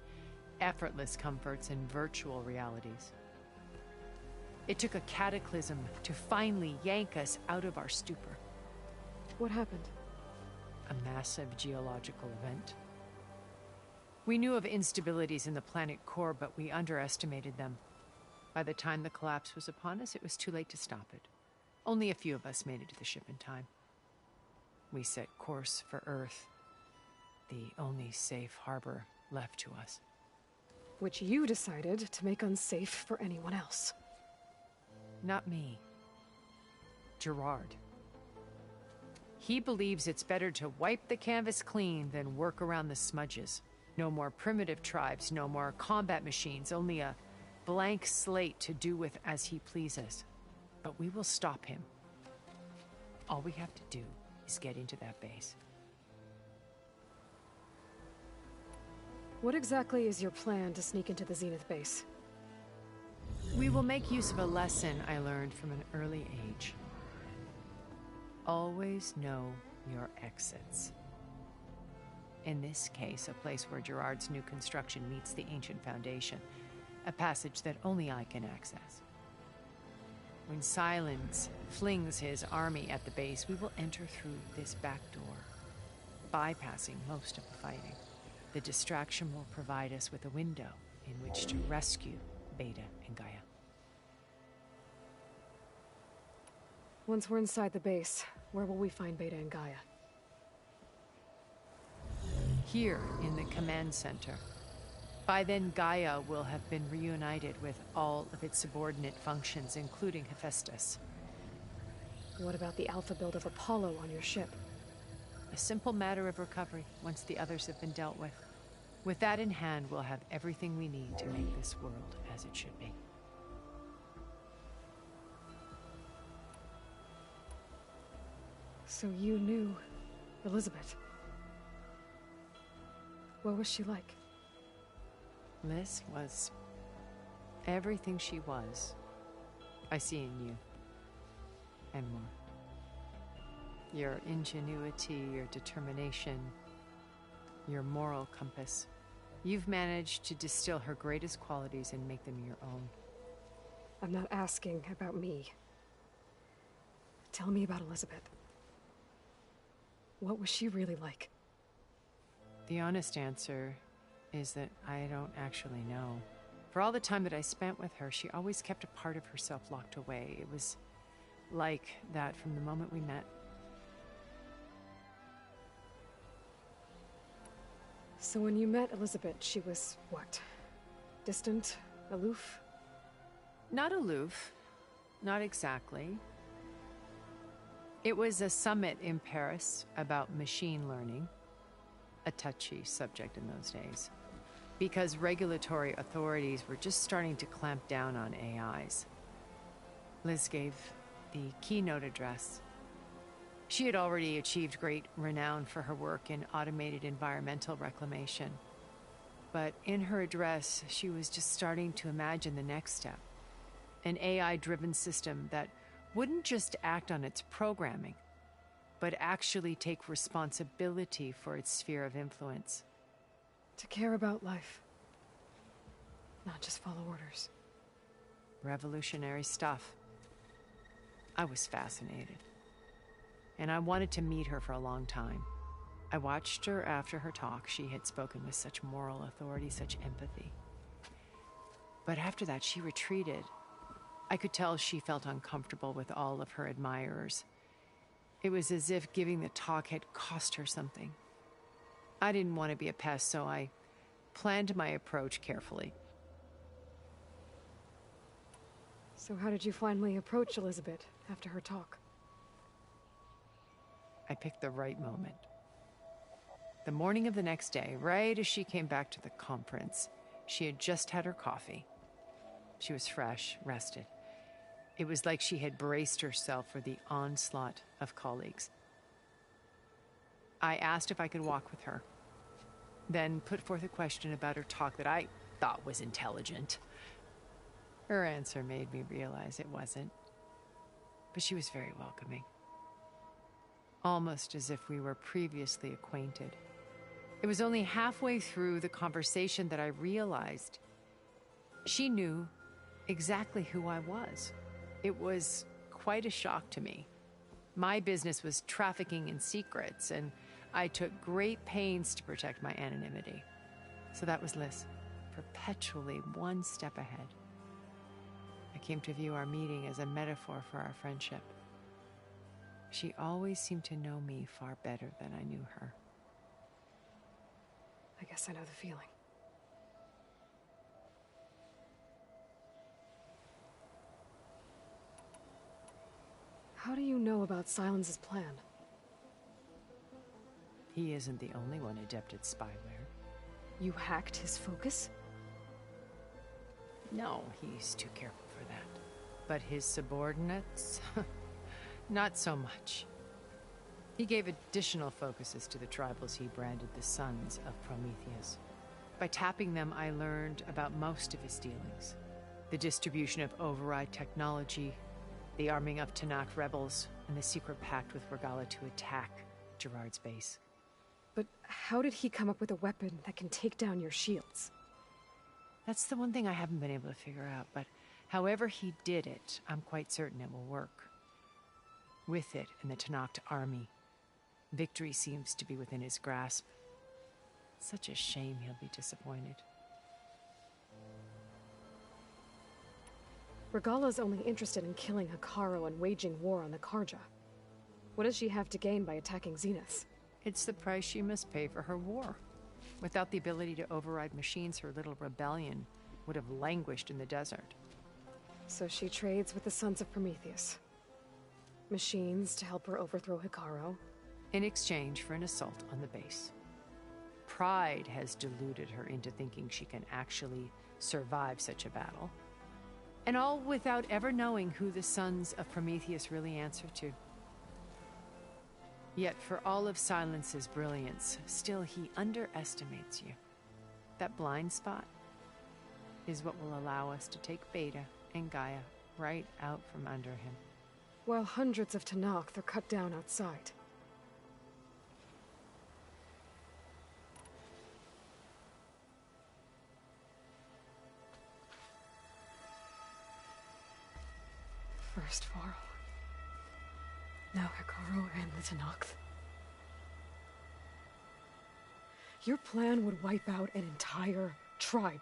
effortless comforts and virtual realities. It took a cataclysm to finally yank us out of our stupor.
What happened?
A massive geological event. We knew of instabilities in the planet core, but we underestimated them. By the time the collapse was upon us, it was too late to stop it. Only a few of us made it to the ship in time. We set course for Earth, the only safe harbor left to us.
Which you decided to make unsafe for anyone else.
Not me. Gerard. He believes it's better to wipe the canvas clean than work around the smudges. No more primitive tribes, no more combat machines, only a blank slate to do with as he pleases. But we will stop him. All we have to do is get into that base.
What exactly is your plan to sneak into the Zenith base?
We will make use of a lesson I learned from an early age. Always know your exits. In this case, a place where Gerard's new construction meets the ancient foundation, a passage that only I can access. When Silence flings his army at the base, we will enter through this back door, bypassing most of the fighting. The distraction will provide us with a window in which to rescue Beta and Gaia.
Once we're inside the base, where will we find Beta and Gaia?
Here in the command center. By then, Gaia will have been reunited with all of its subordinate functions, including Hephaestus.
What about the alpha build of Apollo on your ship?
A simple matter of recovery once the others have been dealt with. With that in hand, we'll have everything we need to make this world as it should be.
So you knew Elizabeth. What was she like?
Liz was everything she was. I see in you. And more. Your ingenuity, your determination, your moral compass. You've managed to distill her greatest qualities and make them your own.
I'm not asking about me. Tell me about Elizabeth. What was she really like?
The honest answer is that I don't actually know. For all the time that I spent with her, she always kept a part of herself locked away. It was like that from the moment we met.
So when you met Elizabeth, she was what? Distant? Aloof?
Not aloof. Not exactly. It was a summit in Paris about machine learning. A touchy subject in those days. Because regulatory authorities were just starting to clamp down on AIs. Liz gave the keynote address. She had already achieved great renown for her work in automated environmental reclamation. But in her address, she was just starting to imagine the next step. An AI-driven system that wouldn't just act on its programming, but actually take responsibility for its sphere of influence.
To care about life. Not just follow orders.
Revolutionary stuff. I was fascinated. And I wanted to meet her for a long time. I watched her after her talk. She had spoken with such moral authority, such empathy. But after that, she retreated. I could tell she felt uncomfortable with all of her admirers. It was as if giving the talk had cost her something. I didn't want to be a pest, so I planned my approach carefully.
So how did you finally approach Elizabeth after her talk?
I picked the right moment. The morning of the next day, right as she came back to the conference, she had just had her coffee. She was fresh, rested. It was like she had braced herself for the onslaught of colleagues. I asked if I could walk with her, then put forth a question about her talk that I thought was intelligent. Her answer made me realize it wasn't, but she was very welcoming. Almost as if we were previously acquainted. It was only halfway through the conversation that I realized she knew exactly who I was. It was quite a shock to me. My business was trafficking in secrets, and I took great pains to protect my anonymity. So that was Liz, perpetually one step ahead. I came to view our meeting as a metaphor for our friendship. She always seemed to know me far better than I knew her.
I guess I know the feeling. How do you know about Silence's plan?
He isn't the only one adept at spyware.
You hacked his focus?
No, he's too careful for that. But his subordinates? Not so much. He gave additional focuses to the tribals he branded the Sons of Prometheus. By tapping them, I learned about most of his dealings. The distribution of override technology, the arming of Tenakth rebels, and the secret pact with Regalla to attack Gerard's base.
But how did he come up with a weapon that can take down your shields?
That's the one thing I haven't been able to figure out, but however he did it, I'm quite certain it will work. With it and the Tenakth army, victory seems to be within his grasp. Such a shame he'll be disappointed.
Regalla's only interested in killing Hekarro and waging war on the Carja. What does she have to gain by attacking Zenith?
It's the price she must pay for her war. Without the ability to override machines, her little rebellion would have languished in the desert.
So she trades with the Sons of Prometheus. Machines to help her overthrow Hekarro.
In exchange for an assault on the base. Pride has deluded her into thinking she can actually survive such a battle. And all without ever knowing who the Sons of Prometheus really answer to. Yet for all of Silence's brilliance, still he underestimates you. That blind spot is what will allow us to take Beta and Gaia right out from under him.
While hundreds of Tenakth are cut down outside. First Varl. Now Hekarro and the Tenakth. Your plan would wipe out an entire tribe.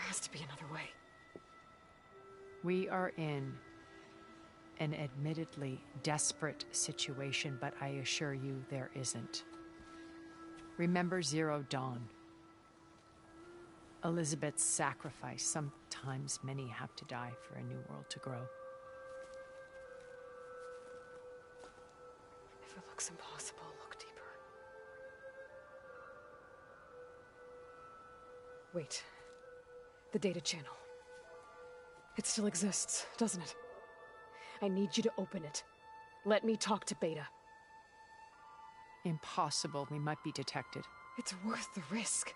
has to be another way.
We are in an admittedly desperate situation, but I assure you there isn't. Remember Zero Dawn. Elizabeth's sacrifice. Sometimes many have to die for a new world to grow.
If it looks impossible, look deeper. Wait. The data channel. It still exists, doesn't it? I need you to open it. Let me talk to Beta.
Impossible. We might be detected.
It's worth the risk.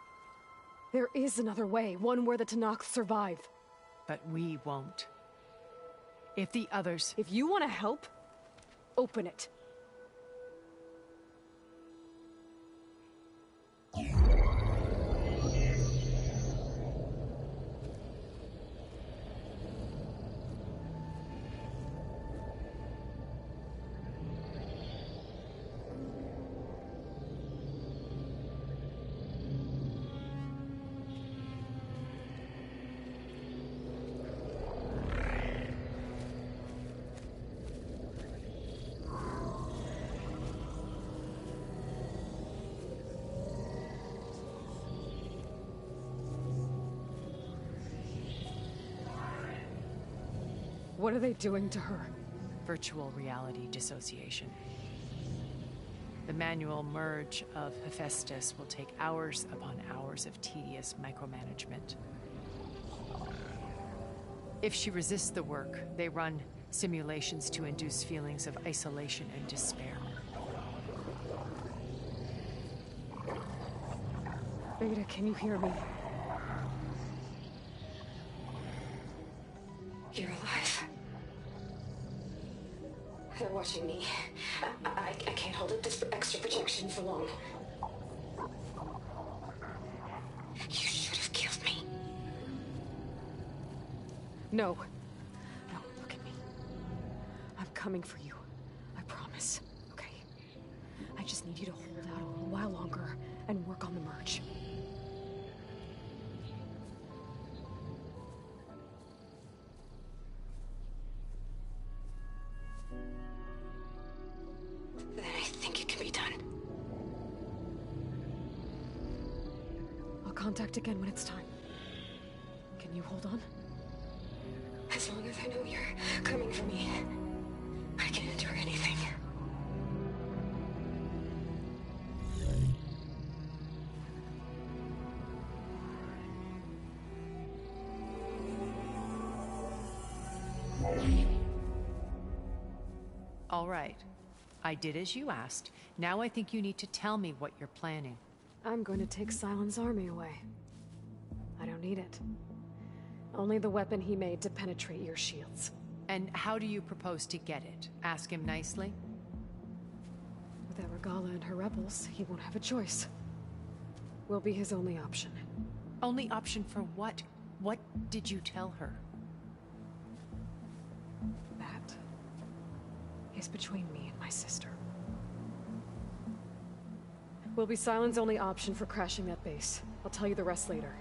There is another way, one where the Tenakth survive.
But we won't. If the others...
If you want to help, open it. What are they doing to her?
Virtual reality dissociation. The manual merge of Hephaestus will take hours upon hours of tedious micromanagement. If she resists the work, they run simulations to induce feelings of isolation and despair.
Beta, can you hear me?
You're alive. They're watching me. I can't hold up this extra projection for long. You should have killed me.
No. No, look at me. I'm coming for you. I promise. Okay? I just need you to hold out a little while longer and work on the merge.
Then I think it can be done.
I'll contact again when it's time. Can you hold on?
As long as I know you're coming for me, I can endure anything.
All right. I did as you asked. Now I think you need to tell me what you're planning.
I'm going to take Sylens' army away. I don't need it. Only the weapon he made to penetrate your shields.
And how do you propose to get it? Ask him nicely?
Without Regalla and her rebels, he won't have a choice. We'll be his only option.
Only option for what? What did you tell her?
That is between me and my sister. Will be Sylens' only option for crashing that base. I'll tell you the rest later.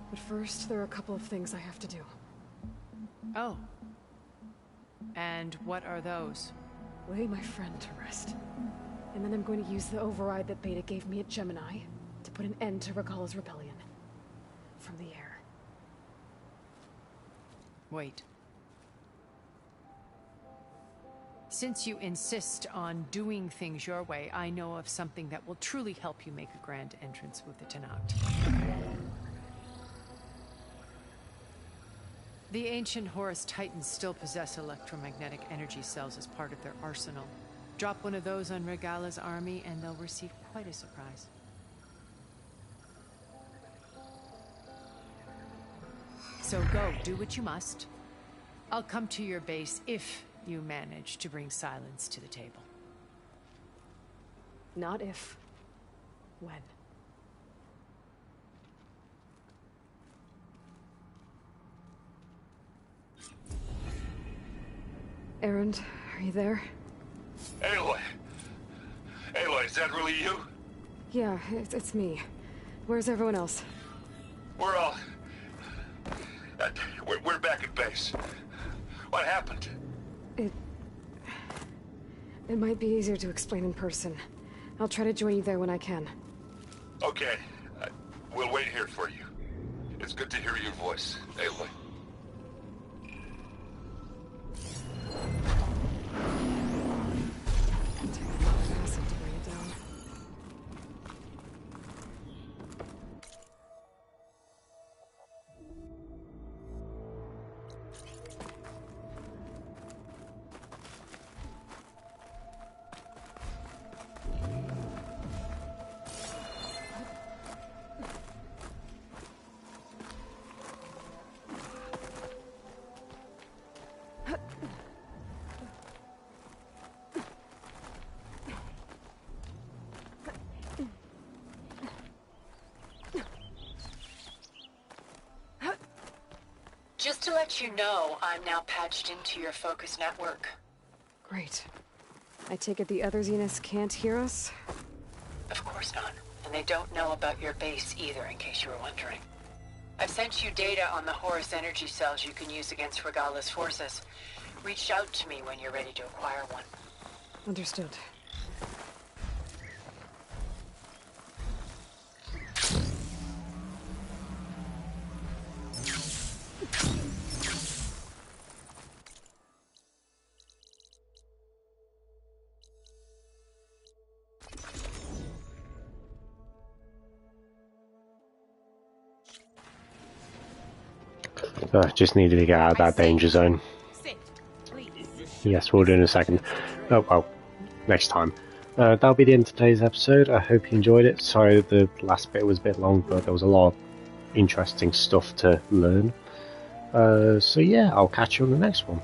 But first, there are a couple of things I have to do.
Oh. And what are those?
Lay my friend to rest. And then I'm going to use the override that Beta gave me at Gemini to put an end to Regalla's rebellion. From the air.
Wait. Since you insist on doing things your way, I know of something that will truly help you make a grand entrance with the Tenakth. The ancient Horus Titans still possess electromagnetic energy cells as part of their arsenal. Drop one of those on Regalla's army and they'll receive quite a surprise. So go, do what you must. I'll come to your base if you manage to bring Sylens to the table.
Not if. When. Erend, are you there?
Aloy! Aloy, is that really you?
Yeah, it's me. Where's everyone else?
We're all
place. What happened?
It might be easier to explain in person. I'll try to join you there when I can.
Okay. We'll wait here for you. It's good to hear your voice, Aloy.
Just to let you know, I'm now patched into your focus network.
Great. I take it the other Zeniths can't hear us?
Of course not. And they don't know about your base either, in case you were wondering. I've sent you data on the Horus energy cells you can use against Regalla's forces. Reach out to me when you're ready to acquire one.
Understood.
Just needed to get out of that danger zone. Yes, we'll do in a second. Oh, well, next time. That'll be the end of today's episode. I hope you enjoyed it. Sorry the last bit was a bit long, but there was a lot of interesting stuff to learn. So yeah, I'll catch you on the next one.